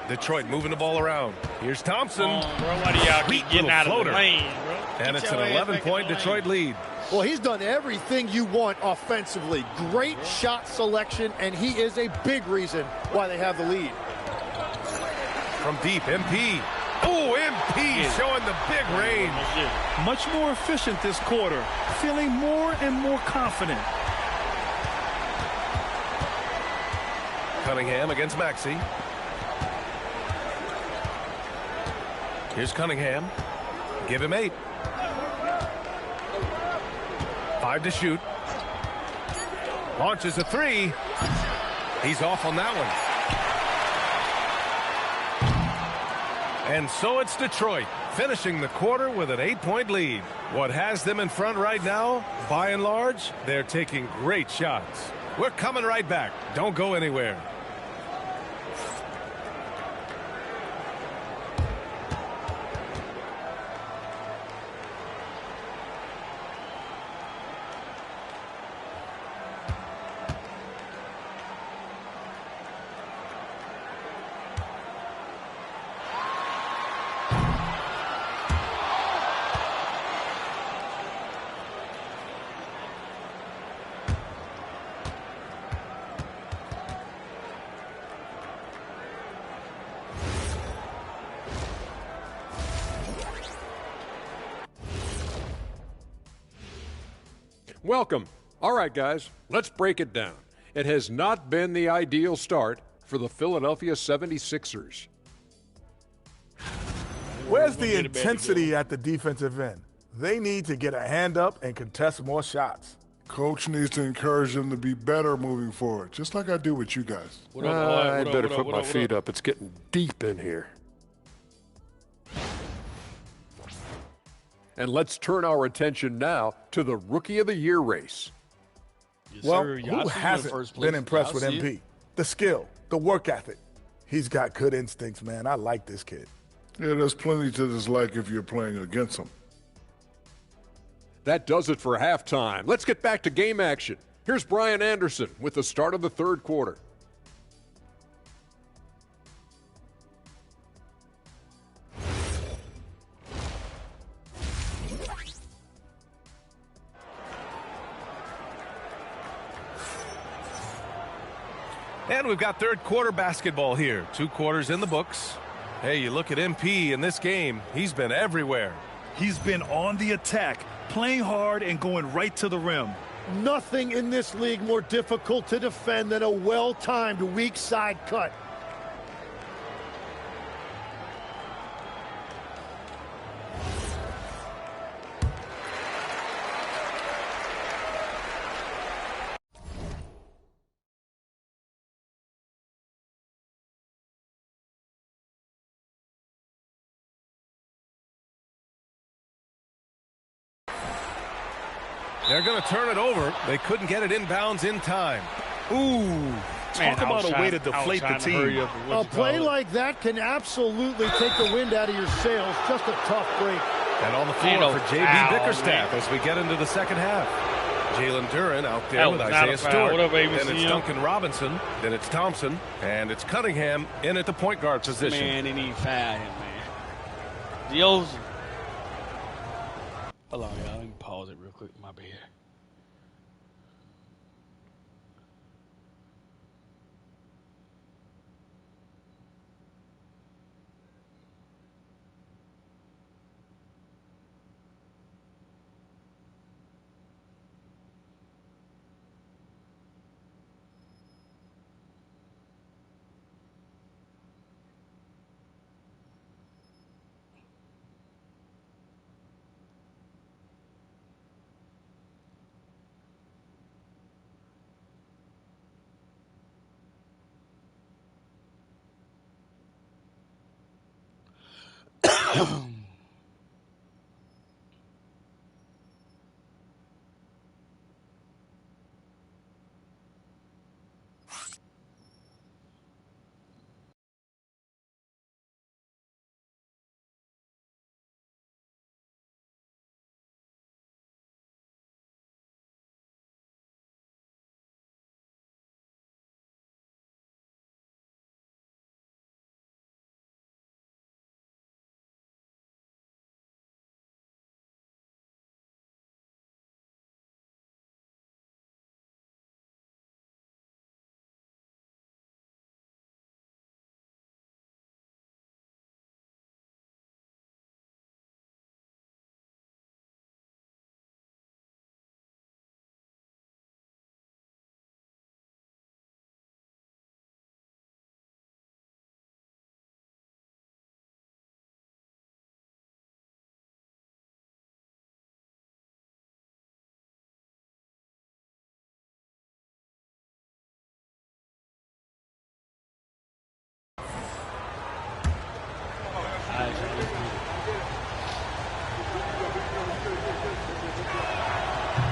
Detroit moving the ball around. Here's Thompson. Bro, why do y'all keep getting out of the lane, bro? And it's an 11-point Detroit lead. Well, he's done everything you want offensively. Great shot selection, and he is a big reason why they have the lead. From deep, MP. Oh, MP showing the big range. Much more efficient this quarter, feeling more and more confident. Cunningham against Maxey. Here's Cunningham. Give him 8. 5 to shoot. Launches a 3. He's off on that one. And so it's Detroit finishing the quarter with an 8-point lead. What has them in front right now, by and large, they're taking great shots. We're coming right back. Don't go anywhere. Welcome. All right, guys, let's break it down. It has not been the ideal start for the Philadelphia 76ers. Where's the intensity at the defensive end? They need to get a hand up and contest more shots. Coach needs to encourage them to be better moving forward, just like I do with you guys. I better put my feet up. It's getting deep in here. And let's turn our attention now to the Rookie of the Year race. Well, who hasn't been impressed with MP? The skill, the work ethic. He's got good instincts, man. I like this kid. Yeah, there's plenty to dislike if you're playing against him. That does it for halftime. Let's get back to game action. Here's Brian Anderson with the start of the third quarter. And we've got third quarter basketball here. 2 quarters in the books. Hey, you look at MP in this game, he's been everywhere. He's been on the attack, playing hard and going right to the rim. Nothing in this league more difficult to defend than a well-timed weak side cut. They're going to turn it over. They couldn't get it inbounds in time. Ooh. Talk about a way to deflate the team. A play like that can absolutely take the wind out of your sails. Just a tough break. And on the floor for J.B. Bickerstaff as we get into the second half. Jalen Duren out there with Isaiah Stewart. Then it's Duncan Robinson. Then it's Thompson. And it's Cunningham in at the point guard position. Man, they need to foul him, man. Dios. Hold on, y'all. Let me pause it real quick. My bad.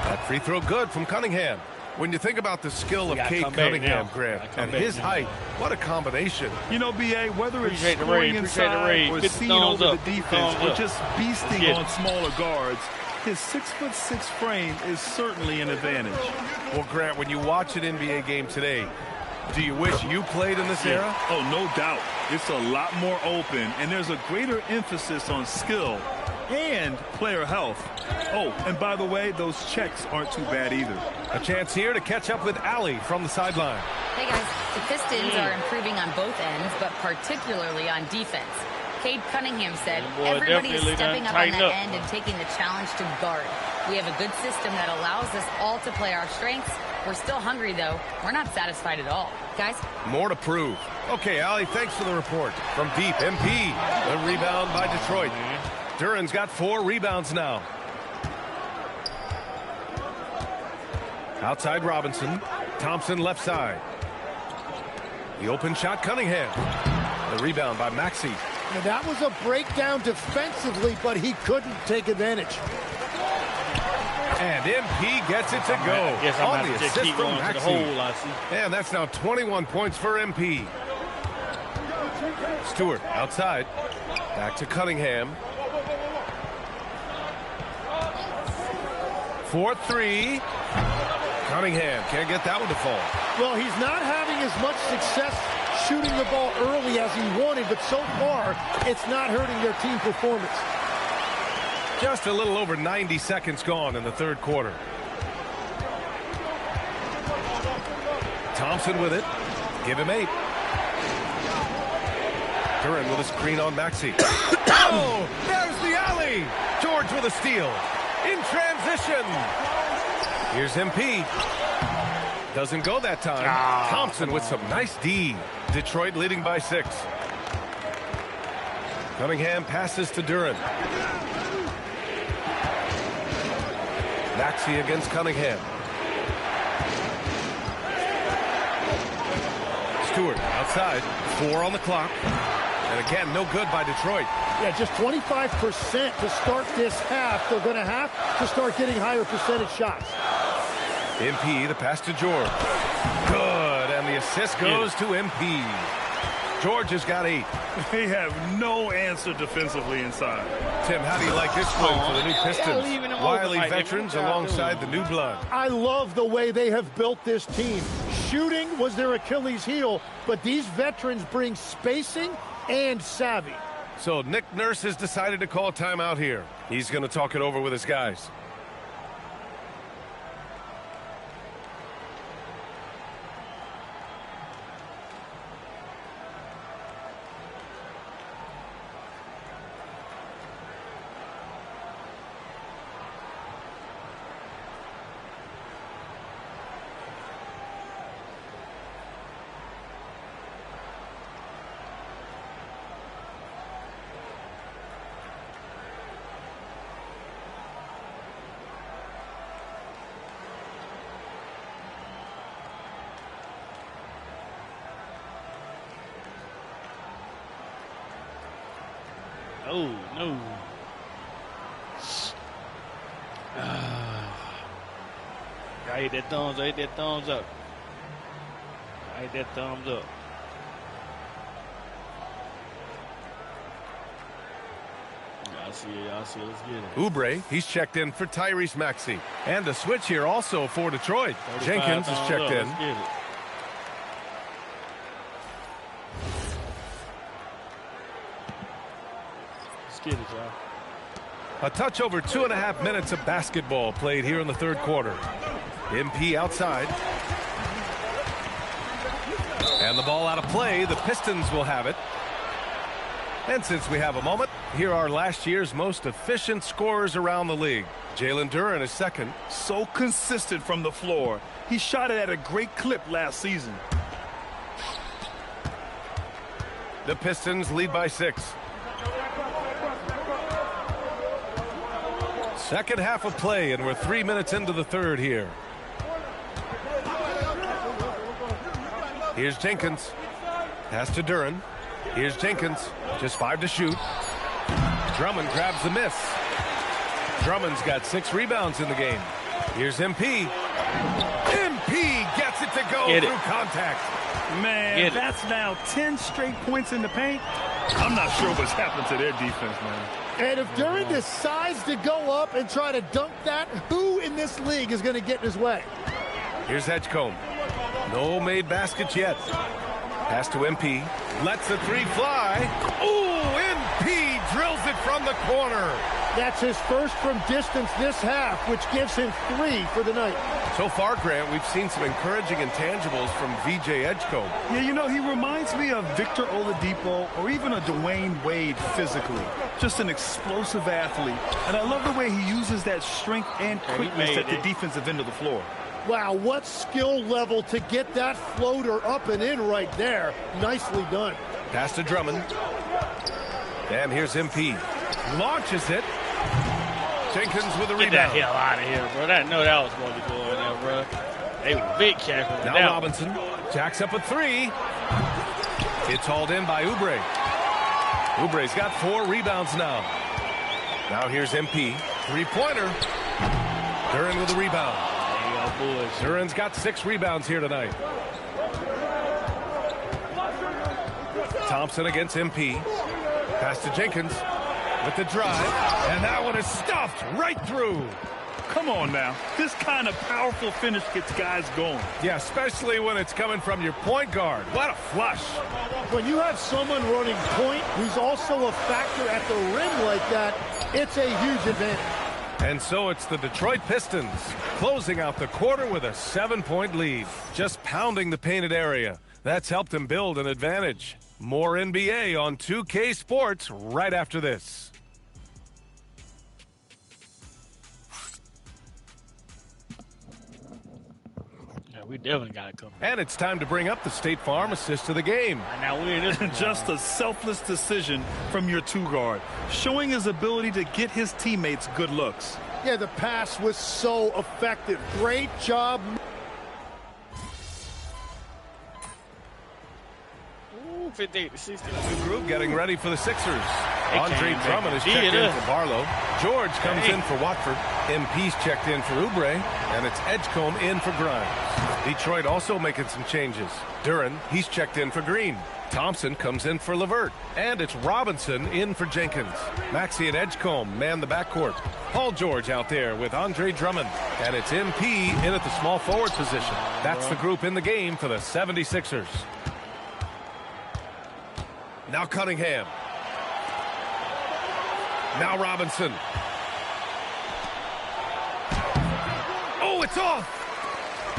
That free throw good from Cunningham. When you think about the skill of Cade Cunningham, Grant, and his height, what a combination. You know, B.A., whether it's scoring inside or seeing over the defense or just beasting on smaller guards, his 6'6" frame is certainly an advantage. Well, Grant, when you watch an NBA game today, do you wish you played in this era? Oh, no doubt. It's a lot more open, and there's a greater emphasis on skill and player health. Oh, and by the way, those checks aren't too bad either. A chance here to catch up with Allie from the sideline. Hey, guys. The Pistons are improving on both ends, but particularly on defense. Cade Cunningham said, everybody is stepping up on that end and taking the challenge to guard. We have a good system that allows us all to play our strengths. We're still hungry, though. We're not satisfied at all. Guys? More to prove. Okay, Allie, thanks for the report. From deep, MP. The rebound by Detroit. Duren's got 4 rebounds now. Outside Robinson. Thompson left side. The open shot, Cunningham. The rebound by Maxey. Now that was a breakdown defensively, but he couldn't take advantage. And MP gets it to go. On the assist from Maxey. And that's now 21 points for MP. Stewart outside. Back to Cunningham. 4-3. Cunningham can't get that one to fall. Well, he's not having as much success shooting the ball early as he wanted, but so far, it's not hurting their team performance. Just a little over 90 seconds gone in the third quarter. Thompson with it. Give him 8. Duren with a screen on Maxey. Oh, there's the alley. George with a steal. In transition. Here's MP. Doesn't go that time. Thompson with some nice D. Detroit leading by 6. Cunningham passes to Duren. Maxey against Cunningham. Stewart outside. 4 on the clock. And again, no good by Detroit. Yeah, just 25% to start this half. They're going to have to start getting higher percentage shots. MP, the pass to George. Good, and the assist goes to MP. George has got 8. They have no answer defensively inside. Tim, how do you like this play for the new Pistons? Wily veterans alongside the new blood. I love the way they have built this team. Shooting was their Achilles heel, but these veterans bring spacing and savvy. So Nick Nurse has decided to call timeout here. He's going to talk it over with his guys. Oh, no. I hit that thumbs. I hit that thumbs up. I hit that thumbs up. Y'all see it. Y'all see it. Let's get it. Oubre, he's checked in for Tyrese Maxey. And the switch here also for Detroit. Jenkins is checked in. Let's get it. Get it, y'all. A touch over 2.5 minutes of basketball played here in the third quarter. MP outside. And the ball out of play. The Pistons will have it. And since we have a moment, here are last year's most efficient scorers around the league. Jalen Duren is second. So consistent from the floor. He shot it at a great clip last season. The Pistons lead by 6. Second half of play, and we're 3 minutes into the third here. Here's Jenkins. Pass to Duren. Here's Jenkins. Just 5 to shoot. Drummond grabs the miss. Drummond's got 6 rebounds in the game. Here's MP. MP gets it to go through contact. Man, that's now 10 straight points in the paint. I'm not sure what's happened to their defense, man. And if Duren decides to go up and try to dunk that, who in this league is going to get in his way? Here's Edgecombe. No made baskets yet. Pass to MP. Lets the 3 fly. Ooh, MP drills it from the corner. That's his first from distance this half, which gives him 3 for the night. So far, Grant, we've seen some encouraging intangibles from VJ Edgecombe. Yeah, you know, he reminds me of Victor Oladipo or even a Dwayne Wade physically. Just an explosive athlete. And I love the way he uses that strength and quickness at the defensive end of the floor. Wow, what skill level to get that floater up and in right there. Nicely done. Pass to Drummond. And here's MP. Launches it. Jenkins with a rebound. Get that hell out of here, bro. I know that was supposed to go in there, bro. They were big capping. Now Robinson jacks up a 3. It's hauled in by Oubre. Oubre's got 4 rebounds now. Now here's MP. 3-pointer. Duren with a rebound. Duren's got 6 rebounds here tonight. Thompson against MP. Pass to Jenkins with the drive. And that one is stuffed right through. Come on now. This kind of powerful finish gets guys going. Yeah, especially when it's coming from your point guard. What a flush. When you have someone running point who's also a factor at the rim like that, it's a huge advantage. And so it's the Detroit Pistons closing out the quarter with a 7-point lead. Just pounding the painted area. That's helped them build an advantage. More NBA on 2K Sports right after this. We definitely got to come. And it's time to bring up the State Farm assist of the game. Now we're in this one. Just a selfless decision from your 2-guard, showing his ability to get his teammates good looks. Yeah, the pass was so effective. Great job. Ooh. 58-60. The group getting ready for the Sixers. Andre Drummond is checked in for Barlow. George comes in for Watford. MP's checked in for Oubre. And it's Edgecombe in for Grimes. Detroit also making some changes. Duran, he's checked in for Green. Thompson comes in for LeVert. And it's Robinson in for Jenkins. Maxey and Edgecombe man the backcourt. Paul George out there with Andre Drummond. And it's MP in at the small forward position. That's the group in the game for the 76ers. Now Cunningham. Now Robinson. Oh, it's off!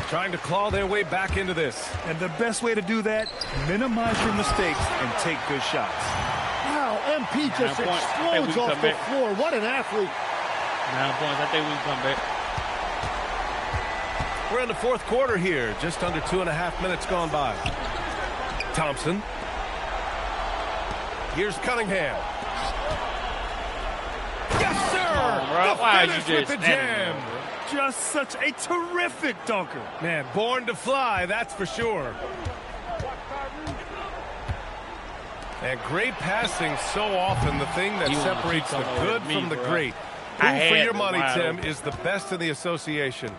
Trying to claw their way back into this. And the best way to do that, minimize your mistakes and take good shots. Wow, MP just explodes off the floor. What an athlete. 9 points. I think we can come back. We're in the fourth quarter here. Just under 2.5 minutes gone by. Thompson. Here's Cunningham. Yes, sir! The finish with the jam. Just such a terrific dunker. Man, born to fly, that's for sure. And great passing, so often the thing that separates the good from the great. Who, for your money, Tim, is the best in the association?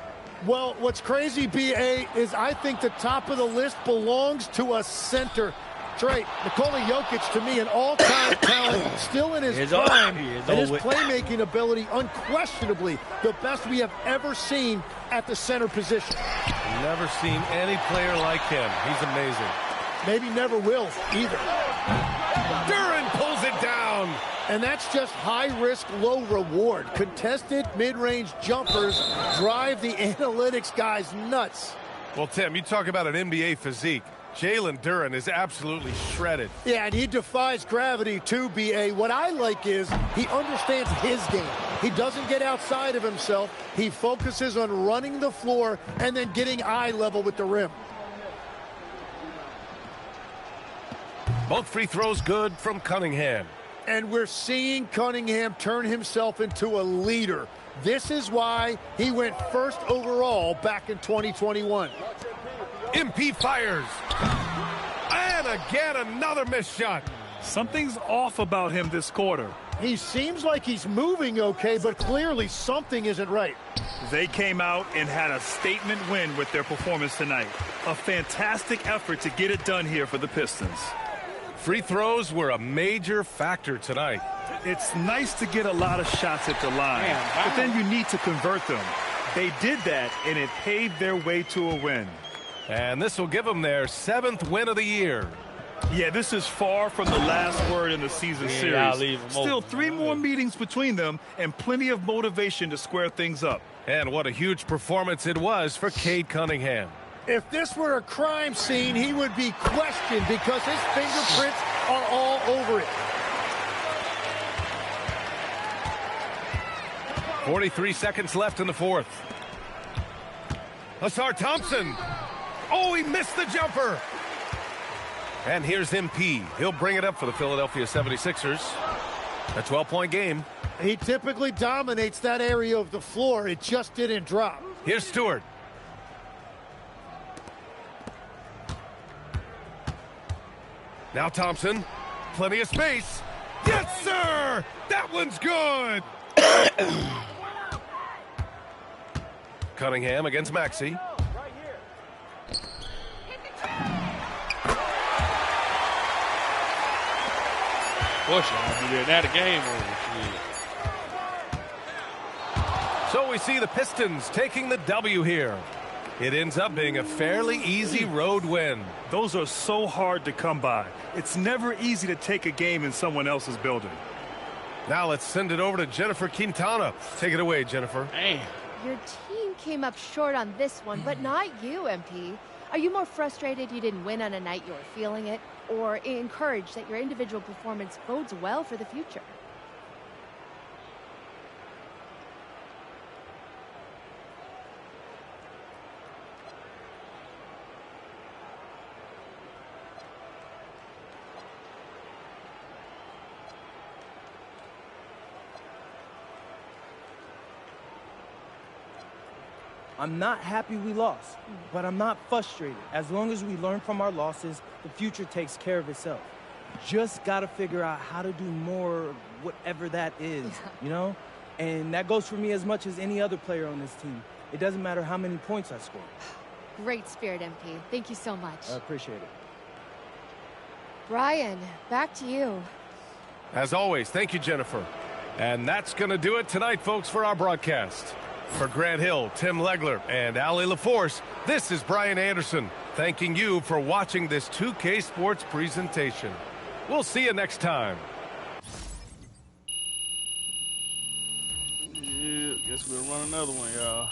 Well, what's crazy, BA, is I think the top of the list belongs to a center. Trey, Nikola Jokic, to me, an all-time talent, still in his prime, and his playmaking ability, unquestionably the best we have ever seen at the center position. Never seen any player like him. He's amazing. Maybe never will, either. Duran pulls it down. And that's just high risk, low reward. Contested mid-range jumpers drive the analytics guys nuts. Well, Tim, you talk about an NBA physique. Jalen Duran is absolutely shredded. Yeah, and he defies gravity too, BA. What I like is he understands his game. He doesn't get outside of himself. He focuses on running the floor and then getting eye level with the rim. Both free throws good from Cunningham. And we're seeing Cunningham turn himself into a leader. This is why he went first overall back in 2021. MP fires. And again, another missed shot. Something's off about him this quarter. He seems like he's moving okay, but clearly something isn't right. They came out and had a statement win with their performance tonight. A fantastic effort to get it done here for the Pistons. Free throws were a major factor tonight. It's nice to get a lot of shots at the line, but then you need to convert them. They did that, and it paved their way to a win. And this will give them their 7th win of the year. Yeah, this is far from the last word in the season series. Still 3 more meetings between them and plenty of motivation to square things up. And what a huge performance it was for Cade Cunningham. If this were a crime scene, he would be questioned because his fingerprints are all over it. 43 seconds left in the fourth. Asar Thompson. Oh, he missed the jumper. And here's MP. He'll bring it up for the Philadelphia 76ers. A 12-point game. He typically dominates that area of the floor. It just didn't drop. Here's Stewart. Now Thompson. Plenty of space. Yes, sir! That one's good! Cunningham against Maxey. So we see the Pistons taking the W here. It ends up being a fairly easy road win. Those are so hard to come by. It's never easy to take a game in someone else's building. Now let's send it over to Jennifer Quintana. Take it away, Jennifer. Your team came up short on this one, but not you, MP. Are you more frustrated you didn't win on a night you were feeling it, or encouraged that your individual performance bodes well for the future? I'm not happy we lost, but I'm not frustrated. As long as we learn from our losses, the future takes care of itself. Just got to figure out how to do more, whatever that is, you know? And that goes for me as much as any other player on this team. It doesn't matter how many points I score. Great spirit, MP. Thank you so much. I appreciate it. Brian, back to you. As always, thank you, Jennifer. And that's going to do it tonight, folks, for our broadcast. For Grant Hill, Tim Legler, and Allie LaForce, this is Brian Anderson, thanking you for watching this 2K Sports presentation. We'll see you next time. Yeah, guess we'll run another one, y'all.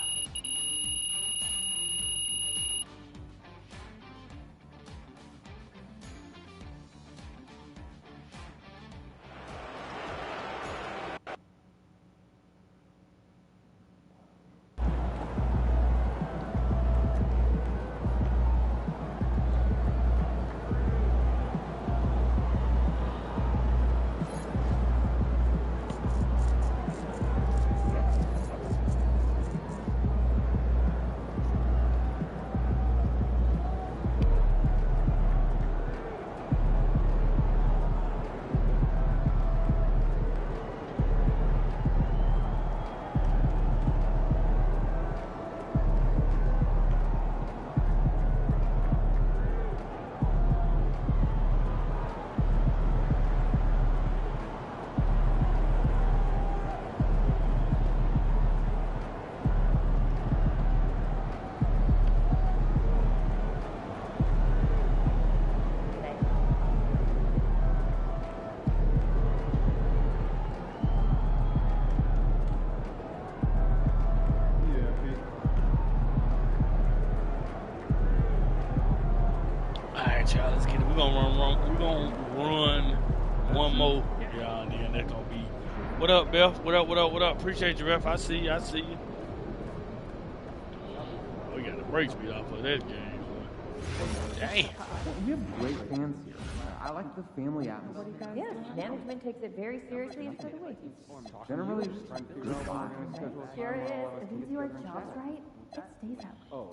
We're gonna run one more, y'all, and then that's gonna be. What up, Beth? What up? Appreciate you, Ref. I see you. We got the brakes beat off of that game. Damn. We have great fans here. I like the family atmosphere. Yes, management takes it very seriously, and so do we. Generally, just good vibes. Sure it is. If we do our jobs right, it stays that way. Oh.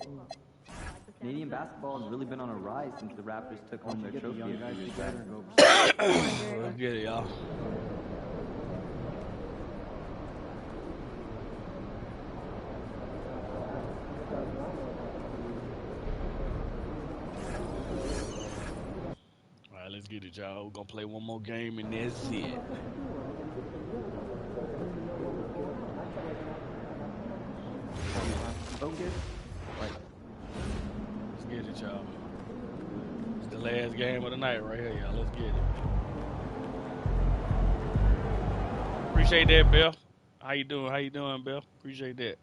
Canadian basketball has really been on a rise since the Raptors took home their trophy. Let's get it, y'all. All right, let's get it, y'all. We're gonna play one more game and that's it. Focus. Right. Let's get it, y'all. It's the last game of the night right here, y'all. Let's get it. Appreciate that, Beth. How you doing, Beth? Appreciate that.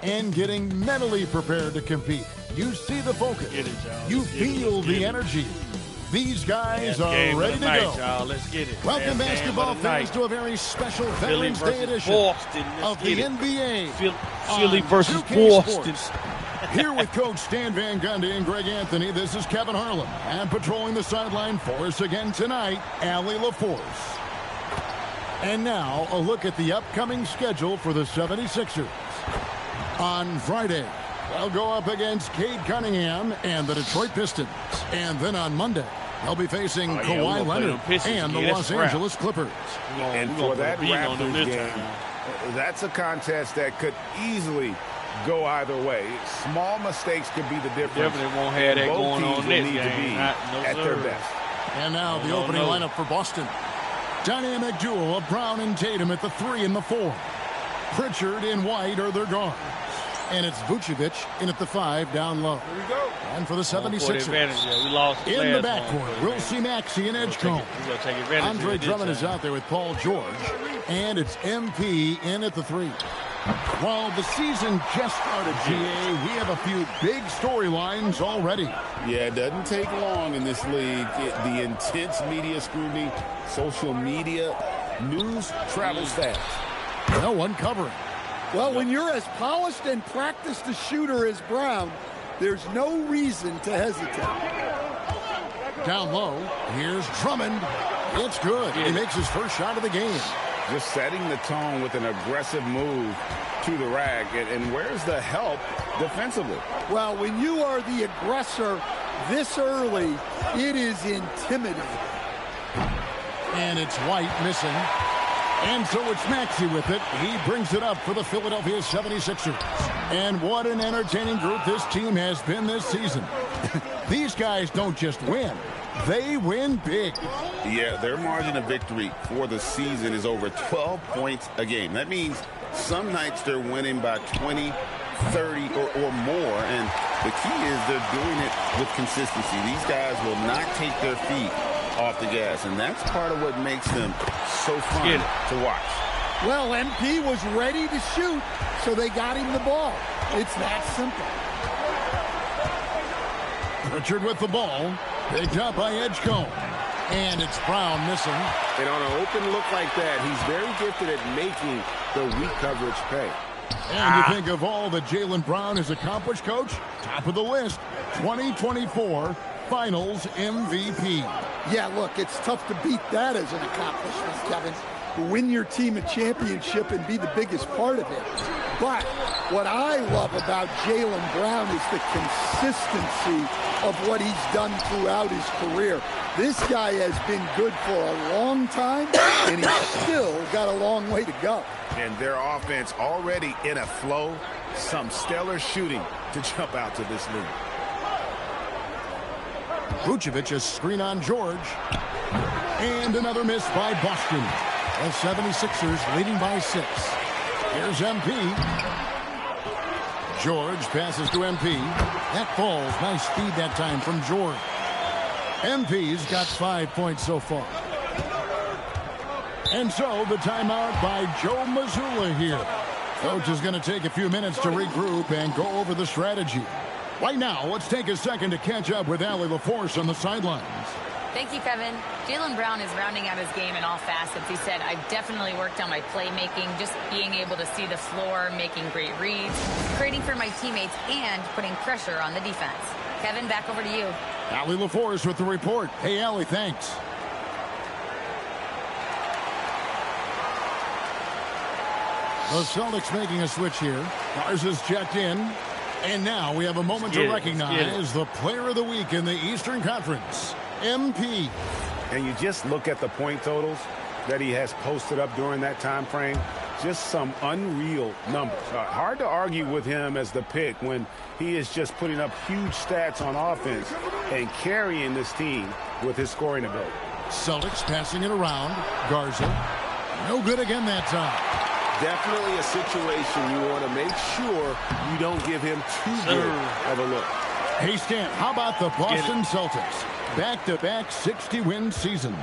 And getting mentally prepared to compete. You see the focus. You feel the energy. These guys are ready to go. Let's get it. Welcome, basketball fans, to a very special Veterans Day edition of the NBA. Philly versus Boston. Here with Coach Stan Van Gundy and Greg Anthony, this is Kevin Harlan. And patrolling the sideline for us again tonight, Allie LaForce. And now, a look at the upcoming schedule for the 76ers. On Friday, they'll go up against Cade Cunningham and the Detroit Pistons. And then on Monday, They'll be facing Kawhi Leonard and the Los Angeles Clippers. And for that Raptors game, that's a contest that could easily go either way. Small mistakes could be the difference. Definitely won't have that going on this game. At their best. And now the opening lineup for Boston. Dynamic duo of Brown and Tatum at the 3 and the 4. Pritchard and White are their guards. And it's Vucevic in at the 5 down low. Here we go. And for the 76ers, we lost the in the backcourt, we'll see Maxey and Edgecombe. Andre Drummond is out there with Paul George. And it's MP in at the 3. Well, the season just started, GA. We have a few big storylines already. Yeah, it doesn't take long in this league. The intense media scrutiny, social media, news travels fast. No one covering. Well, when you're as polished and practiced a shooter as Brown, there's no reason to hesitate. Down low, here's Drummond. It's good. He makes his first shot of the game. Just setting the tone with an aggressive move to the rack. And where's the help defensively? Well, when you are the aggressor this early, it is intimidating. And it's White missing. And so it's Maxey with it. He brings it up for the Philadelphia 76ers. And what an entertaining group this team has been this season. These guys don't just win. They win big. Yeah, their margin of victory for the season is over 12 points a game. That means some nights they're winning by 20, 30, or more. And the key is they're doing it with consistency. These guys will not take their feet off the gas, and that's part of what makes them so fun to watch. Well, MP was ready to shoot, so they got him the ball. It's that simple. Pritchard with the ball, picked up by Edgecombe, and it's Brown missing. And on an open look like that, he's very gifted at making the weak coverage pay. And you think of all that Jaylen Brown has accomplished, Coach? Top of the list, 2024 Finals MVP. Yeah, look, it's tough to beat that as an accomplishment, Kevin. To win your team a championship and be the biggest part of it. But what I love about Jaylen Brown is the consistency of what he's done throughout his career. This guy has been good for a long time, and he's still got a long way to go. And their offense already in a flow. Some stellar shooting to jump out to this league. Vucevic a screen on George. And another miss by Boston. The 76ers leading by 6. Here's MP. George passes to MP. That falls. Nice speed that time from George. MP's got 5 points so far. And so the timeout by Joe Mazzulla here. Coach is going to take a few minutes to regroup and go over the strategy. Right now, let's take a second to catch up with Allie LaForce on the sidelines. Thank you, Kevin. Jaylen Brown is rounding out his game in all facets. He said, I've definitely worked on my playmaking, just being able to see the floor, making great reads, creating for my teammates, and putting pressure on the defense. Kevin, back over to you. Allie LaForce with the report. Hey, Allie, thanks. The Celtics making a switch here. Garza's checked in. And now we have a moment to recognize the player of the week in the Eastern Conference, MP. And you just look at the point totals that he has posted up during that time frame. Just some unreal numbers. Hard to argue with him as the pick when he is just putting up huge stats on offense and carrying this team with his scoring ability. Celtics passing it around. Garza. No good again that time. Definitely a situation you want to make sure you don't give him too good of a look. Hey, Stan, how about the Boston Celtics? Back-to-back 60-win seasons.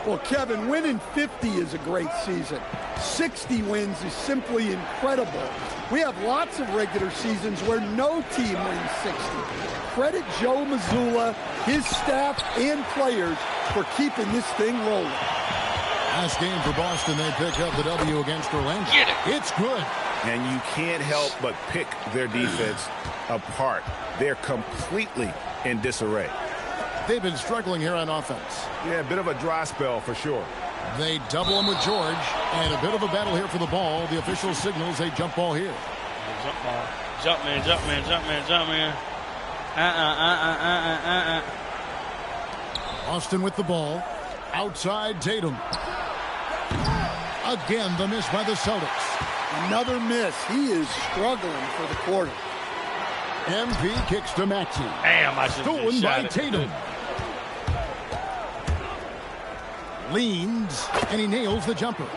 Well, Kevin, winning 50 is a great season. 60 wins is simply incredible. We have lots of regular seasons where no team wins 60. Credit Joe Mazzulla, his staff, and players for keeping this thing rolling. Last game for Boston, they pick up the W against Orlando. It's good. And you can't help but pick their defense apart. They're completely in disarray. They've been struggling here on offense. Yeah, a bit of a dry spell for sure. They double him with George, and a bit of a battle here for the ball. The official signals a jump ball here. Jump ball. Jump man, jump man, jump man, jump man. Austin with the ball. Outside Tatum. Again, the miss by the Celtics. Another miss. He is struggling for the quarter. MP kicks to Maxey. Damn, I should have Stolen shot by it. Tatum. Leans, and he nails the jumper.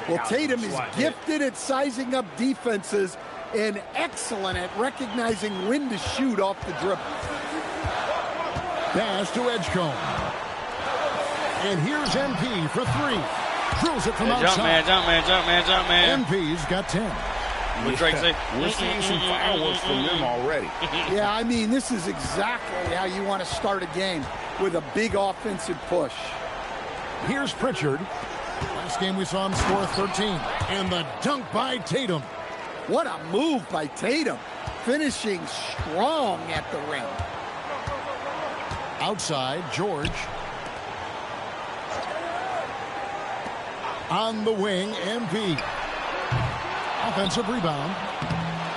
Well, Tatum is gifted at sizing up defenses and excellent at recognizing when to shoot off the dribble. Pass to Edgecombe. And here's MP for three. Drills it from outside. Jump man. MP's got 10. What Drake say? We're seeing some fireworks from them already. Yeah, I mean, this is exactly how you want to start a game, with a big offensive push. Here's Pritchard. Last game we saw him score 13. And the dunk by Tatum. What a move by Tatum, finishing strong at the ring. Outside, George. On the wing, MP. Offensive rebound.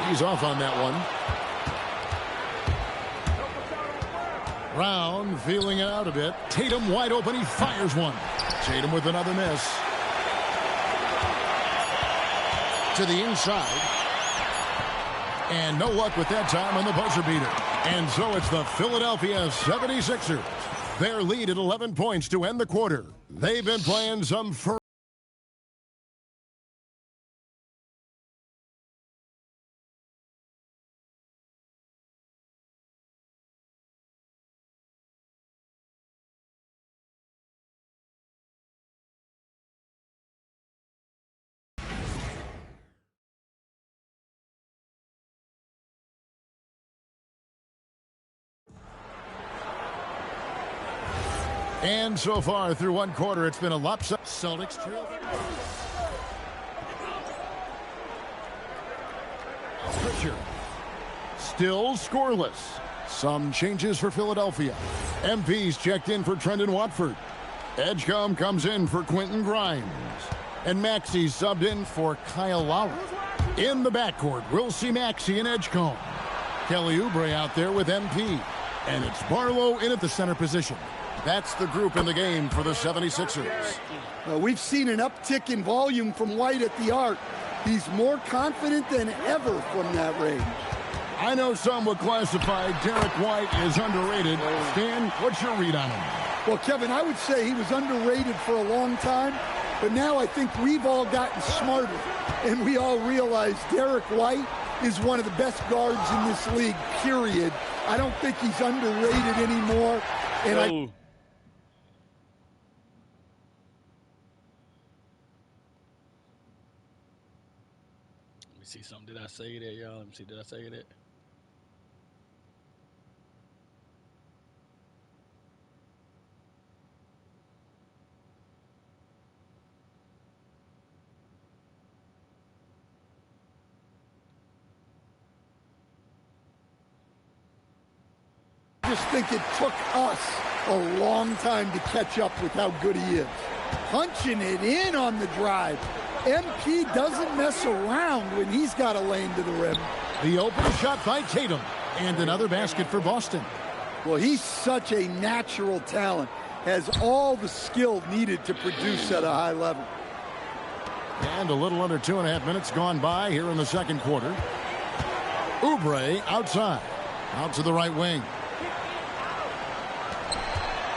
He's off on that one. Brown feeling it out a bit. Tatum wide open. He fires one. Tatum with another miss. To the inside. And no luck with that time on the buzzer beater. And so it's the Philadelphia 76ers. Their lead at 11 points to end the quarter. They've been playing some first. And so far through one quarter, it's been a lopsided. Celtics trail. Pritchard. Still scoreless. Some changes for Philadelphia. MP's checked in for Trendon Watford. Edgecombe comes in for Quentin Grimes. And Maxey subbed in for Kyle Lowry. In the backcourt, we'll see Maxey and Edgecombe. Kelly Oubre out there with MP. And it's Barlow in at the center position. That's the group in the game for the 76ers. We've seen an uptick in volume from White at the arc. He's more confident than ever from that range. I know some would classify Derek White as underrated. Stan, what's your read on him? Well, Kevin, I would say he was underrated for a long time, but now I think we've all gotten smarter, and we all realize Derek White is one of the best guards in this league, period. I don't think he's underrated anymore. And see something. Did I say that, y'all? Let me see. Did I say that? I just think it took us a long time to catch up with how good he is. Punching it in on the drive. MP doesn't mess around when he's got a lane to the rim. The open shot by Tatum. And another basket for Boston. Well, he's such a natural talent. Has all the skill needed to produce at a high level. And a little under 2.5 minutes gone by here in the second quarter. Oubre outside. Out to the right wing.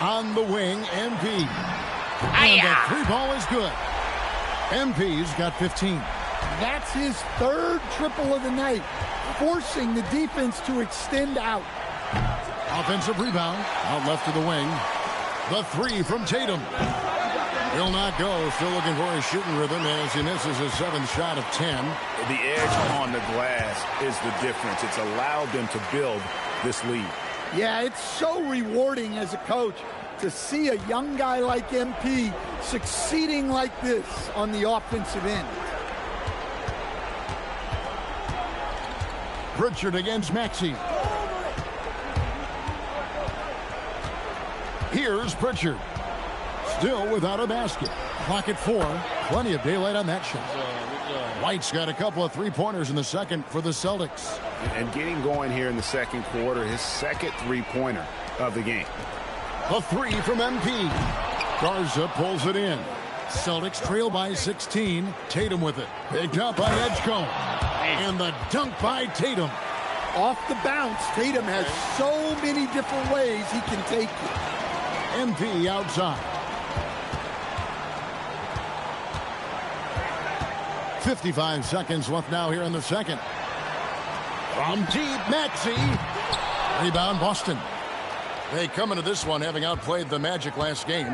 On the wing, MP. And the three ball is good. MP's got 15. That's his third triple of the night, forcing the defense to extend out. Offensive rebound, out left to the wing. The three from Tatum. Will not go, still looking for his shooting rhythm as he misses his 7th shot of 10. The edge on the glass is the difference. It's allowed them to build this lead. Yeah, it's so rewarding as a coach to see a young guy like MP succeeding like this on the offensive end. Pritchard against Maxey. Here's Pritchard. Still without a basket. Clock at 4. Plenty of daylight on that shot. White's got a couple of three-pointers in the second for the Celtics. And getting going here in the second quarter, his second three-pointer of the game. A three from MP. Garza pulls it in. Celtics trail by 16. Tatum with it. Picked up by Edgecombe. And the dunk by Tatum. Off the bounce, Tatum has so many different ways he can take it. MP outside. 55 seconds left now here in the second. From deep, Maxey. Rebound, Boston. They come into this one having outplayed the Magic last game.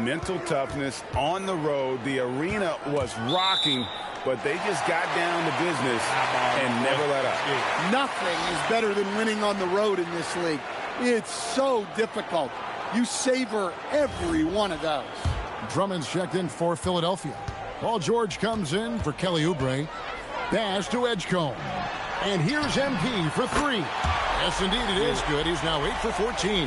Mental toughness on the road. The arena was rocking, but they just got down to business and never let up. Nothing is better than winning on the road in this league. It's so difficult. You savor every one of those. Drummond's checked in for Philadelphia. Paul George comes in for Kelly Oubre. Pass to Edgecombe. And here's MP for three. Yes, indeed, it is good. He's now 8 for 14.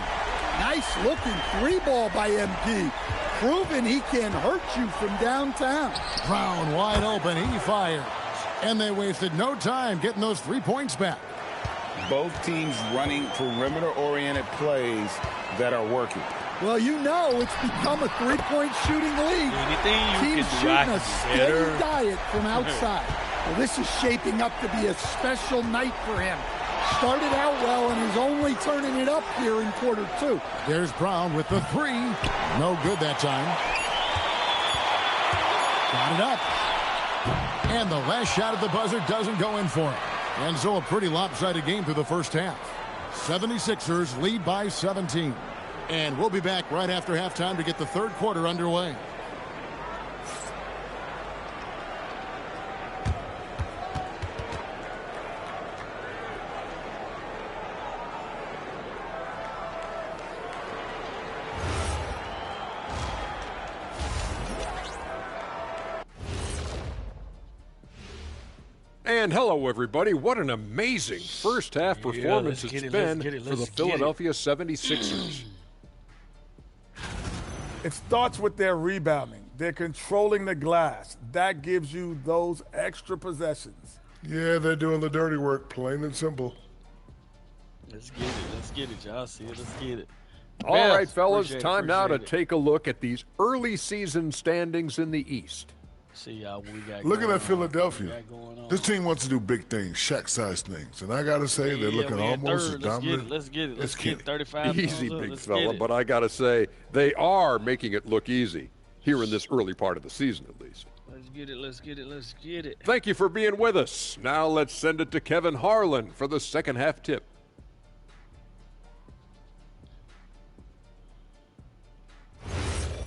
Nice looking three ball by MP. Proving he can hurt you from downtown. Brown wide open. He fires. And they wasted no time getting those 3 points back. Both teams running perimeter-oriented plays that are working. Well, you know it's become a three-point shooting league. Teams shooting a steady diet from outside. Well, this is shaping up to be a special night for him. Started out well and is only turning it up here in quarter two. There's Brown with the three. No good that time. Got it up. And the last shot at the buzzer doesn't go in for him. And so a pretty lopsided game through the first half. 76ers lead by 17. And we'll be back right after halftime to get the third quarter underway. And hello, everybody. What an amazing first half performance it's been for the Philadelphia 76ers. It starts with their rebounding. They're controlling the glass. That gives you those extra possessions. Yeah, they're doing the dirty work, plain and simple. Let's get it. Let's get it, y'all. See it. Let's get it. All right, fellas, time now to take a look at these early season standings in the East. See y'all what we got. Looking at Philadelphia, this team wants to do big things, Shaq-sized things, and I gotta say they're looking almost as dominant. Let's get it. Let's get it. 35. Easy, big fella, but I gotta say they are making it look easy here in this early part of the season, at least. Let's get it. Let's get it. Let's get it. Thank you for being with us. Now let's send it to Kevin Harlan for the second half tip.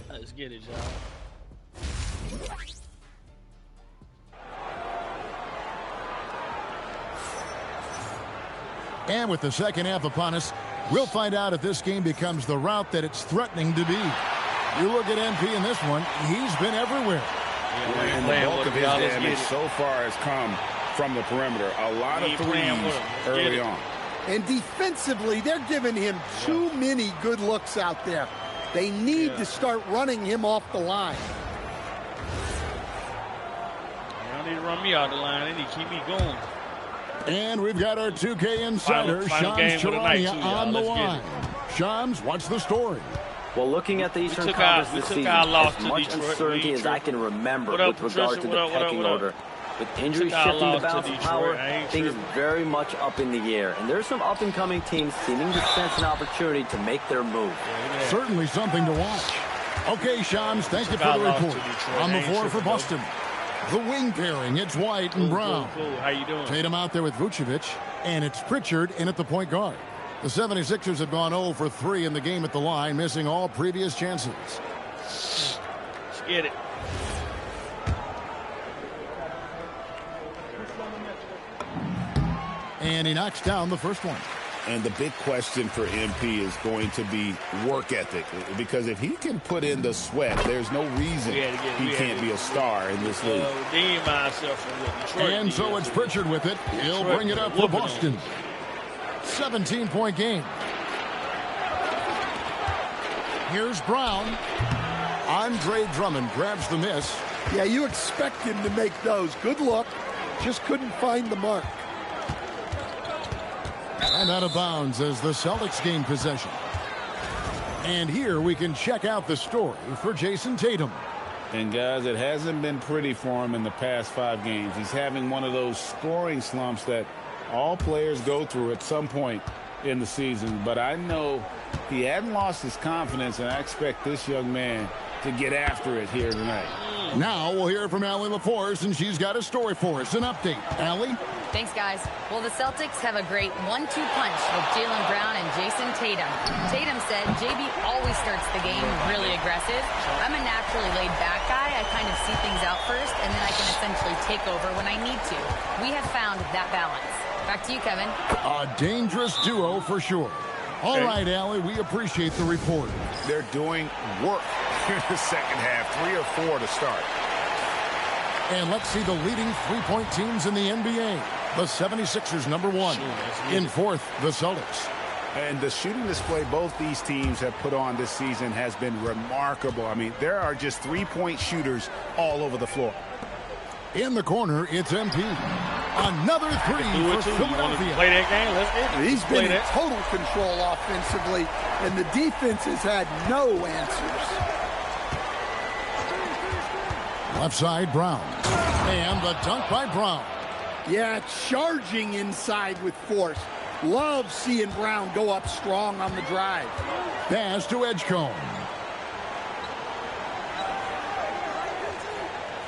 Let's get it, y'all. And with the second half upon us, we'll find out if this game becomes the route that it's threatening to be. You look at MP in this one, he's been everywhere. And the bulk of his damage so far has come from the perimeter. A lot of threes early on. And defensively, they're giving him too many good looks out there. They need to start running him off the line. They don't need to run me out the line. They need to keep me going. And we've got our 2K insider, Shams Charania, on the line. Shams, what's the story? Well, looking at the Eastern Conference this season, as much uncertainty as I can remember with regard to the pecking order. With injuries shifting the balance of power, things very much up in the air. And there's some up-and-coming teams seeming to sense an opportunity to make their move. Certainly something to watch. Okay, Shams, thank you for the report. On the floor for Boston. The wing pairing, it's White and Brown. How you doing? Tatum out there with Vucevic, and it's Pritchard in at the point guard. The 76ers have gone 0 for 3 in the game at the line, missing all previous chances. Let's get it. And he knocks down the first one. And the big question for MP is going to be work ethic. Because if he can put in the sweat, there's no reason he can't be a star in this league. And so it's Pritchard with it. He'll bring it up for Boston. 17-point game. Here's Brown. Andre Drummond grabs the miss. Yeah, you expect him to make those. Good look. Just couldn't find the mark. And out of bounds as the Celtics gain possession. And here we can check out the story for Jason Tatum. And, guys, it hasn't been pretty for him in the past 5 games. He's having one of those scoring slumps that all players go through at some point in the season. But I know he hadn't lost his confidence, and I expect this young man to get after it here tonight. Now we'll hear from Allie LaForce, and she's got a story for us. An update. Allie? Thanks, guys. Well, the Celtics have a great 1-2 punch with Jaylen Brown and Jason Tatum. Tatum said JB always starts the game really aggressive. I'm a naturally laid-back guy. I kind of see things out first, and then I can essentially take over when I need to. We have found that balance. Back to you, Kevin. A dangerous duo for sure. All right, Allie, we appreciate the report. They're doing work here in the second half, 3 or 4 to start. And let's see the leading three-point teams in the NBA. The 76ers, number 1. In 4th, the Celtics. And the shooting display both these teams have put on this season has been remarkable. I mean, there are just three-point shooters all over the floor. In the corner, it's MP. Another 3 for Philadelphia. Play that game? Let's get it. He's been in total control offensively, and the defense has had no answers. Left side, Brown. And the dunk by Brown. Yeah, charging inside with force. Love seeing Brown go up strong on the drive. Pass to Edgecombe.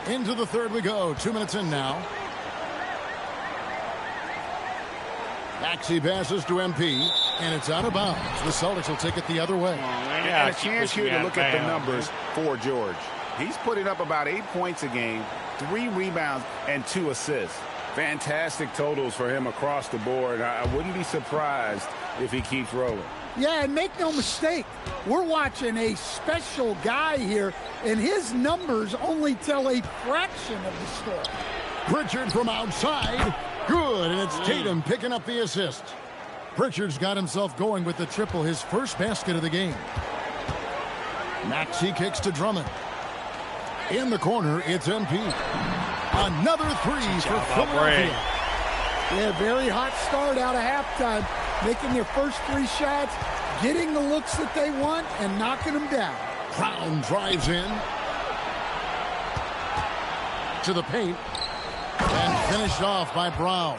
Into the third we go. 2 minutes in now. Maxey passes to MP, and it's out of bounds. The Celtics will take it the other way. And a chance here to look at the numbers for George. He's putting up about 8 points a game, 3 rebounds, and 2 assists. Fantastic totals for him across the board. I wouldn't be surprised if he keeps rolling. Yeah, and make no mistake, we're watching a special guy here, and his numbers only tell a fraction of the story. Pritchard from outside. Good, and it's Tatum picking up the assist. Pritchard's got himself going with the triple, his first basket of the game. Maxey kicks to Drummond. In the corner, it's MP. Another 3 for Philadelphia. Yeah, very hot start out of halftime. Making their first 3 shots, getting the looks that they want, and knocking them down. Brown drives in to the paint and finished off by Brown.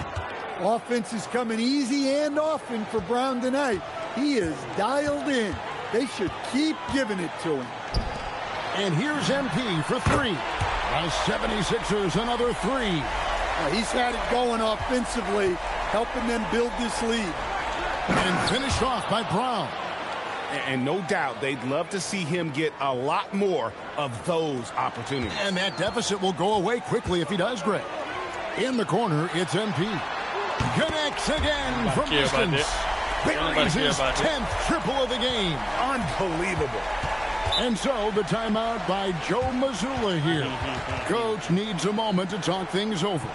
Offense is coming easy and often for Brown tonight. He is dialed in. They should keep giving it to him. And here's MP for 3. The 76ers, another 3. He's had it going offensively, helping them build this lead. And finished off by Brown. And no doubt they'd love to see him get a lot more of those opportunities. And that deficit will go away quickly if he does, Greg. In the corner, it's MP. Connects again from distance. Buries his 10th triple of the game. Unbelievable. And so the timeout by Joe Mazzulla here. Coach needs a moment to talk things over.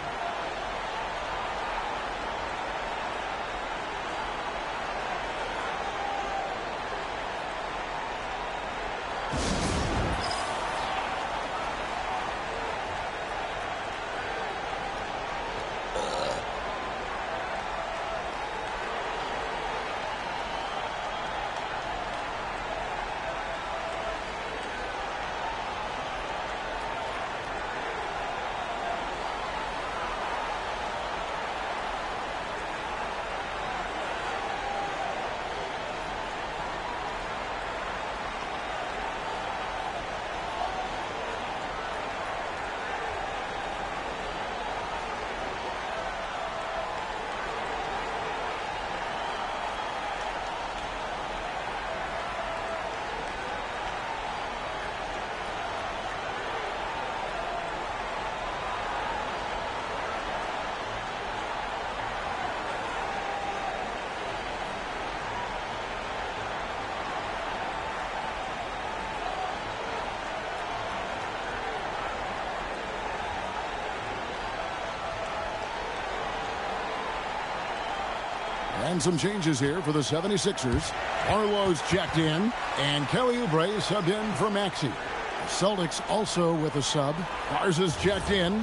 And some changes here for the 76ers. Arlo's checked in, and Kelly Oubre subbed in for Maxey. The Celtics also with a sub. Garza's checked in.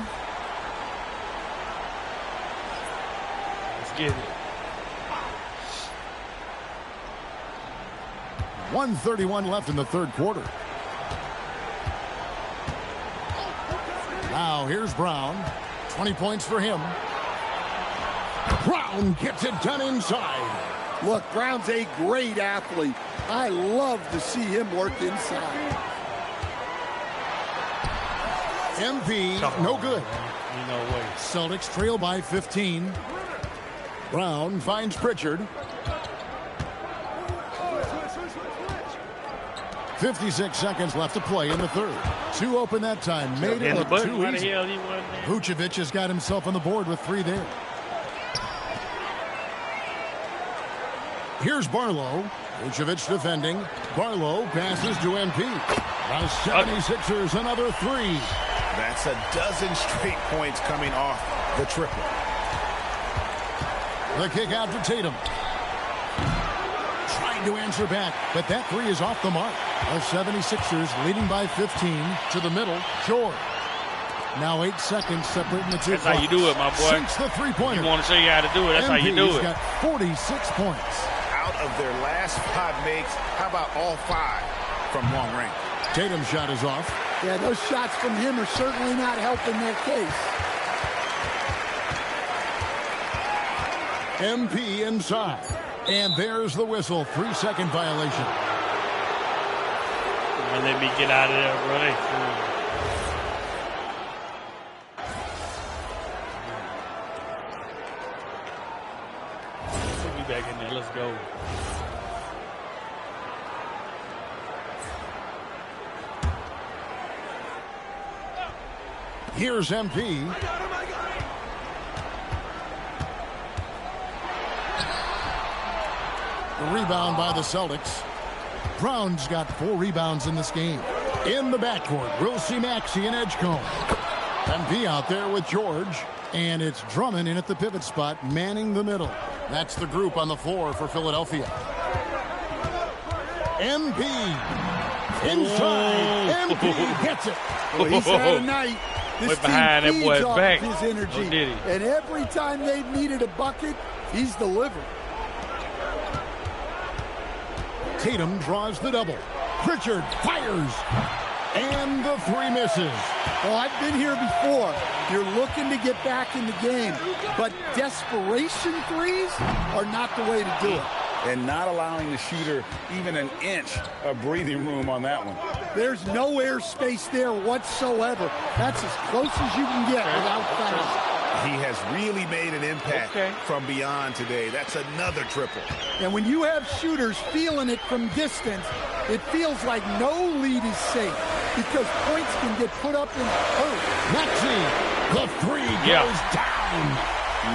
Let's get it. 1:31 left in the third quarter. Now here's Brown. 20 points for him. Brown gets it done inside. Look, Brown's a great athlete. I love to see him work inside. MP, no good. No way. Celtics trail by 15. Brown finds Pritchard. 56 seconds left to play in the third. Two open that time. Made it look too easy. Vucevic has got himself on the board with 3 there. Here's Barlow. Vucevic defending. Barlow passes to MP. Now 76ers another 3. That's a dozen straight points coming off the triple. The kick out to Tatum. Trying to answer back, but that 3 is off the mark. The 76ers leading by 15 to the middle. George. Now 8 seconds separating the two. That's how you do it, my boy. Sinks the three-pointer. You want to show you how to do it. That's how you do it. He's got 46 points. Out of their last 5 makes, how about all 5 from long range? Tatum's shot is off. Yeah, those shots from him are certainly not helping their case. MP inside. And there's the whistle. 3-second violation. Let me get out of there, bro. They put me back in there. Let's go. Here's MP. The rebound by the Celtics. Brown's got 4 rebounds in this game. In the backcourt, we'll see Maxey and Edgecombe. MP out there with George. And it's Drummond in at the pivot spot, manning the middle. That's the group on the floor for Philadelphia. MP. Inside. MP gets it. Well, he's had a night. This team behind that feeds boy's off back. his energy. Oh, did he? And every time they've needed a bucket, he's delivered. Tatum draws the double. Pritchard fires. And the 3 misses. Well, I've been here before. You're looking to get back in the game, but desperation threes are not the way to do it. And not allowing the shooter even an inch of breathing room on that one. There's no airspace there whatsoever. That's as close as you can get without foul. He has really made an impact from beyond today. That's another triple. And when you have shooters feeling it from distance, it feels like no lead is safe because points can get put up in a hurry. Maxey, the 3 goes down.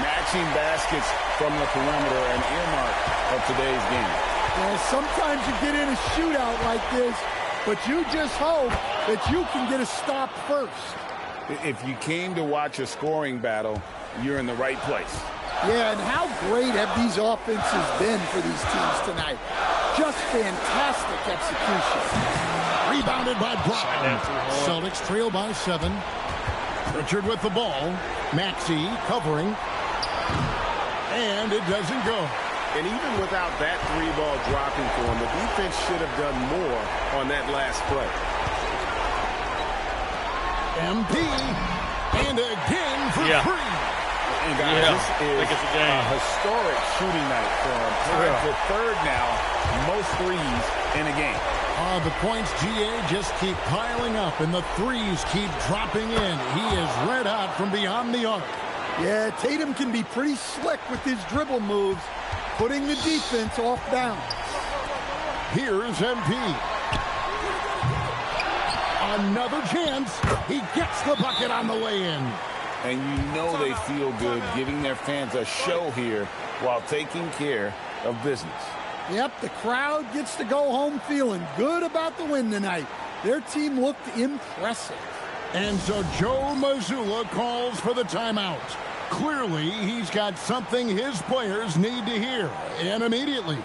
Matching baskets from the perimeter, an earmark of today's game. Yeah, sometimes you get in a shootout like this, but you just hope that you can get a stop first. If you came to watch a scoring battle, you're in the right place. Yeah, and how great have these offenses been for these teams tonight? Just fantastic execution. Rebounded by Brown. Celtics trail by 7. Richard with the ball. Maxey covering. And it doesn't go. And even without that 3-ball dropping for him, the defense should have done more on that last play. MP. And again for 3. And guys, this is a historic shooting night for him. Tied for 3rd now, most threes in a game. The points, GA, just keep piling up, and the 3s keep dropping in. He is red hot from beyond the arc. Yeah, Tatum can be pretty slick with his dribble moves, putting the defense off balance. Here's MP. Another chance. He gets the bucket on the lay-in. And you know they feel good giving their fans a show here while taking care of business. Yep, the crowd gets to go home feeling good about the win tonight. Their team looked impressive. And so Joe Mazzulla calls for the timeout. Clearly, he's got something his players need to hear, and immediately.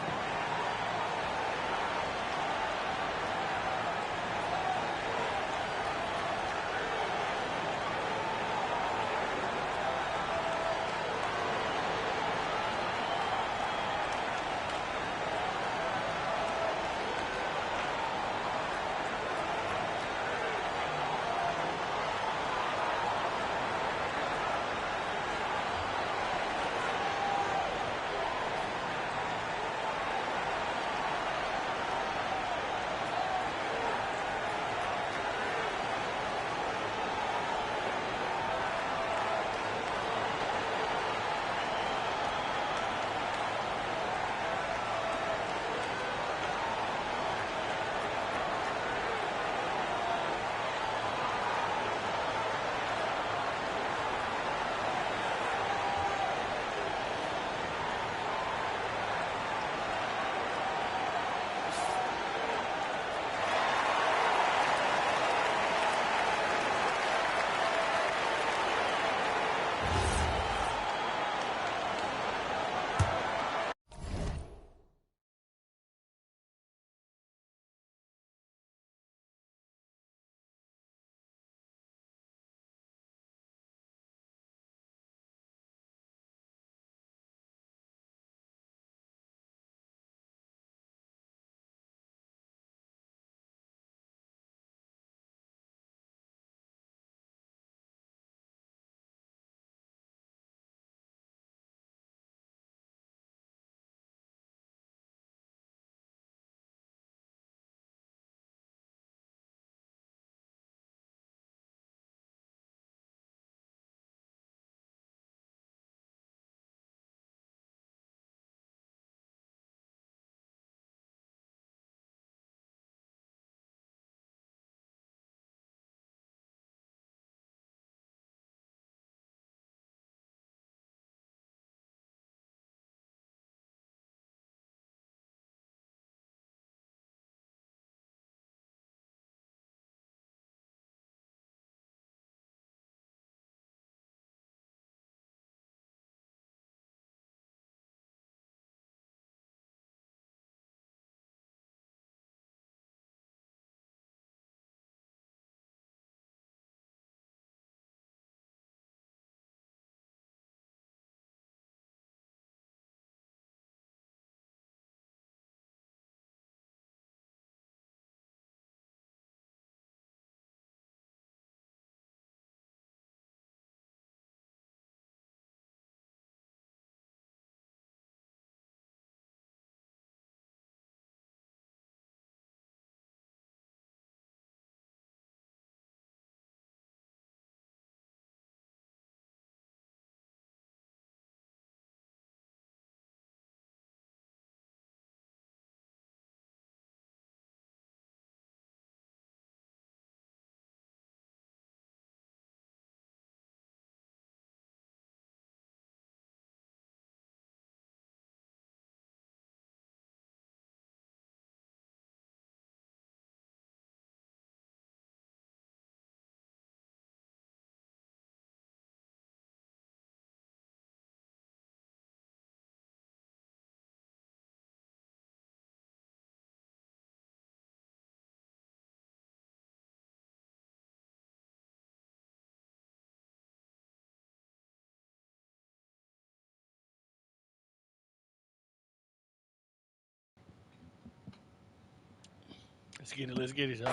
Let's get it, y'all.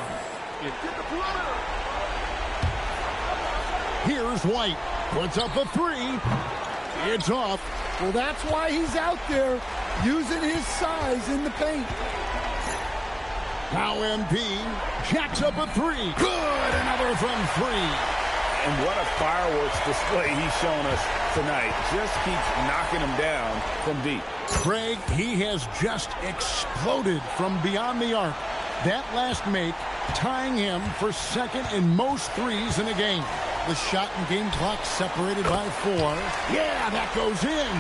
Here's White. Puts up a three. It's off. Well, that's why he's out there using his size in the paint. Now MP jacks up a three. Good. Another from three. And what a fireworks display he's shown us tonight. Just keeps knocking him down from deep. Craig, he has just exploded from beyond the arc. That last make tying him for second in most threes in a game. The shot and game clock separated by 4. Yeah, that goes in.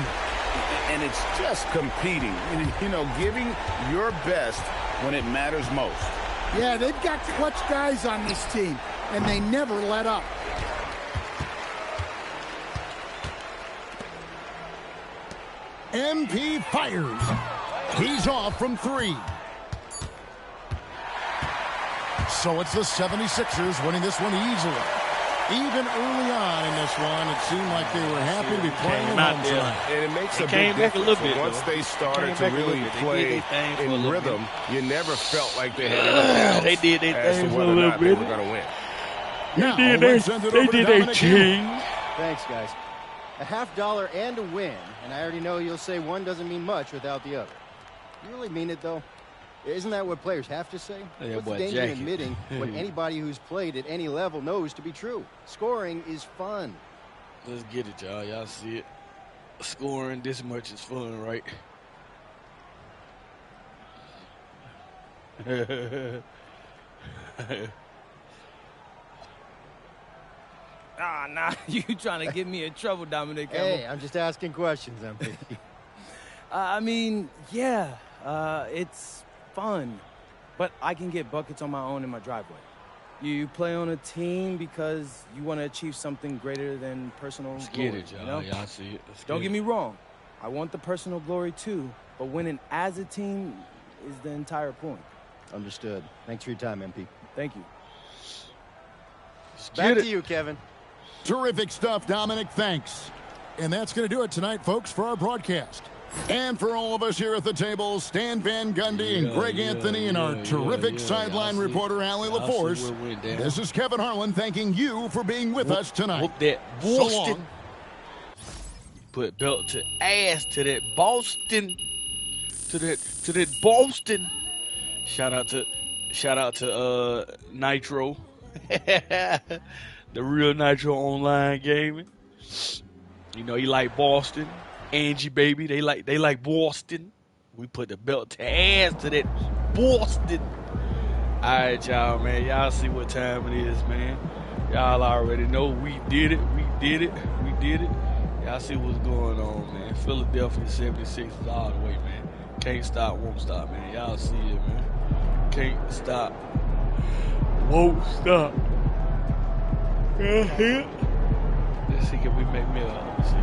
And it's just competing. You know, giving your best when it matters most. Yeah, they've got clutch guys on this team, and they never let up. MP fires. He's off from 3. So it's the 76ers winning this one easily. Even early on in this one, it seemed like they were happy to be playing at home tonight. And it makes a came big back a little difference. bit, Once though. they started to Came back a really little bit. play They did their thing for a in little rhythm, bit. you never felt like they had any doubts They did their as thing to for a whether or little not they bit. were going to win. Now, They did a change. Thanks, guys. A $50 and a win, and I already know you'll say one doesn't mean much without the other. You really mean it, though? Isn't that what players have to say? Yeah, What's the boy, danger in Jackie. admitting what anybody who's played at any level knows to be true? Scoring is fun. Let's get it, y'all. Y'all see it. Scoring this much is fun, right? Nah, you trying to get me in trouble, Dominic. Hey, I'm just asking questions, MP. I mean, yeah, it's fun, but I can get buckets on my own in my driveway. You play on a team because you want to achieve something greater than personal Let's glory. get it, y'all. You know? Y'all see it. Don't get me wrong. I want the personal glory too, but winning as a team is the entire point. Understood. Thanks for your time, MP. Thank you. Back to you, Kevin. Terrific stuff, Dominic. Thanks. And that's going to do it tonight, folks, for our broadcast. And for all of us here at the table, Stan Van Gundy and Greg Anthony and our terrific sideline reporter, Allie LaForce, this is Kevin Harlan thanking you for being with us tonight. Whoop that So Boston. long. Put belt to ass to that Boston. To that Boston. Shout out to Nitro. The real Nitro Online Gaming. You know, you like Boston. Angie, baby, they like Boston. We put the belt to ass to that Boston. All right, y'all, man. Y'all see what time it is, man. Y'all already know we did it. Y'all see what's going on, man. Philadelphia 76ers all the way, man. Can't stop, won't stop, man. Y'all see it, man. Can't stop, won't stop. Let's see, can we make me let's see.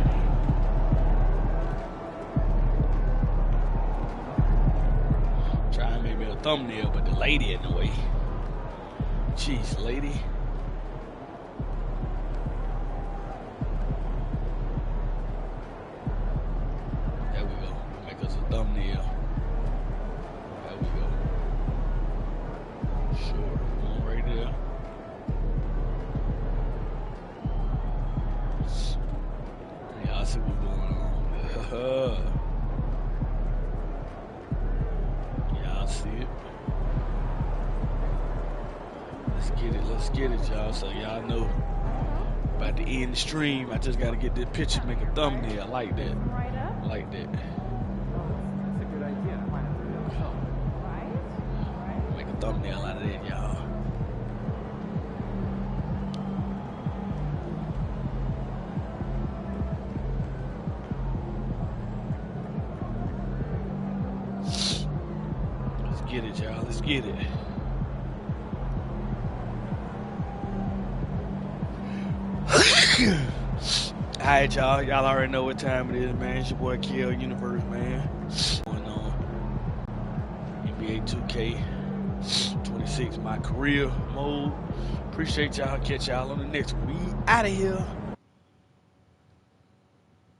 Try and make me a thumbnail, but the lady in the way. Jeez, lady. There we go. Make us a thumbnail. There we go. Sure. One right there. Y'all see what's going on. Y'all see it. Let's get it, y'all. So y'all know about to end the stream. I just gotta get this picture, make a thumbnail. I like that. I like that. That's a good idea. I might have to do it myself. Make a thumbnail out of that, y'all. Let's get it, y'all. Let's get it. Alright, y'all. Y'all already know what time it is, man. It's your boy Kill Universe, man. Going on NBA 2K26, my career mode. Appreciate y'all. Catch y'all on the next one. We out of here.